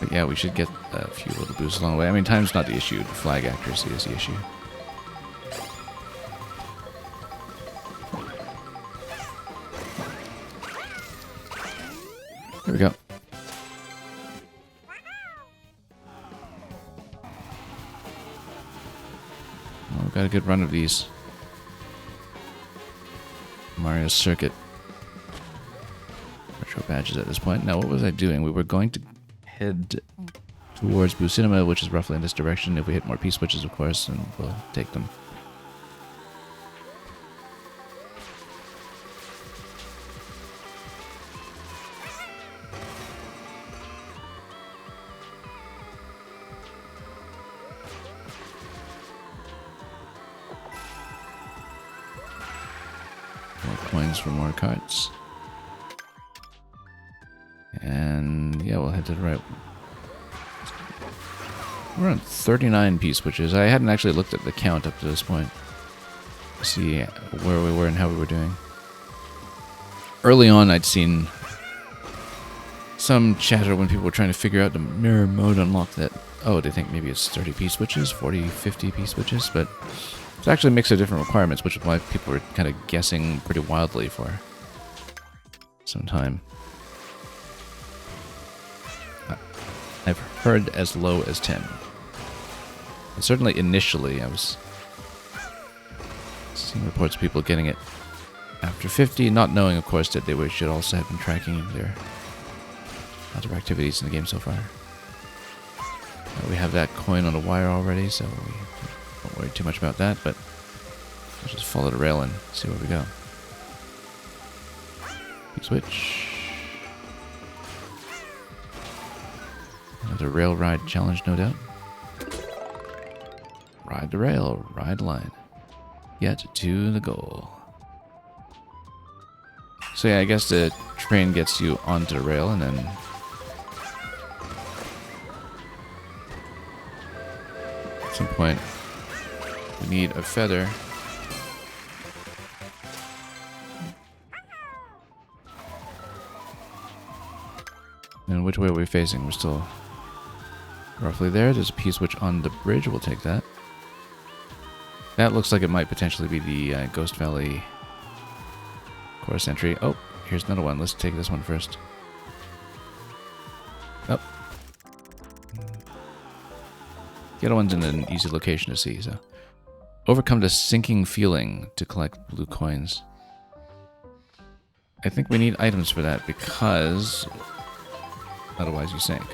But yeah, we should get a few little boosts along the way. I mean, time's not the issue. The flag accuracy is the issue. There we go. Well, we've got a good run of these. Mario Circuit retro badges at this point. Now, what was I doing? We were going to head towards Boo Cinema, which is roughly in this direction. If we hit more P-switches, of course, and we'll take them. More coins for more carts. And yeah, we'll head to the right. We're on 39 P-switches. I hadn't actually looked at the count up to this point to see where we were and how we were doing. Early on, I'd seen some chatter when people were trying to figure out the mirror mode unlock that, oh, they think maybe it's 30 P-switches, 40, 50 P-switches, but it's actually a mix of different requirements, which is why people were kind of guessing pretty wildly for some time. I've heard as low as 10. And certainly initially, I was seeing reports of people getting it after 50, not knowing, of course, that they should also have been tracking their other activities in the game so far. We have that coin on the wire already, so we don't worry too much about that, but we'll just follow the rail and see where we go. Switch. Another rail ride challenge, no doubt. Ride the rail, ride the line. Get to the goal. So yeah, I guess the train gets you onto the rail and then at some point we need a feather. And which way are we facing? We're still roughly there. There's a P-switch on the bridge. We'll take that. That looks like it might potentially be the Ghost Valley course entry. Oh, here's another one. Let's take this one first. Oh. The other one's in an easy location to see, so. Overcome the sinking feeling to collect blue coins. I think we need items for that because otherwise you sink.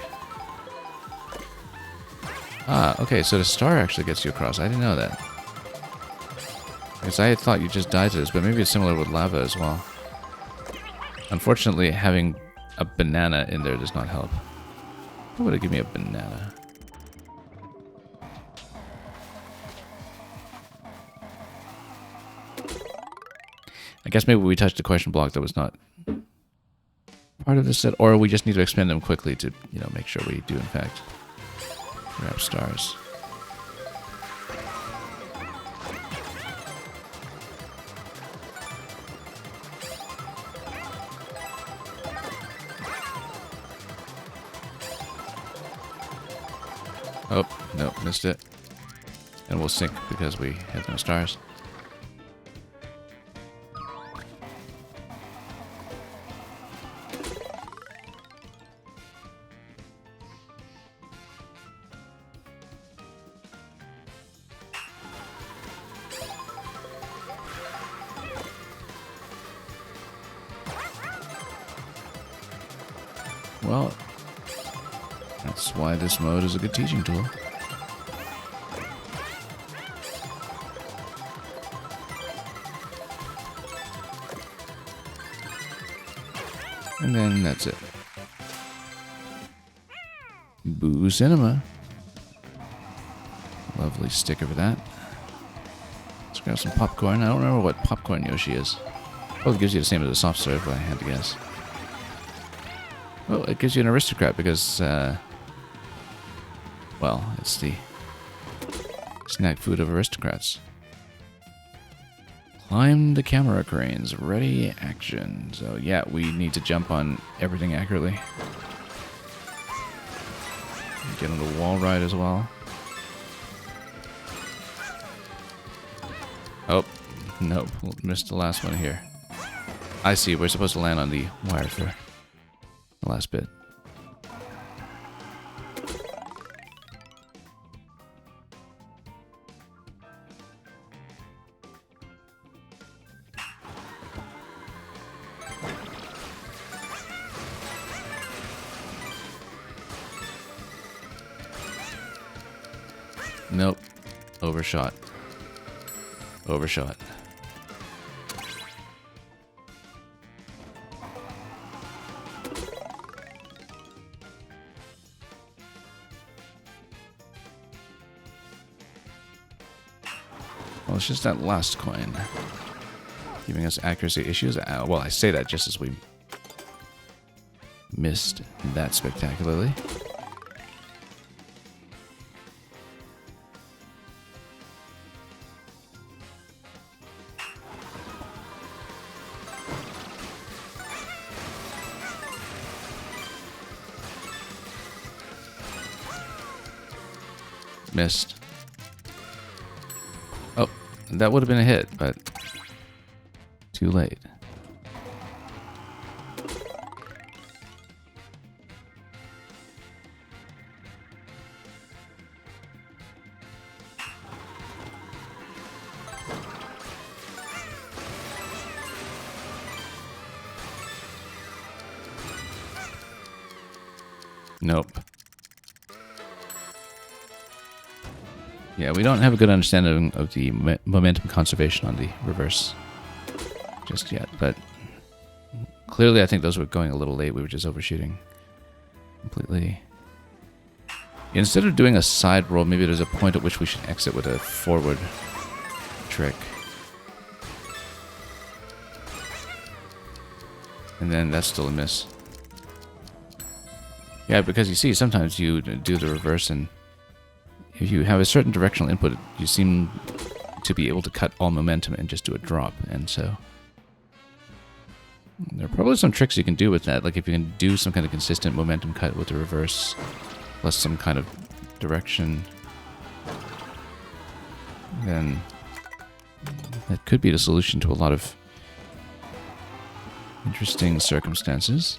Ah, okay, so the star actually gets you across. I didn't know that. Because I had thought you just died to this, but maybe it's similar with lava as well. Unfortunately, having a banana in there does not help. Why would it give me a banana? I guess maybe we touched a question block that was not part of the set, or we just need to expend them quickly to, you know, make sure we do in fact grab stars. Oh, no, missed it. And we'll sink because we have no stars. Well, that's why this mode is a good teaching tool. And then that's it. Boo Cinema. Lovely sticker for that. Let's grab some popcorn. I don't remember what popcorn Yoshi is. Oh, it gives you the same as a soft serve, but I had to guess. Well, it gives you an aristocrat because, well, it's the snack food of aristocrats. Climb the camera cranes. Ready, action. So, yeah, we need to jump on everything accurately. Get on the wall ride as well. Oh, nope. Missed the last one here. I see. We're supposed to land on the wire for the last bit. Nope. Overshot. Overshot. Well, it's just that last coin giving us accuracy issues. Well, I say that just as we missed that spectacularly. Missed. Oh, that would have been a hit, but too late. Nope. Yeah, we don't have a good understanding of the momentum conservation on the reverse just yet, but clearly I think those were going a little late. We were just overshooting completely. Instead of doing a side roll, maybe there's a point at which we should exit with a forward trick. And then that's still a miss. Yeah, because you see, sometimes you do the reverse and if you have a certain directional input, you seem to be able to cut all momentum and just do a drop. And so there are probably some tricks you can do with that. Like if you can do some kind of consistent momentum cut with the reverse, plus some kind of direction, then that could be the solution to a lot of interesting circumstances.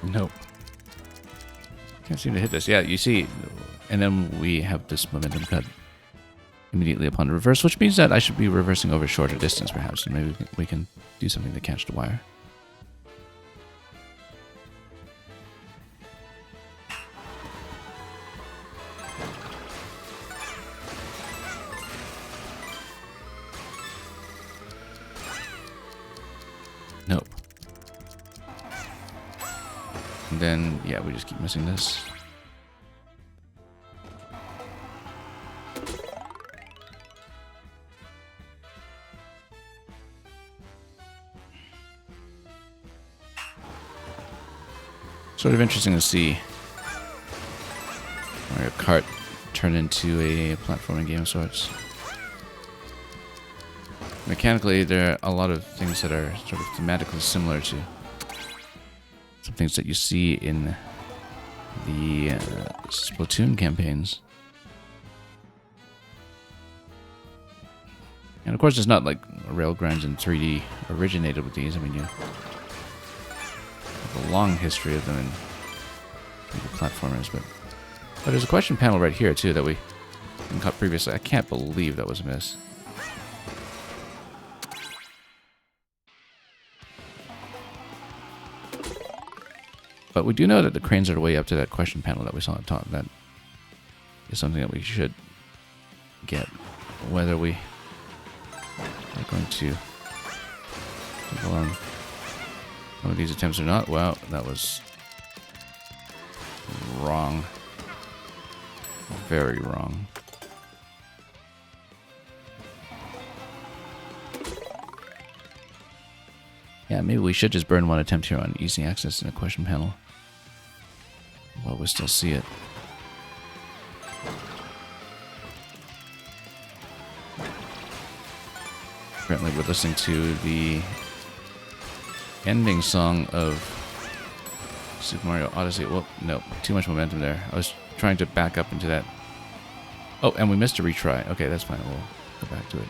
Nope. Can't seem to hit this. Yeah, you see, and then we have this momentum cut immediately upon reverse, which means that I should be reversing over shorter distance, perhaps, and maybe we can do something to catch the wire. Nope. And then, yeah, we just keep missing this. Sort of interesting to see Mario Kart turn into a platforming game of sorts. Mechanically, there are a lot of things that are sort of thematically similar to some things that you see in the Splatoon campaigns. And of course, it's not like Railgrounds in 3D originated with these. I mean, you have a long history of them in platformers, but there's a question panel right here too that we caught previously. I can't believe that was a miss. But we do know that the cranes are the way up to that question panel that we saw at the top. That is something that we should get, whether we are going to go on one of these attempts or not. Wow, that was wrong. Very wrong. Yeah, maybe we should just burn one attempt here on easy access in a question panel. Well, we still see it. Currently, we're listening to the ending song of Super Mario Odyssey. Whoop, no, too much momentum there. I was trying to back up into that. Oh, and we missed a retry. Okay, that's fine. We'll go back to it.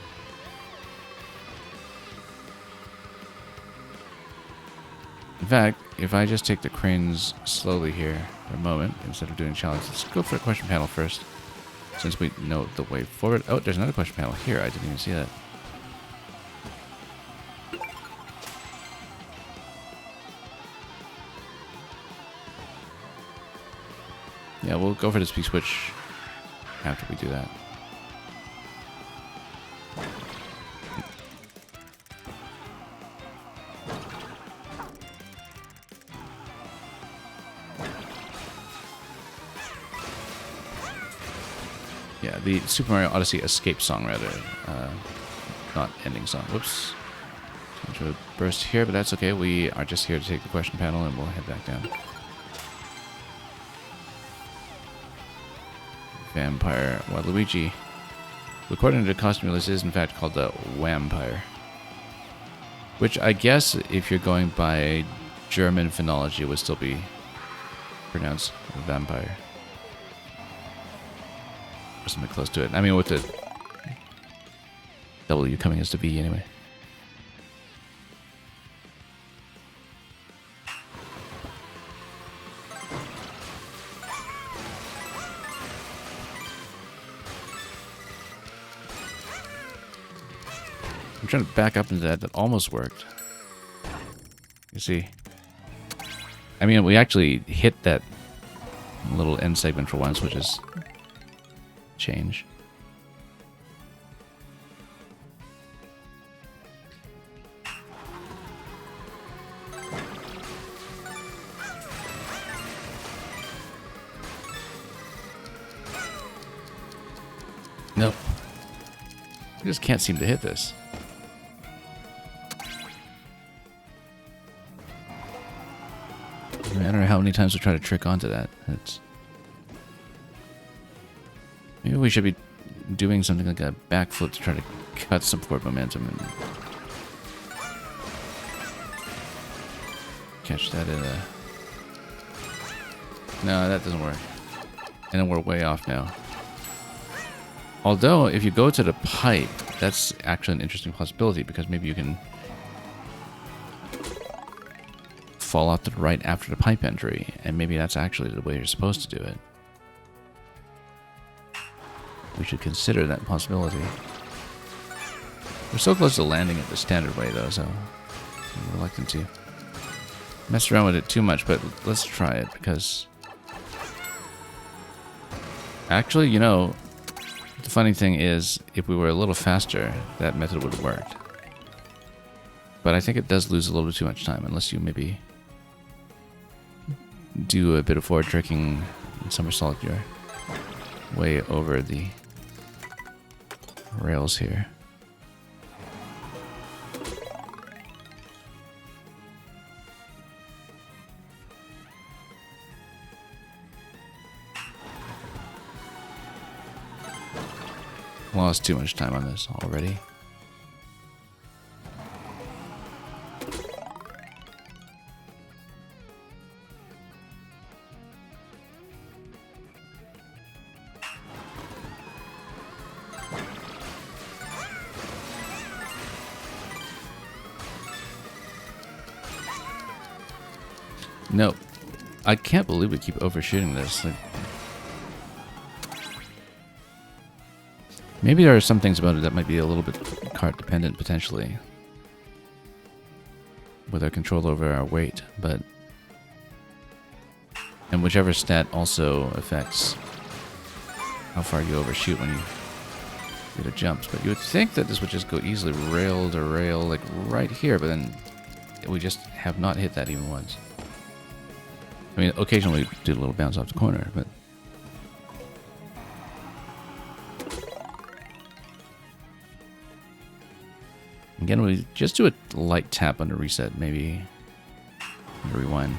In fact, if I just take the cranes slowly here for a moment, instead of doing a challenge, let's go for the question panel first, since we know the way forward. Oh, there's another question panel here. I didn't even see that. Yeah, we'll go for the speed switch after we do that. Yeah, the Super Mario Odyssey escape song, rather. Not ending song. Whoops. Too much of a burst here, but that's okay. We are just here to take the question panel, and we'll head back down. Vampire Waluigi. According to the costume list, is in fact called the Vampire. Which I guess, if you're going by German phonology, would still be pronounced vampire. Or something close to it. I mean, with the W coming as the V anyway. I'm trying to back up into that. That almost worked. You see? I mean, we actually hit that little end segment for once, which is change. Nope. I just can't seem to hit this. No matter how many times we try to trick onto that, it's... Maybe we should be doing something like a backflip to try to cut some forward momentum and catch that in a... No, that doesn't work. And then we're way off now. Although, if you go to the pipe, that's actually an interesting possibility, because maybe you can fall off to the right after the pipe entry, and maybe that's actually the way you're supposed to do it. We should consider that possibility. We're so close to landing it the standard way, though, so I'm reluctant to mess around with it too much, but let's try it, because... Actually, you know, the funny thing is, if we were a little faster, that method would have worked. But I think it does lose a little bit too much time, unless you maybe do a bit of forward tricking and somersault your way over the rails here. Lost too much time on this already. No, I can't believe we keep overshooting this. Like, maybe there are some things about it that might be a little bit cart dependent potentially, with our control over our weight, but and whichever stat also affects how far you overshoot when you do the jumps. But you would think that this would just go easily rail to rail, like right here, but then we just have not hit that even once. I mean, occasionally we do a little bounce off the corner, but... Again, we just do a light tap on the reset, maybe rewind.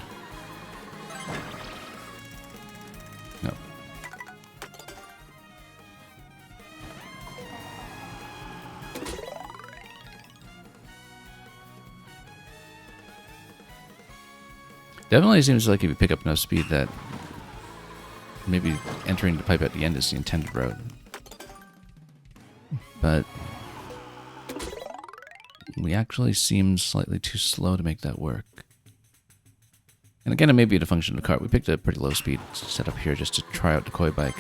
Definitely seems like if you pick up enough speed that maybe entering the pipe at the end is the intended route. But we actually seem slightly too slow to make that work. And again, it may be a function of the cart. We picked a pretty low speed setup here just to try out the koi bike.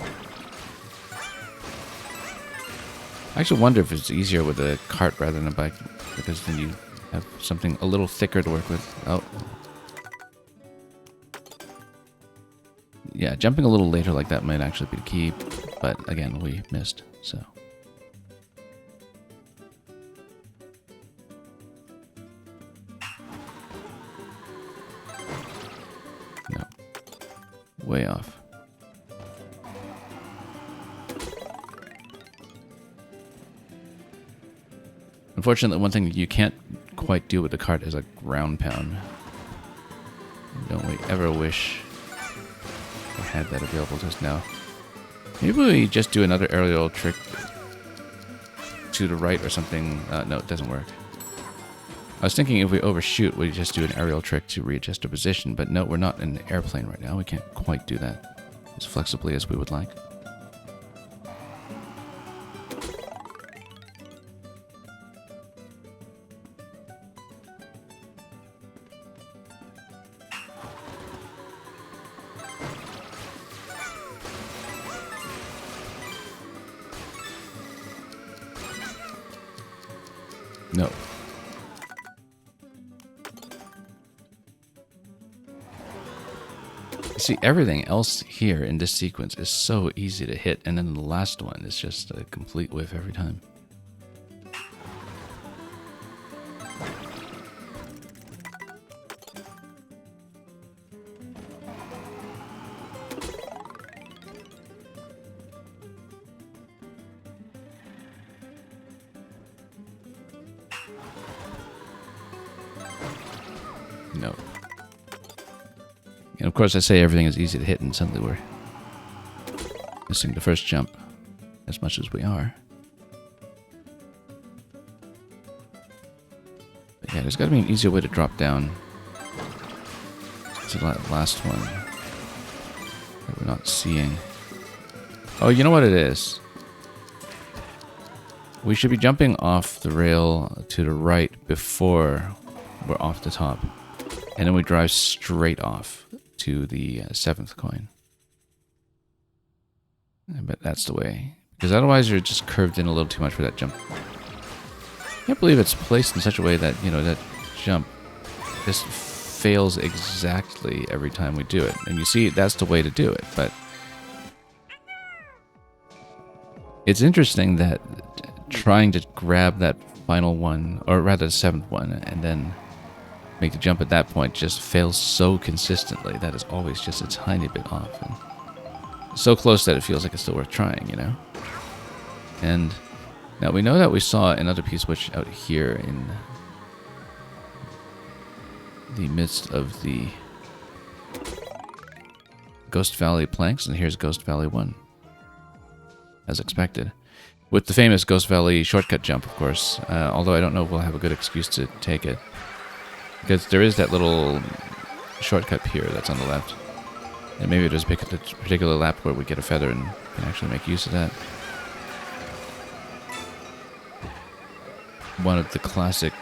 I actually wonder if it's easier with a cart rather than a bike, because then you have something a little thicker to work with. Oh. Yeah, jumping a little later like that might actually be the key, but again, we missed, so. No. Way off. Unfortunately, one thing you can't quite do with the cart is a ground pound. Don't we ever wish we had that available to us now. Maybe we just do another aerial trick to the right or something. No, it doesn't work. I was thinking if we overshoot, we just do an aerial trick to readjust our position, but no, we're not in an airplane right now. We can't quite do that as flexibly as we would like. No. See, everything else here in this sequence is so easy to hit, and then the last one is just a complete whiff every time. No. And of course I say everything is easy to hit and suddenly we're missing the first jump as much as we are. But yeah, there's got to be an easier way to drop down to that last one that we're not seeing. Oh, you know what it is? We should be jumping off the rail to the right before we're off the top. And then we drive straight off to the 7th coin. I bet that's the way. Because otherwise you're just curved in a little too much for that jump. I can't believe it's placed in such a way that, you know, that jump just fails exactly every time we do it. And you see, that's the way to do it. But it's interesting that trying to grab that final one, or rather the 7th one, and then make the jump at that point just fails so consistently that it's always just a tiny bit off. And so close that it feels like it's still worth trying, you know? And now we know that we saw another P-switch out here in the midst of the Ghost Valley planks, and here's Ghost Valley 1, as expected. With the famous Ghost Valley shortcut jump, of course, although I don't know if we'll have a good excuse to take it. Because there is that little shortcut here that's on the left. And maybe there's a particular lap where we get a feather and can actually make use of that. One of the classic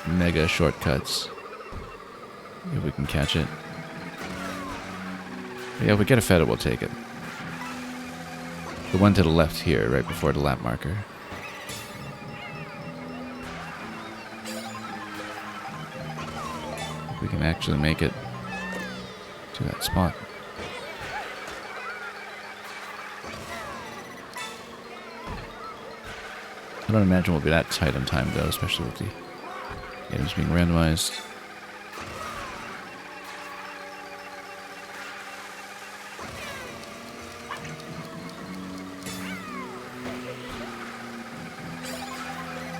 mega shortcuts. If we can catch it. But yeah, if we get a feather, we'll take it. The one to the left here, right before the lap marker. We can actually make it to that spot. I don't imagine we'll be that tight on time though, especially with the items being randomized.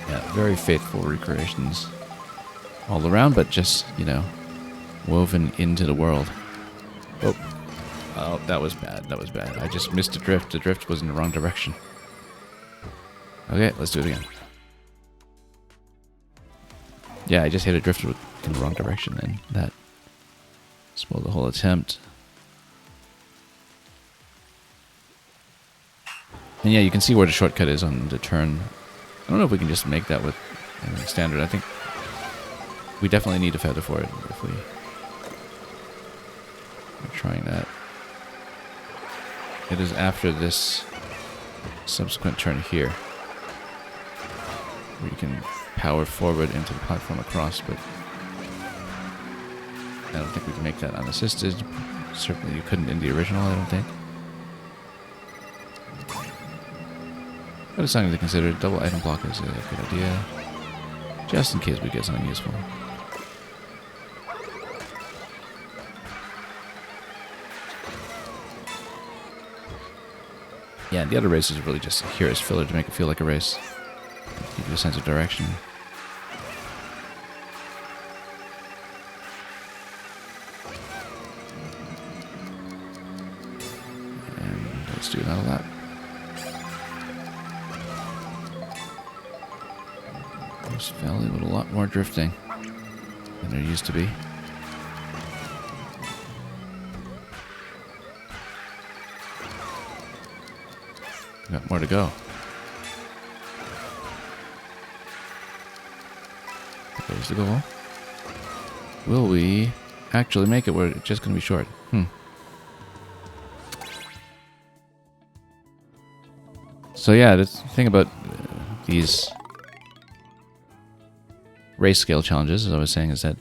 Yeah, very faithful recreations all around, but just, you know, woven into the world. Oh. Oh, that was bad. That was bad. I just missed a drift. The drift was in the wrong direction. Okay, let's do it again. Yeah, I just hit a drift in the wrong direction, and that Spoil the whole attempt. And yeah, you can see where the shortcut is on the turn. I don't know if we can just make that with anything standard. I think we definitely need a feather for it if we're trying that. It is after this subsequent turn here where you can power forward into the platform across, but I don't think we can make that unassisted. Certainly you couldn't in the original, I don't think. But it's something to consider. Double item block is a good idea, just in case we get something useful. Yeah, and the other races really just here as filler to make it feel like a race. Give you a sense of direction. And let's do that a lot. This valley with a lot more drifting than there used to be. Got more to go. There's the goal. Will we actually make it where it's just going to be short? So yeah, the thing about these race scale challenges, as I was saying, is that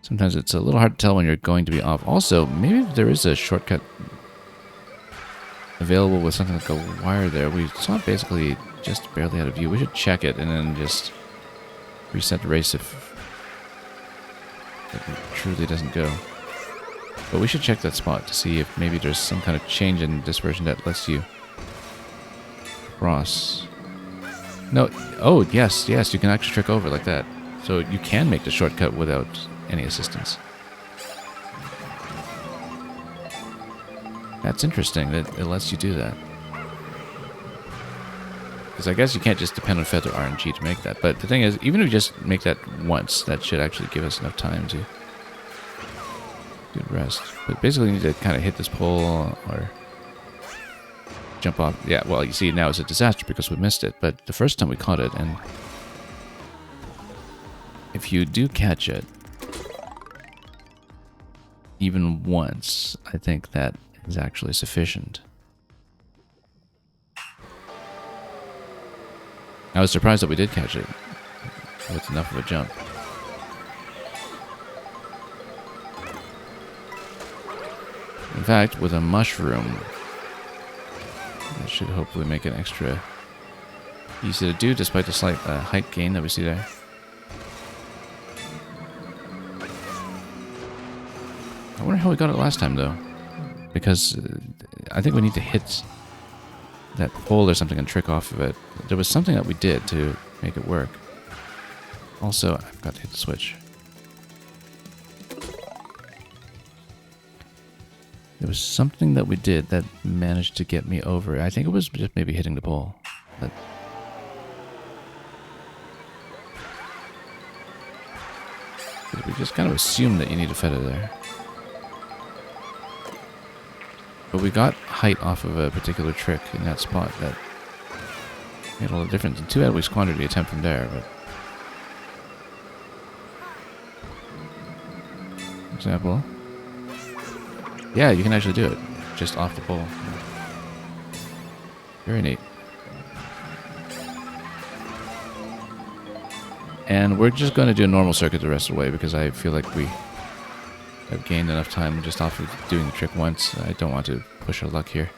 sometimes it's a little hard to tell when you're going to be off. Also, maybe there is a shortcut available with something like a wire there. We saw it basically just barely out of view. We should check it and then just reset the race if it truly doesn't go. But we should check that spot to see if maybe there's some kind of change in this version that lets you cross. No, oh yes, you can actually trick over like that. So you can make the shortcut without any assistance. That's interesting that it lets you do that. Because I guess you can't just depend on feather RNG to make that. But the thing is, even if you just make that once, that should actually give us enough time to do the rest. But basically you need to kind of hit this pole or jump off. Yeah, well, you see now it's a disaster because we missed it. But the first time we caught it, and if you do catch it, even once, I think that is actually sufficient. I was surprised that we did catch it with enough of a jump. In fact, with a mushroom, that should hopefully make it extra easy to do despite the slight height gain that we see there. I wonder how we got it last time though. Because I think we need to hit that pole or something and trick off of it. There was something that we did to make it work. Also, I forgot to hit the switch. There was something that we did that managed to get me over. I think it was just maybe hitting the pole. But we just kind of assumed that you need a feather there. But we got height off of a particular trick in that spot that made a lot of difference. And too bad we squandered the attempt from there, but... For example... Yeah, you can actually do it. Just off the pole. Very neat. And we're just going to do a normal circuit the rest of the way because I feel like we... I've gained enough time just off of doing the trick once. I don't want to push our luck here.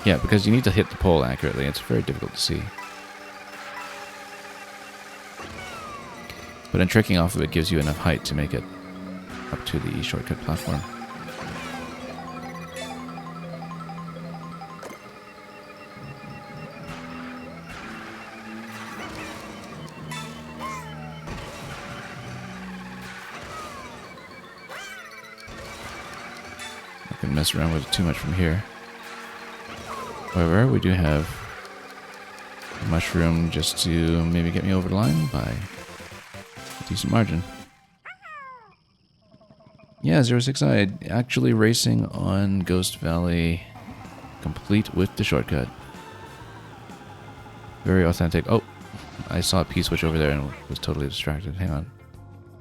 Yeah, because you need to hit the pole accurately. It's very difficult to see. But in tricking off of it gives you enough height to make it up to the shortcut platform. Mess around with it too much from here. However, we do have mushroom just to maybe get me over the line by a decent margin. Yeah, 06i actually racing on Ghost Valley, complete with the shortcut. Very authentic. Oh, I saw a P-switch over there and was totally distracted. Hang on.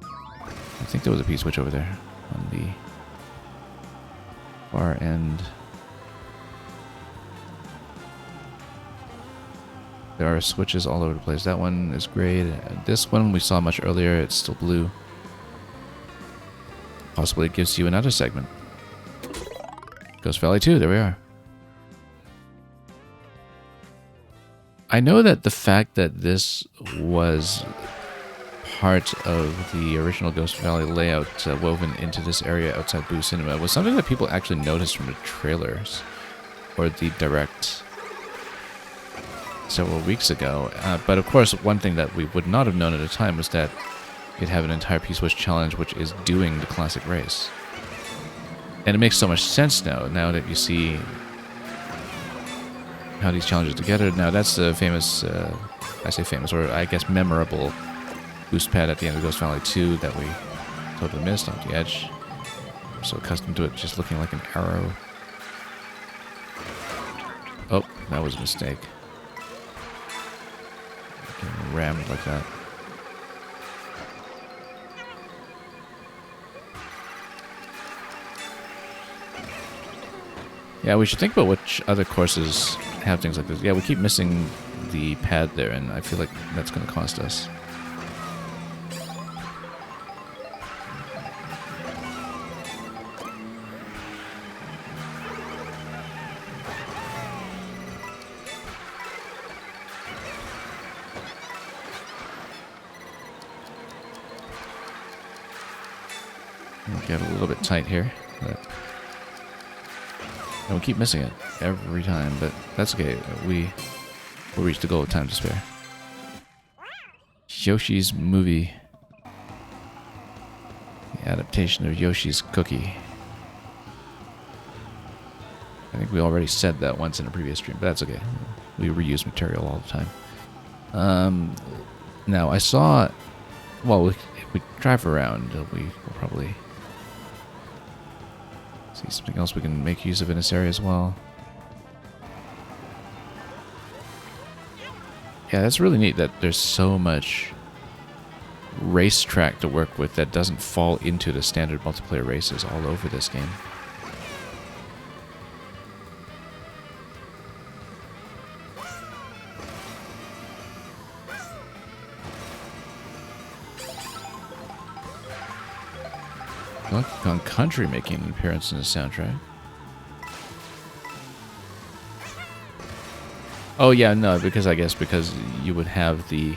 I think there was a P-switch over there on the far end. There are switches all over the place. That one is great. This one we saw much earlier. It's still blue. Possibly it gives you another segment. Ghost Valley 2, there we are. I know that the fact that this was part of the original Ghost Valley layout woven into this area outside Boo Cinema was something that people actually noticed from the trailers or the direct several weeks ago. But of course, one thing that we would not have known at the time was that you'd have an entire P-switch challenge which is doing the classic race. And it makes so much sense now that you see how these challenges together. Now that's the famous, I say famous, or I guess memorable boost pad at the end of Ghost Valley 2 that we totally missed off the edge. I'm so accustomed to it just looking like an arrow. Oh, that was a mistake. Getting rammed like that. Yeah, we should think about which other courses have things like this. Yeah, we keep missing the pad there, and I feel like that's going to cost us. We'll get a little bit tight here, but... And we keep missing it every time, but that's okay. We'll reach the goal with time to spare. Yoshi's Movie. The adaptation of Yoshi's Cookie. I think we already said that once in a previous stream, but that's okay. We reuse material all the time. Now, I saw... Well, if we drive around, we'll probably... see something else we can make use of in this area as well. Yeah, that's really neat that there's so much racetrack to work with that doesn't fall into the standard multiplayer races all over this game. Donkey Kong Country making an appearance in the soundtrack. Oh yeah, no, because I guess because you would have the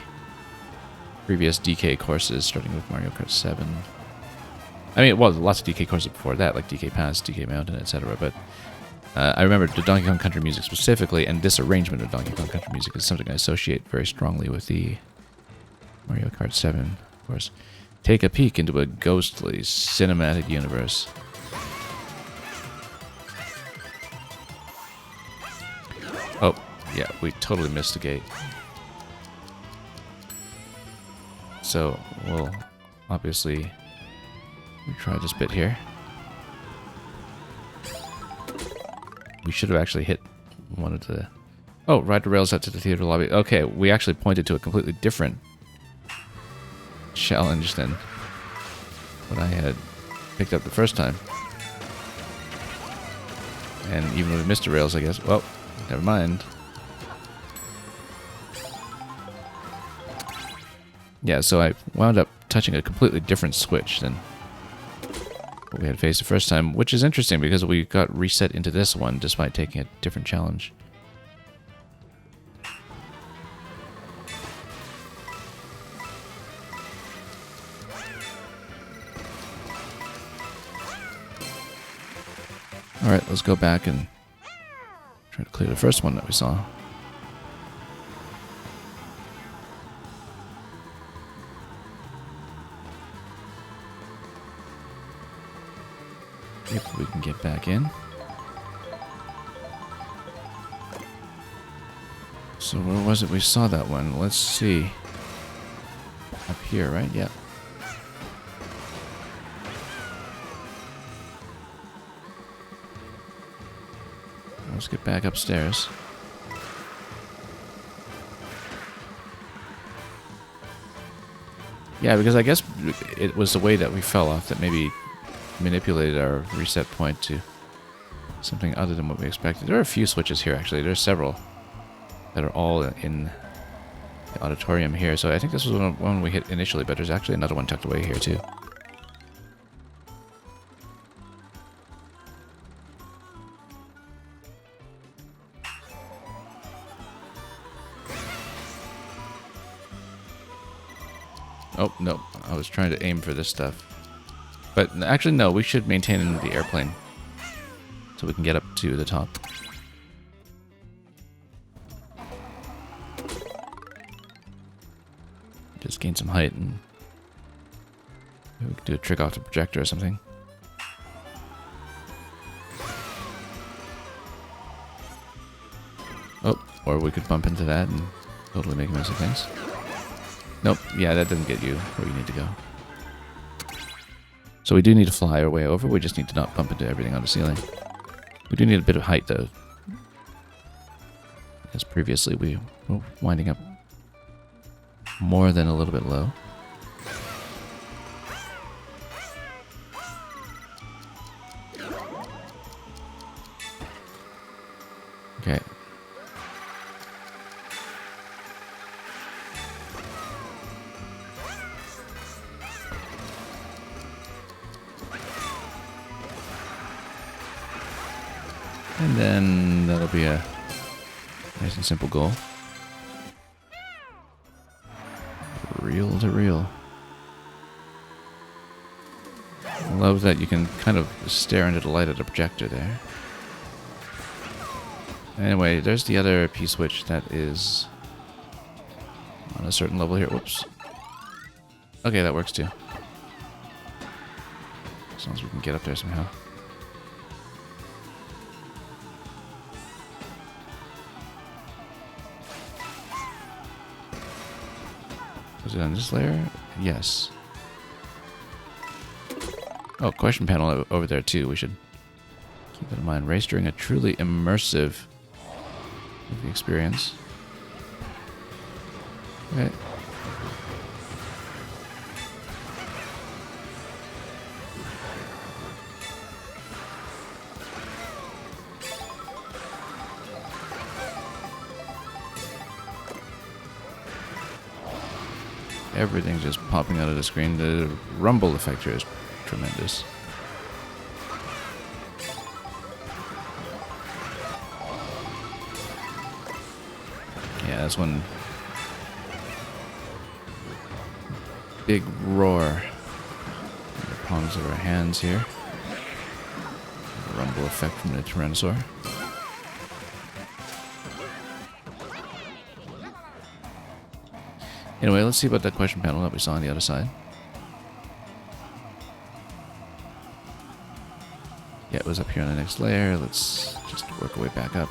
previous DK courses starting with Mario Kart 7. I mean, well, lots of DK courses before that, like DK Pass, DK Mountain, etc. But I remember the Donkey Kong Country music specifically, and this arrangement of Donkey Kong Country music is something I associate very strongly with the Mario Kart 7 course. Take a peek into a ghostly cinematic universe. Oh, yeah, we totally missed the gate. So, we'll obviously retry this bit here. We should have actually hit one of the... Oh, ride the rails out to the theater lobby. Okay, we actually pointed to a completely different challenge than what I had picked up the first time. And even with Mr. Rails, I guess. Well, never mind. Yeah, so I wound up touching a completely different switch than what we had faced the first time, which is interesting because we got reset into this one despite taking a different challenge. Alright, let's go back and try to clear the first one that we saw. If we can get back in. So where was it we saw that one? Let's see. Up here, right? Yep. Let's get back upstairs. Yeah, because I guess it was the way that we fell off that maybe manipulated our reset point to something other than what we expected. There are a few switches here, actually. There's several that are all in the auditorium here. So I think this was one we hit initially, but there's actually another one tucked away here, too. Oh, no. I was trying to aim for this stuff. But actually, no. We should maintain the airplane so we can get up to the top. Just gain some height and maybe we could do a trick off the projector or something. Oh, or we could bump into that and totally make a mess of things. Nope, yeah, that doesn't get you where you need to go. So we do need to fly our way over, we just need to not bump into everything on the ceiling. We do need a bit of height, though. As previously, we were winding up more than a little bit low. Okay. And then that'll be a nice and simple goal. Reel to reel. I love that you can kind of stare into the light of the projector there. Anyway, there's the other P-switch that is on a certain level here. Whoops. Okay, that works too. As long as we can get up there somehow. Was it on this layer? Yes. Oh, question panel over there too. We should keep that in mind. Race during a truly immersive movie experience. Okay. Everything's just popping out of the screen. The rumble effect here is tremendous. Yeah, that's one big roar. The palms of our hands here. The rumble effect from the Tyrannosaur. Anyway, let's see about that question panel that we saw on the other side. Yeah, it was up here on the next layer. Let's just work our way back up.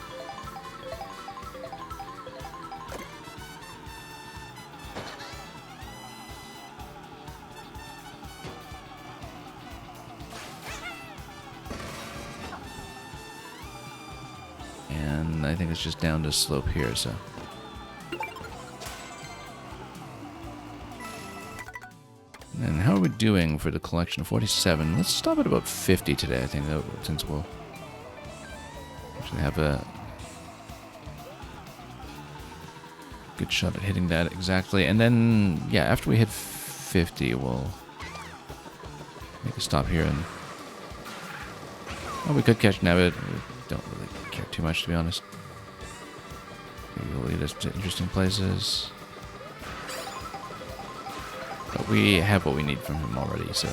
And I think it's just down the slope here, so... And how are we doing for the collection of 47? Let's stop at about 50 today, I think, since we'll actually have a good shot at hitting that exactly. And then, yeah, after we hit 50, we'll make a stop here. And well, we could catch Nebbit. We don't really care too much, to be honest. Maybe he'll lead us to interesting places. But we have what we need from him already, so... A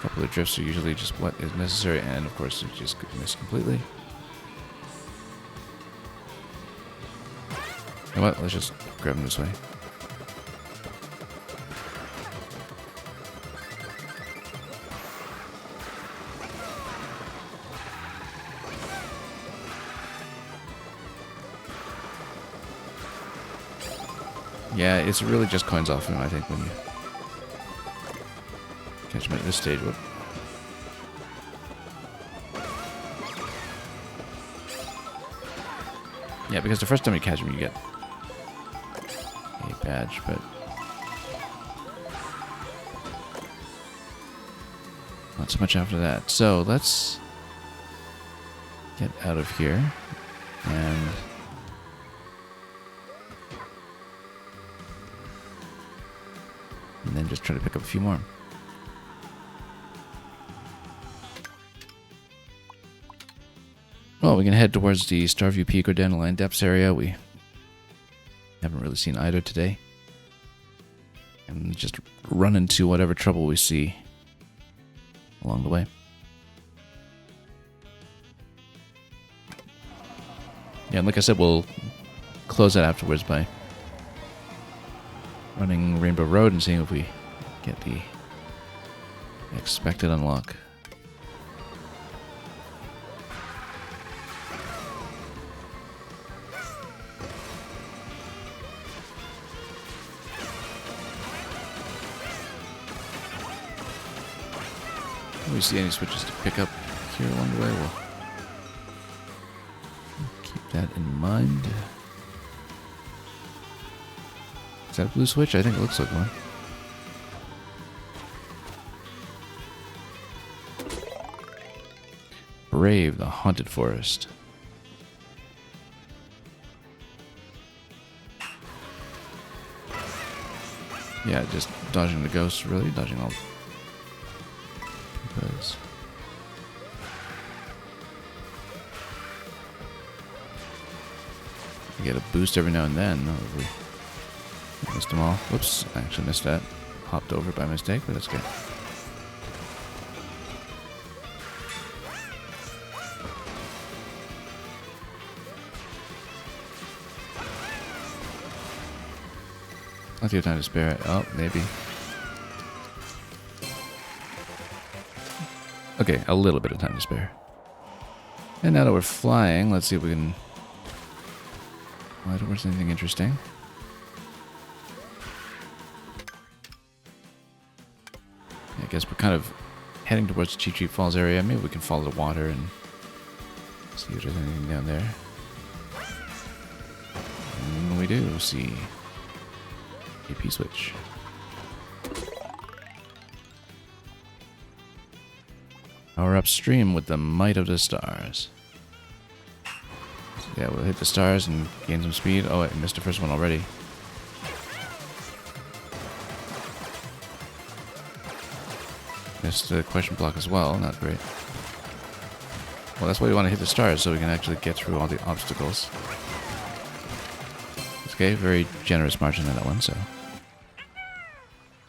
couple of drifts are usually just what is necessary, and of course we just could miss completely. You know what, let's just grab him this way. Yeah, it's really just coins off him, I think, when you catch him at this stage. Whoop. Yeah, because the first time you catch him, you get a badge, but not so much after that. So let's get out of here and then just try to pick up a few more. Well, we can head towards the Starview Peak or Dandelion Depths area. We haven't really seen either today. And just run into whatever trouble we see along the way. Yeah, and like I said, we'll close that afterwards by running Rainbow Road and seeing if we get the expected unlock. If we see any switches to pick up here along the way, we'll keep that in mind. Is that a blue switch? I think it looks like one. Brave the Haunted Forest. Yeah, just dodging the ghosts, really. Dodging all... Because... You get a boost every now and then. Oh, we missed them all. Whoops, I actually missed that. Hopped over by mistake, but that's good. Plenty of time to spare. Oh, maybe. Okay, a little bit of time to spare. And now that we're flying, let's see if we can fly towards anything interesting. I guess we're kind of heading towards Cheat Cheat Falls area. Maybe we can follow the water and see if there's anything down there. And we do see a P-switch. Power upstream with the might of the stars. Yeah, we'll hit the stars and gain some speed. Oh, I missed the first one already. Missed the question block as well. Not great. Well, that's why we want to hit the stars, so we can actually get through all the obstacles. Okay, very generous margin on that one, so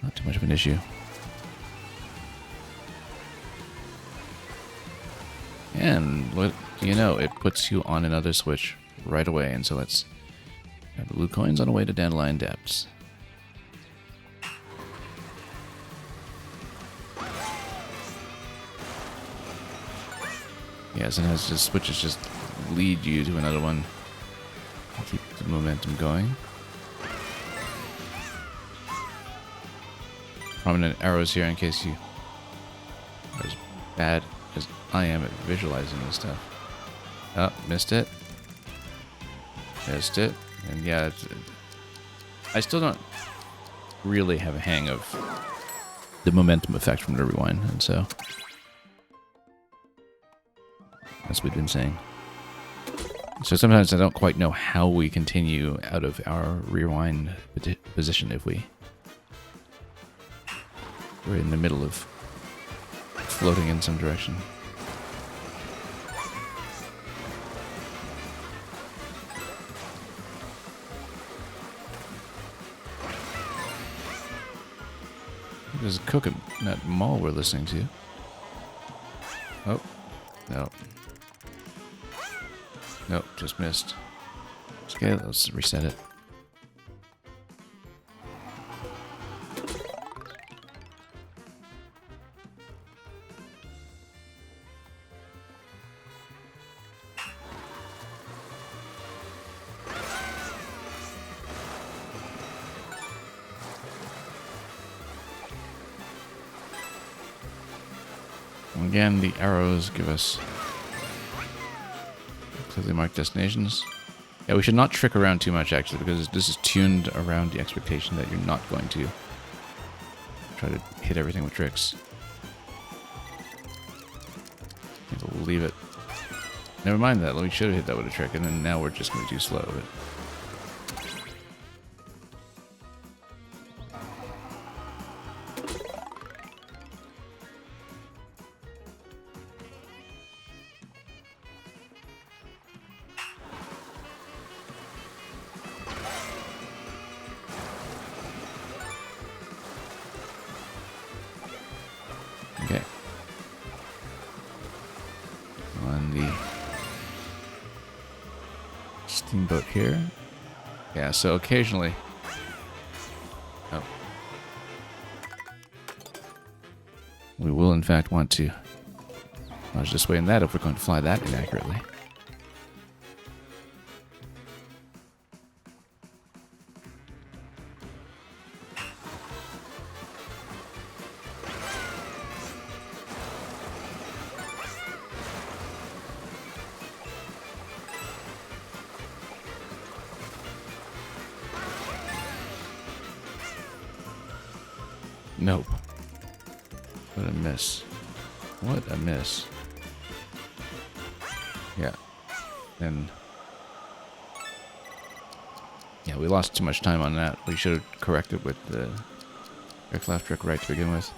not too much of an issue. And what do you know? It puts you on another switch right away, and so let's have blue coins on the way to Dandelion Depths. Yeah, sometimes the switches just lead you to another one. Keep the momentum going. Prominent arrows here in case you are as bad as I am at visualizing this stuff. Oh, missed it. Missed it. And yeah, I still don't really have a hang of the momentum effect from the rewind, and so that's what we've been saying. So sometimes I don't quite know how we continue out of our rewind position if we're in the middle of floating in some direction. There's a coconut mall we're listening to. Oh, no. Nope, just missed. Okay, let's reset it. Again, the arrows give us clearly marked destinations. Yeah, we should not trick around too much, actually, because this is tuned around the expectation that you're not going to try to hit everything with tricks. We'll leave it. Never mind that. We should have hit that with a trick, and then now we're just going to be too slow. But okay. On the steamboat here. Yeah, so occasionally... Oh. We will, in fact, want to dodge this way and that if we're going to fly that inaccurately. Nope. What a miss. What a miss. Yeah. And... yeah, we lost too much time on that. We should have corrected with the trick left, trick right to begin with.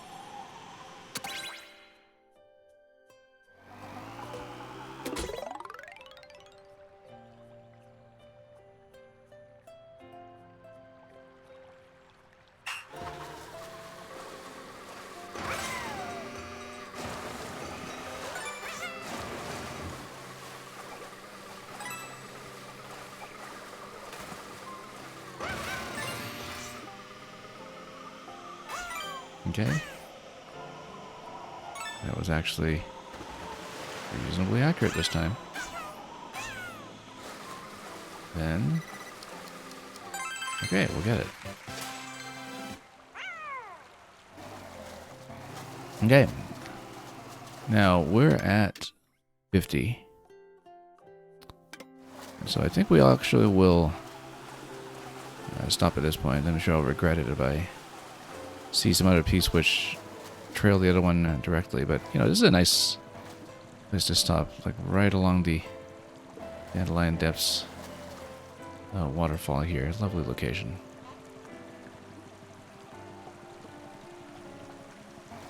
Okay. That was actually reasonably accurate this time. Then... okay, we'll get it. Okay. Now, we're at 50. So I think we actually will stop at this point. I'm sure I'll regret it if I see some other piece which trail the other one directly. But, you know, this is a nice place to stop. Like, right along the Dandelion Depths waterfall here. Lovely location.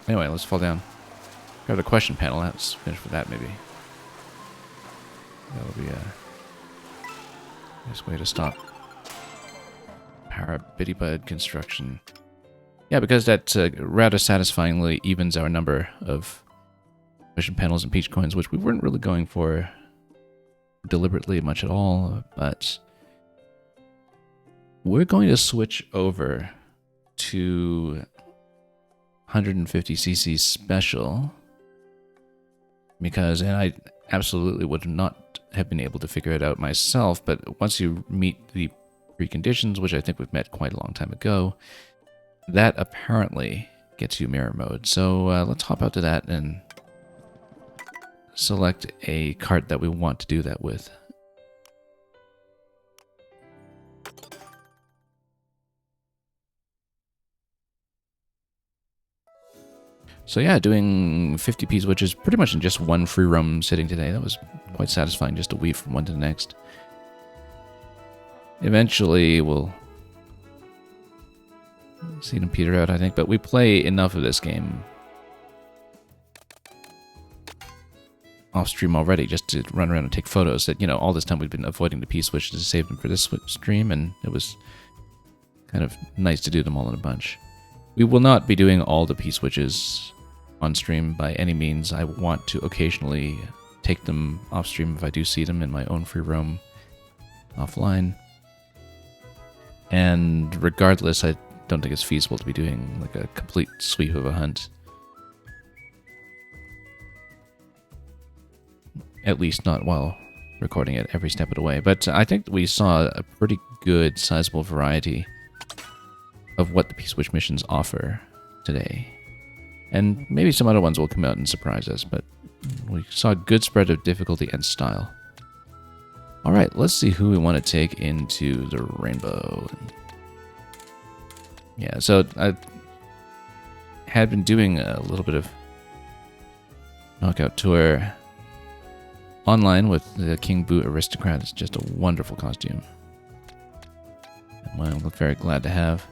Anyway, let's fall down. Grab the question panel. Let's finish with that, maybe. That'll be a nice way to stop Parabitibud construction. Yeah, because that rather satisfyingly evens our number of mission panels and peach coins, which we weren't really going for deliberately much at all, but we're going to switch over to 150cc special because, and I absolutely would not have been able to figure it out myself, but once you meet the preconditions, which I think we've met quite a long time ago, that apparently gets you mirror mode. So let's hop out to that and select a cart that we want to do that with. So yeah, doing 50Ps, which is pretty much in just one free roam sitting today. That was quite satisfying, just to weave from one to the next. Eventually, we'll see them peter out, I think, but we play enough of this game off stream already just to run around and take photos that, you know, all this time we've been avoiding the P-switches to save them for this stream, and it was kind of nice to do them all in a bunch. We will not be doing all the P-switches on stream by any means. I want to occasionally take them off stream if I do see them in my own free roam offline. And regardless, I don't think it's feasible to be doing like a complete sweep of a hunt. At least not while recording it every step of the way. But I think we saw a pretty good, sizable variety of what the P-switch missions offer today. And maybe some other ones will come out and surprise us, but we saw a good spread of difficulty and style. Alright, let's see who we want to take into the rainbow. Yeah, so I had been doing a little bit of knockout tour online with the King Boo Aristocrat. It's just a wonderful costume. And one I'm very glad to have.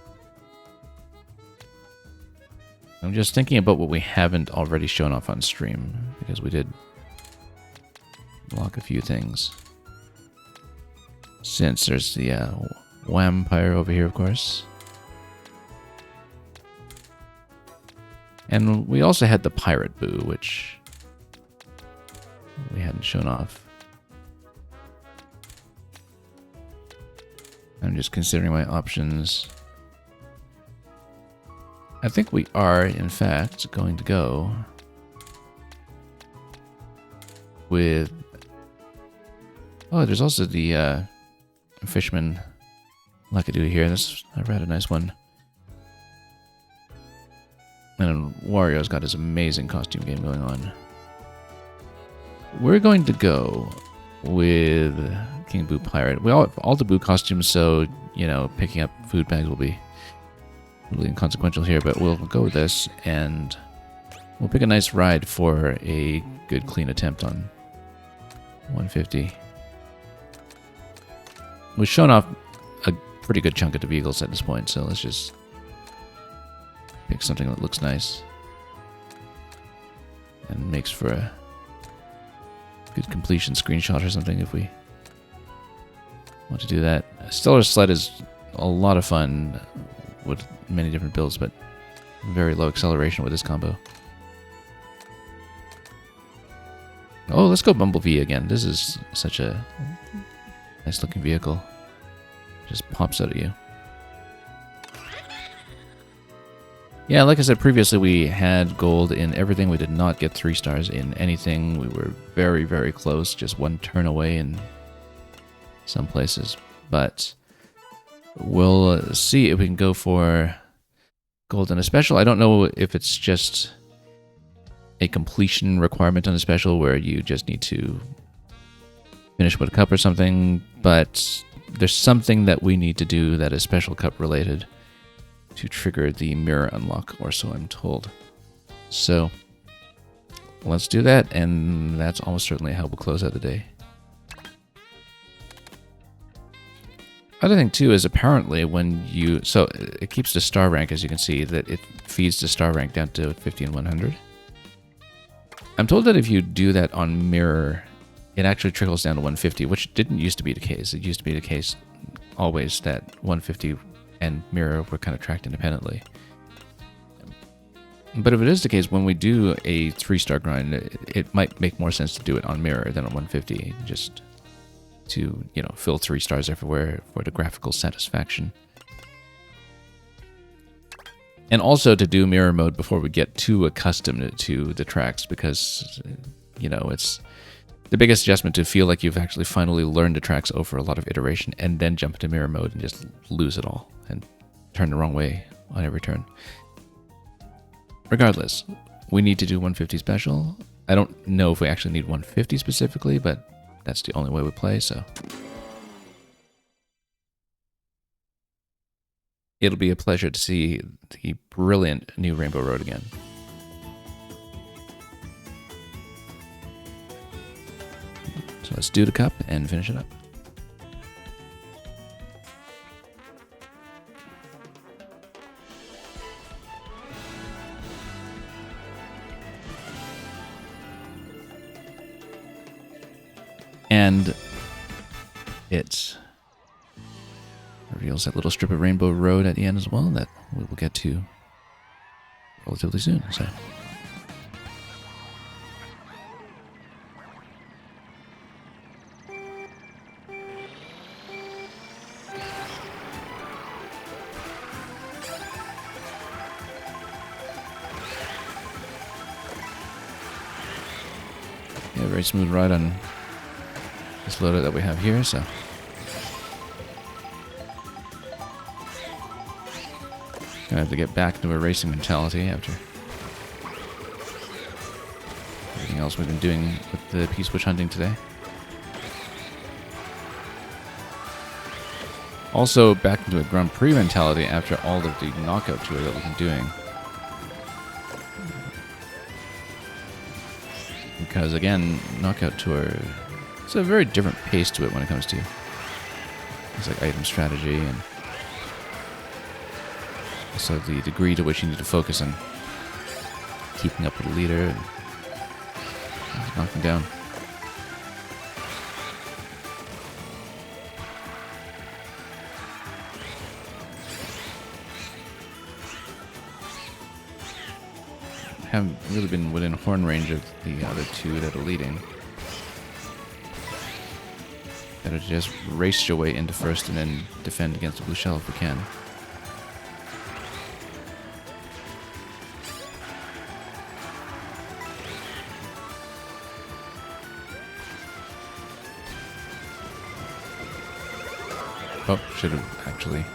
I'm just thinking about what we haven't already shown off on stream, because we did lock a few things. Since there's the Vampire over here, of course. And we also had the Pirate Boo, which we hadn't shown off. I'm just considering my options. I think we are, in fact, going to go with... Oh, there's also the Fishman Luckadoo here. I read a nice one. And Wario's got his amazing costume game going on. We're going to go with King Boo Pirate. We all have all the Boo costumes, so, you know, picking up food bags will be really inconsequential here, but we'll go with this, and we'll pick a nice ride for a good, clean attempt on 150. We've shown off a pretty good chunk of the vehicles at this point, so let's just pick something that looks nice and makes for a good completion screenshot or something if we want to do that. Stellar Sled is a lot of fun with many different builds, but very low acceleration with this combo. Oh, let's go Bumblebee again. This is such a nice looking vehicle. Just pops out at you. Yeah, like I said previously, we had gold in everything. We did not get 3 stars in anything. We were very, very close, just one turn away in some places. But we'll see if we can go for gold in a special. I don't know if it's just a completion requirement on a special where you just need to finish with a cup or something, but there's something that we need to do that is special cup related to trigger the mirror unlock, or so I'm told. So let's do that, and that's almost certainly how we'll close out the day. Other thing too is apparently when you, so it keeps the star rank, as you can see, that it feeds the star rank down to 50 and 100. I'm told that if you do that on mirror, it actually trickles down to 150, which didn't used to be the case. It used to be the case always that 150 and mirror were kind of tracked independently. But if it is the case, when we do a 3-star grind, it might make more sense to do it on mirror than on 150, just to, you know, fill 3 stars everywhere for the graphical satisfaction. And also to do mirror mode before we get too accustomed to the tracks, because, you know, it's the biggest adjustment to feel like you've actually finally learned the tracks over a lot of iteration and then jump into mirror mode and just lose it all and turn the wrong way on every turn. Regardless, we need to do 150 special. I don't know if we actually need 150 specifically, but that's the only way we play, so. It'll be a pleasure to see the brilliant new Rainbow Road again. So let's do the cup and finish it up. And it reveals that little strip of Rainbow Road at the end as well that we will get to relatively soon. So. Yeah, very smooth ride on this loader that we have here, so. Gonna have to get back into a racing mentality after anything else we've been doing with the P-switch hunting today. Also, back into a Grand Prix mentality after all of the knockout tour that we've been doing. Because again, knockout tour, it's a very different pace to it when it comes to things like item strategy and also the degree to which you need to focus on keeping up with the leader and knocking down. Haven't really been within horn range of the other two that are leading. Better just race your way into first and then defend against the blue shell if we can. Oh, should have actually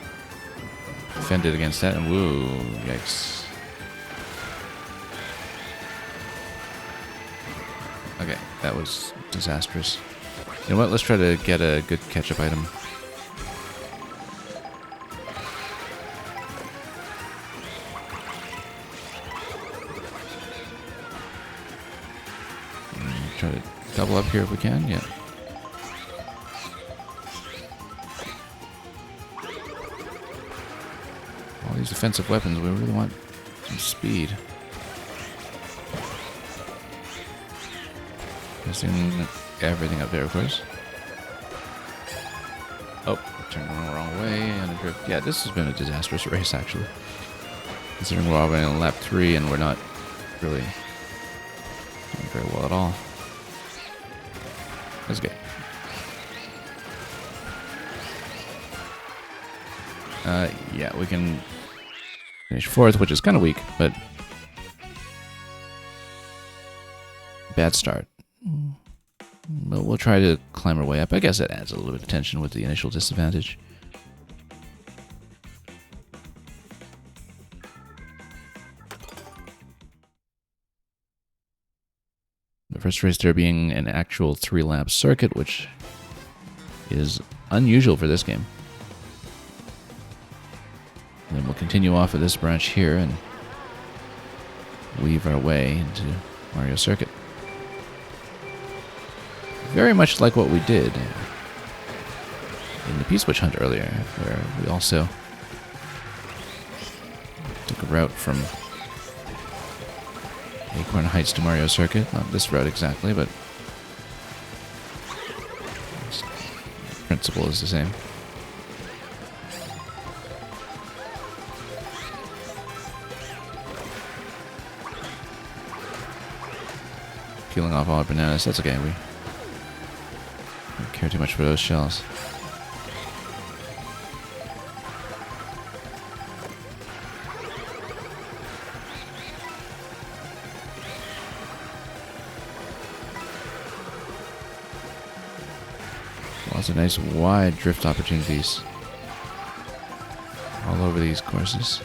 defended against that, and woo, yikes. Okay, that was disastrous. You know what, let's try to get a good catch-up item. Try to double up here if we can, yeah. All these defensive weapons, we really want some speed. Missing everything up there, of course. Oh, turned the wrong way and a drift. Yeah, this has been a disastrous race, actually. Considering we're already on lap 3 and we're not really doing very well at all. That's good. Yeah, we can finish 4th, which is kind of weak, but bad start. But we'll try to climb our way up. I guess that adds a little bit of tension with the initial disadvantage. The first race there being an actual 3-lap circuit, which is unusual for this game. And then we'll continue off of this branch here and weave our way into Mario Circuit. Very much like what we did in the P-switch hunt earlier, where we also took a route from Acorn Heights to Mario Circuit. Not this route exactly, but the principle is the same. Peeling off all our bananas, that's okay. We don't care too much for those shells. Lots of nice wide drift opportunities all over these courses.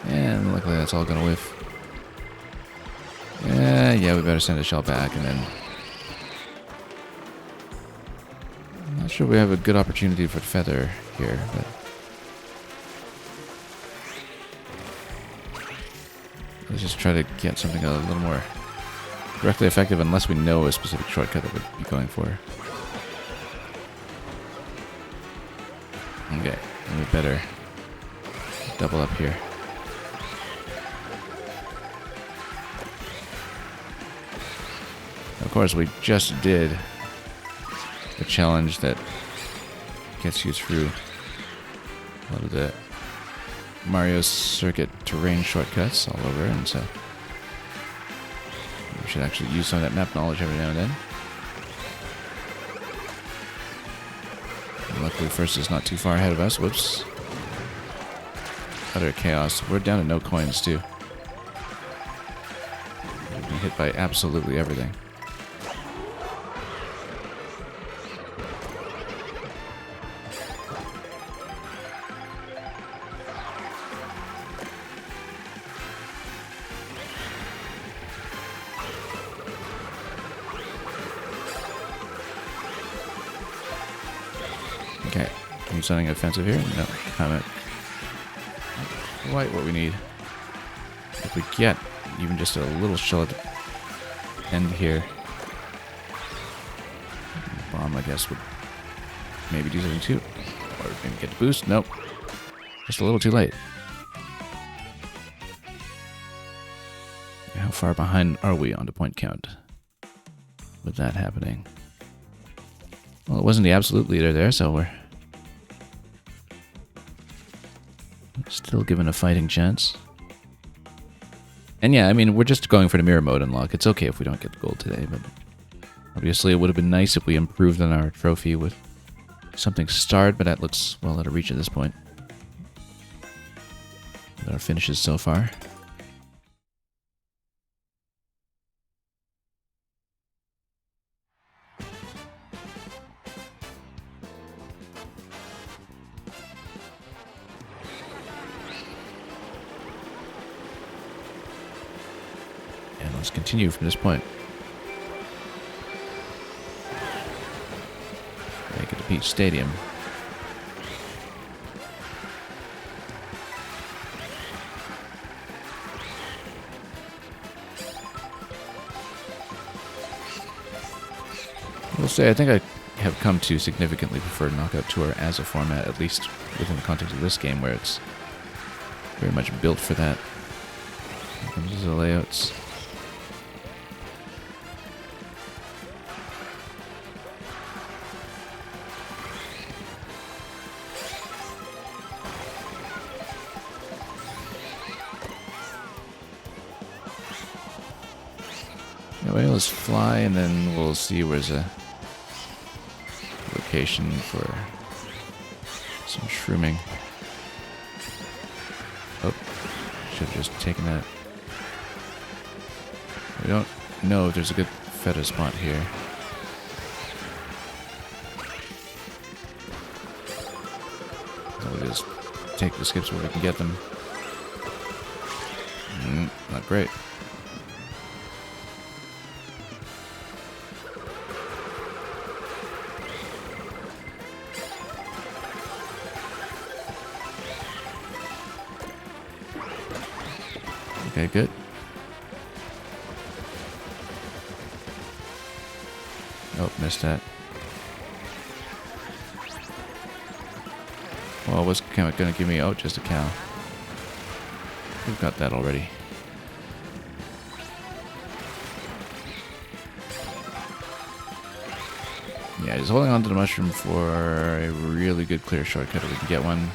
And luckily that's all gonna whiff. Yeah, we better send a shell back and then... I'm not sure we have a good opportunity for feather here, but... let's just try to get something a little more directly effective unless we know a specific shortcut that we'd be going for. Okay, and we better double up here. Of course, we just did the challenge that gets you through a lot of the Mario Circuit terrain shortcuts all over, and so we should actually use some of that map knowledge every now and then. And luckily, first is not too far ahead of us. Whoops. Utter chaos. We're down to no coins, too. We've been hit by absolutely everything. something offensive here. No, comment. Quite what we need. If we get even just a little shell at the end here. Bomb, I guess, would maybe do something too. Or maybe get the boost. Nope. Just a little too late. How far behind are we on the point count with that happening? Well, it wasn't the absolute leader there, so we're still given a fighting chance. And yeah, I mean, we're just going for the mirror mode unlock. It's okay if we don't get gold today, but obviously it would have been nice if we improved on our trophy with something starred, but that looks well out of reach at this point. With our finishes so far. And let's continue from this point. Make it to Peach Stadium. I will say, I think I have come to significantly prefer Knockout Tour as a format, at least within the context of this game, where it's very much built for that. Here comes the layouts. Anyway, let's fly, and then we'll see where's a location for some shrooming. Oh, should have just taken that. We don't know if there's a good feta spot here. So we'll just take the skips where we can get them. Not great. Okay, good. Oh, missed that. Well, what's going to give me? Oh, just a cow. We've got that already. Yeah, just holding on to the mushroom for a really good clear shortcut if we can get one.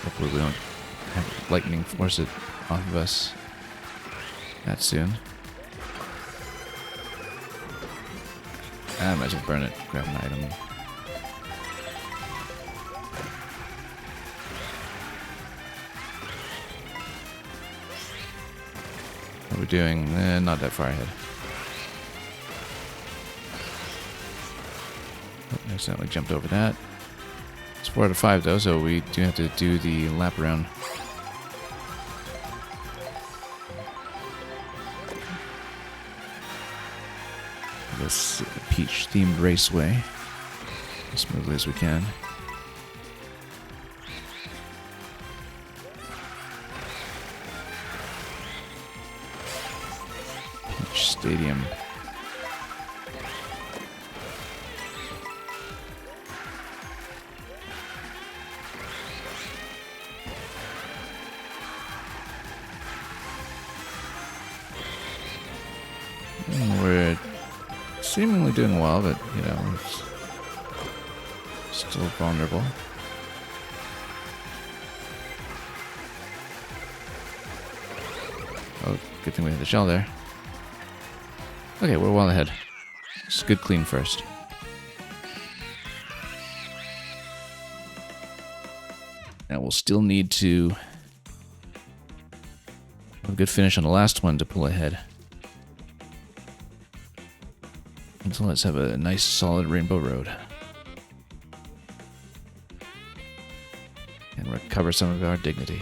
Hopefully we don't have lightning force it off of us that soon. I might as well burn it, grab an item. What are we doing? Not that far ahead. Oh, accidentally jumped over that. It's 4 out of 5 though, so we do have to do the lap around. This peach-themed raceway as smoothly as we can. Peach Stadium. We're seemingly doing well, but, you know, it's still vulnerable. Oh, good thing we had the shell there. Okay, we're well ahead. Just good clean first. Now we'll still need to have a good finish on the last one to pull ahead. And so let's have a nice solid rainbow road. And recover some of our dignity.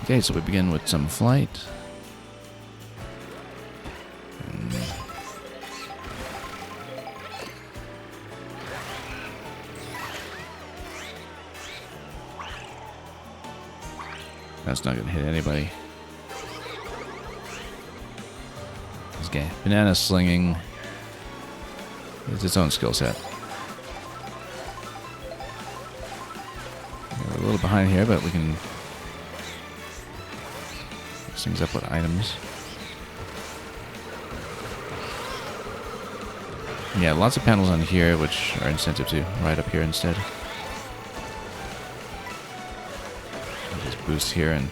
Okay, so we begin with some flight. That's not going to hit anybody. This guy, banana slinging, is its own skill set. We're a little behind here, but we can mix things up with items. Yeah, lots of panels on here, which are incentive to ride up here instead. Just boost here and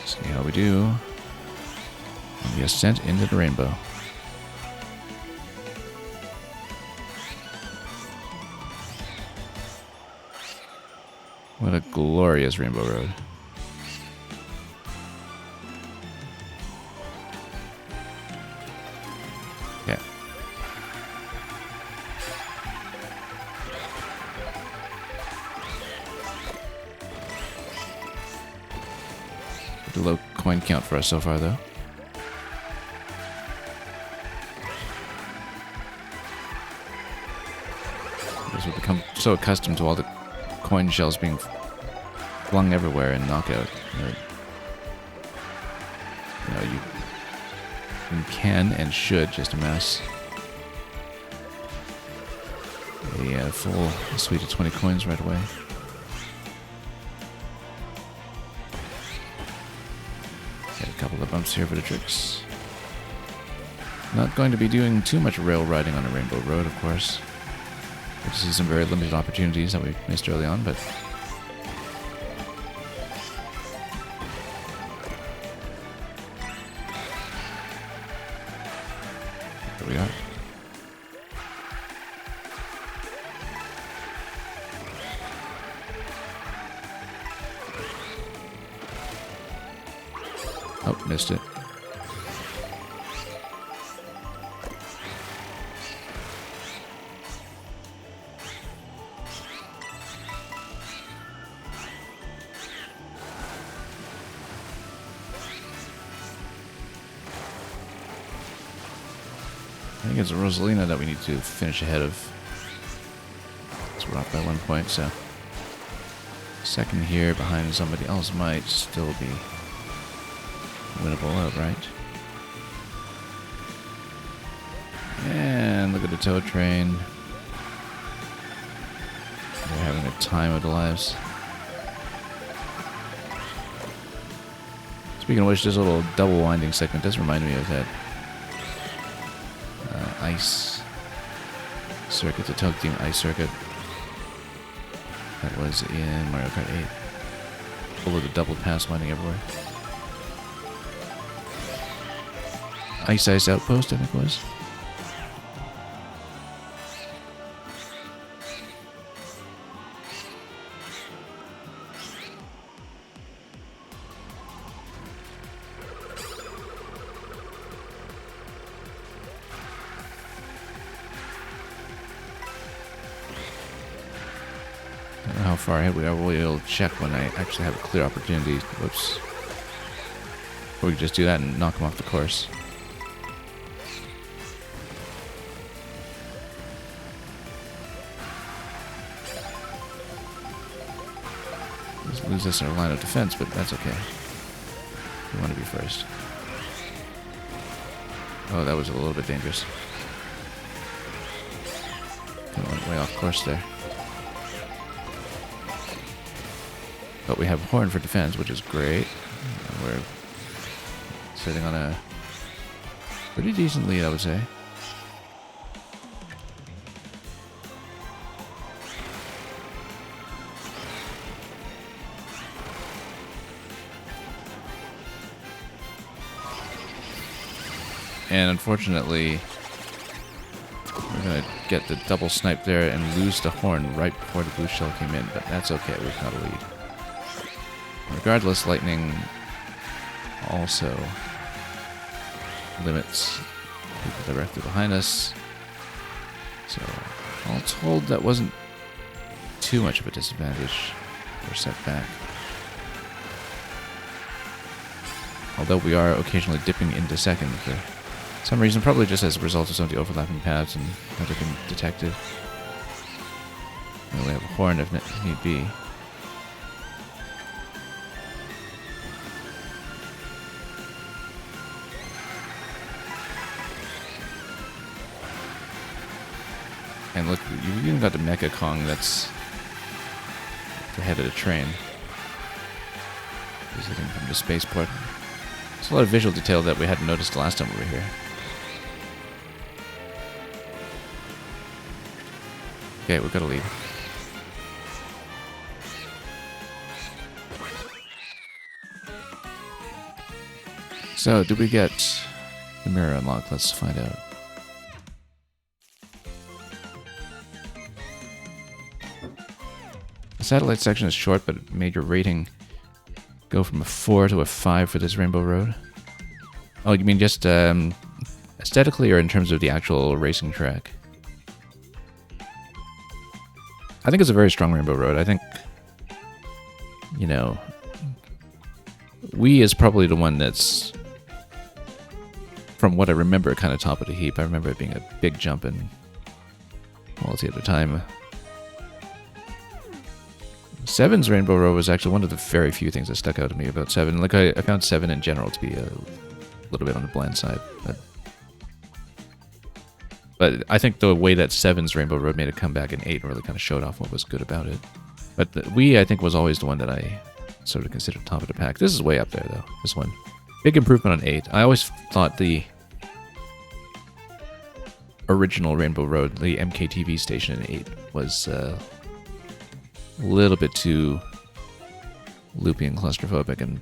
see how we do on the ascent into the rainbow. What a glorious rainbow road. Yeah. The low coin count for us so far, though. Because we've become so accustomed to all the coin shells being flung everywhere in Knockout. You can and should just amass a full suite of 20 coins right away. Got a couple of bumps here for the tricks. Not going to be doing too much rail riding on a Rainbow Road, of course. We'll see some very limited opportunities that we missed early on, but here we are. Oh, missed it. I think it's Rosalina that we need to finish ahead of. So we're off by 1 point, so second here behind somebody else might still be winnable outright. And look at the tow train. They're having a time of their lives. Speaking of which, this little double winding segment does remind me of that ice circuit, the Tug Team ice circuit that was in Mario Kart 8. Full of the double pass winding everywhere. Ice Outpost, I think it was. I don't know how far ahead we are. We'll check when I actually have a clear opportunity. Whoops. Or we can just do that and knock them off the course. Just lose us our line of defense, but that's okay. We want to be first. Oh, that was a little bit dangerous. Kind of went way off course there. But we have Horn for defense, which is great. We're sitting on a pretty decent lead, I would say. And unfortunately, we're going to get the double snipe there and lose the Horn right before the blue shell came in, but that's okay, we've got a lead. Regardless, lightning also limits people directly behind us. So, all told, that wasn't too much of a disadvantage or setback. Although we are occasionally dipping into second for some reason, probably just as a result of some of the overlapping paths and how they've been detected. And we have a horn if need be. And look, you've even got the Mecha Kong that's the head of the train. Visiting from the spaceport. There's a lot of visual detail that we hadn't noticed the last time we were here. Okay, we've got a lead. So, did we get the mirror unlocked? Let's find out. The satellite section is short, but it made your rating go from a 4 to a 5 for this Rainbow Road. Oh, you mean just aesthetically or in terms of the actual racing track? I think it's a very strong Rainbow Road. I think, you know, Wii is probably the one that's, from what I remember, kind of top of the heap. I remember it being a big jump in quality at the time. 7's Rainbow Road was actually one of the very few things that stuck out to me about 7. Like, I found 7 in general to be a little bit on the bland side. But I think the way that 7's Rainbow Road made a comeback in 8 really kind of showed off what was good about it. But the Wii, I think, was always the one that I sort of considered top of the pack. This is way up there, though, this one. Big improvement on 8. I always thought the original Rainbow Road, the MKTV station in 8, was a little bit too loopy and claustrophobic and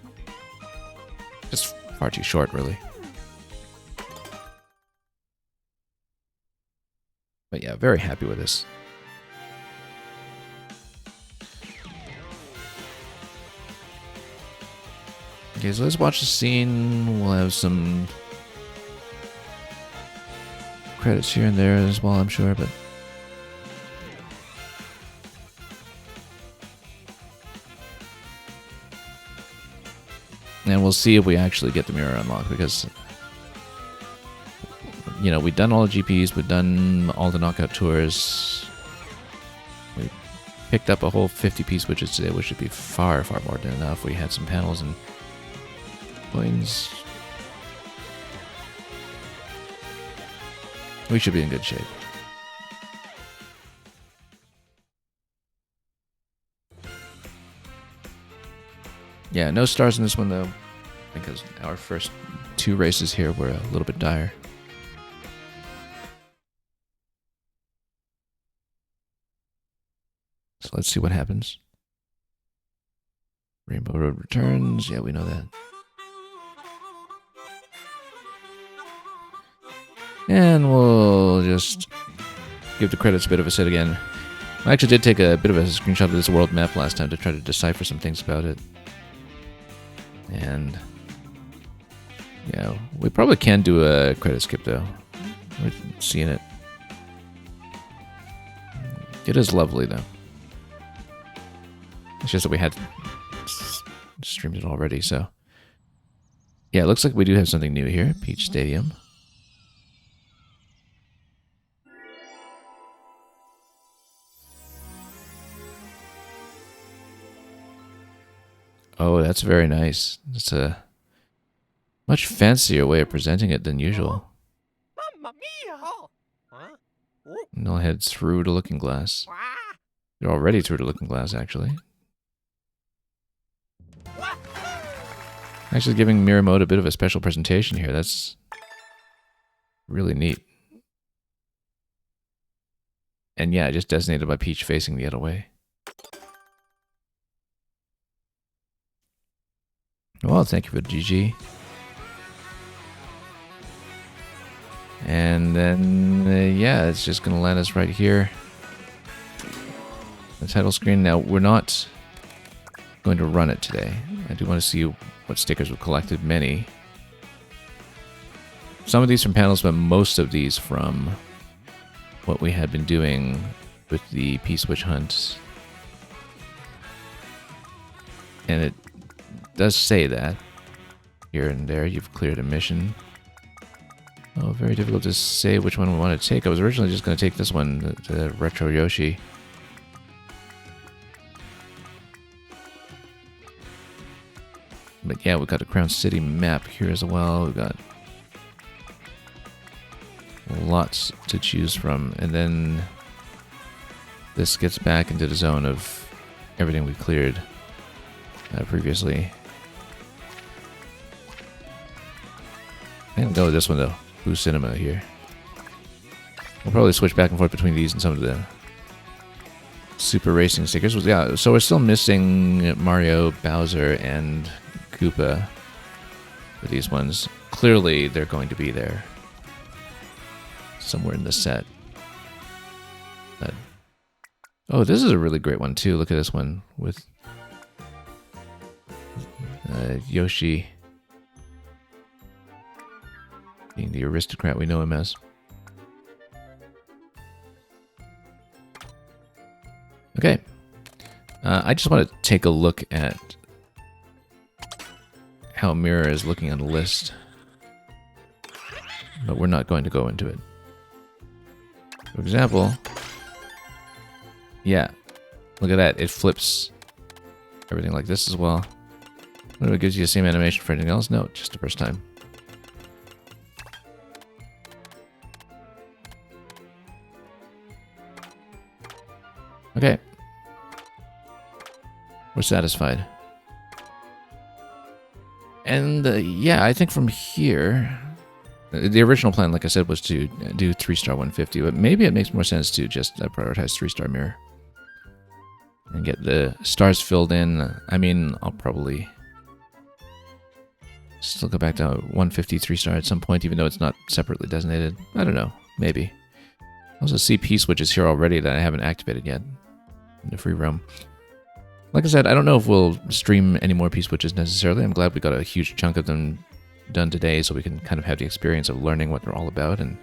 just far too short, really. But yeah, very happy with this. Okay, so let's watch the scene. We'll have some credits here and there as well, I'm sure, but and we'll see if we actually get the mirror unlocked, because, you know, we've done all the GPs, we've done all the knockout tours. We picked up a whole 50 switches today, which would be far, far more than enough. We had some panels and coins. We should be in good shape. Yeah, no stars in this one, though, because our first 2 races here were a little bit dire. So let's see what happens. Rainbow Road returns. Yeah, we know that. And we'll just give the credits a bit of a sit again. I actually did take a bit of a screenshot of this world map last time to try to decipher some things about it. And yeah, we probably can do a credit skip, though. We're seeing it. It is lovely, though. It's just that we had streamed it already, so. Yeah, it looks like we do have something new here. Peach Stadium. Oh, that's very nice. It's a much fancier way of presenting it than usual. Mamma mia! And I'll head through the looking glass. You're already through the looking glass, actually. Actually giving Mirror Mode a bit of a special presentation here. That's really neat. And yeah, just designated by Peach facing the other way. Well, thank you for the GG. And then, yeah, it's just going to land us right here. The title screen. Now, we're not going to run it today. I do want to see what stickers we've collected. Many. Some of these from panels, but most of these from what we had been doing with the P-Switch hunt. And it does say that. here and there. You've cleared a mission. Oh, very difficult to say which one we want to take. I was originally just going to take this one, the Retro Yoshi. But yeah, we've got a Crown City map here as well. We've got lots to choose from. And then this gets back into the zone of everything we cleared previously. I'm gonna go with this one though. Blue Cinema here. We'll probably switch back and forth between these and some of the Super Racing stickers. Yeah, so we're still missing Mario, Bowser, and Koopa for these ones. Clearly, they're going to be there somewhere in the set. Oh, this is a really great one too. Look at this one with Yoshi being the aristocrat we know him as. Okay. I just want to take a look at how Mirror is looking on the list. But we're not going to go into it. For example, yeah, look at that. It flips everything like this as well. What if it gives you the same animation for anything else? No, just the first time. Okay. We're satisfied. And yeah, I think from here, the original plan, like I said, was to do 3-star 150, but maybe it makes more sense to just prioritize 3-star Mirror and get the stars filled in. I mean, I'll probably still go back to 150 3-star at some point, even though it's not separately designated. I don't know, maybe. I also see P-switches here already that I haven't activated yet in the free roam. Like I said, I don't know if we'll stream any more P-switches necessarily. I'm glad we got a huge chunk of them done today so we can kind of have the experience of learning what they're all about and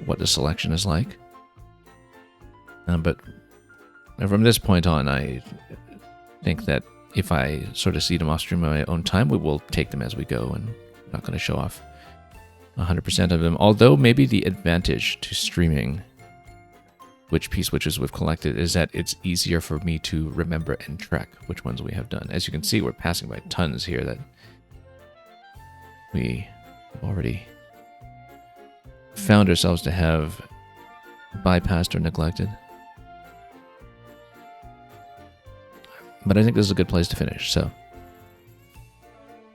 what the selection is like. But from this point on, I think that if I sort of see them off stream at my own time, we will take them as we go, and I'm not going to show off 100% of them. Although maybe the advantage to streaming which P-switches we've collected is that it's easier for me to remember and track which ones we have done. As you can see, we're passing by tons here that we already found ourselves to have bypassed or neglected. But I think this is a good place to finish, so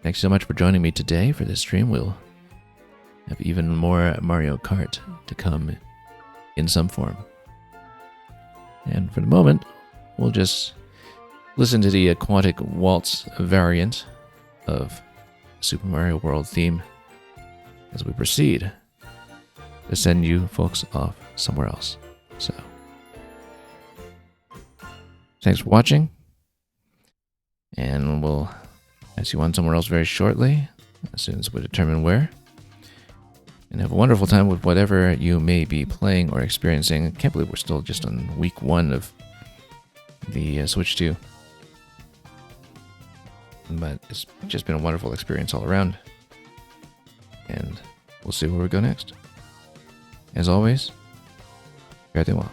thanks so much for joining me today for this stream. We'll have even more Mario Kart to come in some form. And for the moment, we'll just listen to the Aquatic Waltz variant of Super Mario World theme as we proceed to send you folks off somewhere else. So, thanks for watching, and we'll pass you on somewhere else very shortly, as soon as we determine where. And have a wonderful time with whatever you may be playing or experiencing. I can't believe we're still just on week 1 of the Switch 2. But it's just been a wonderful experience all around. And we'll see where we go next. As always, fare thee well.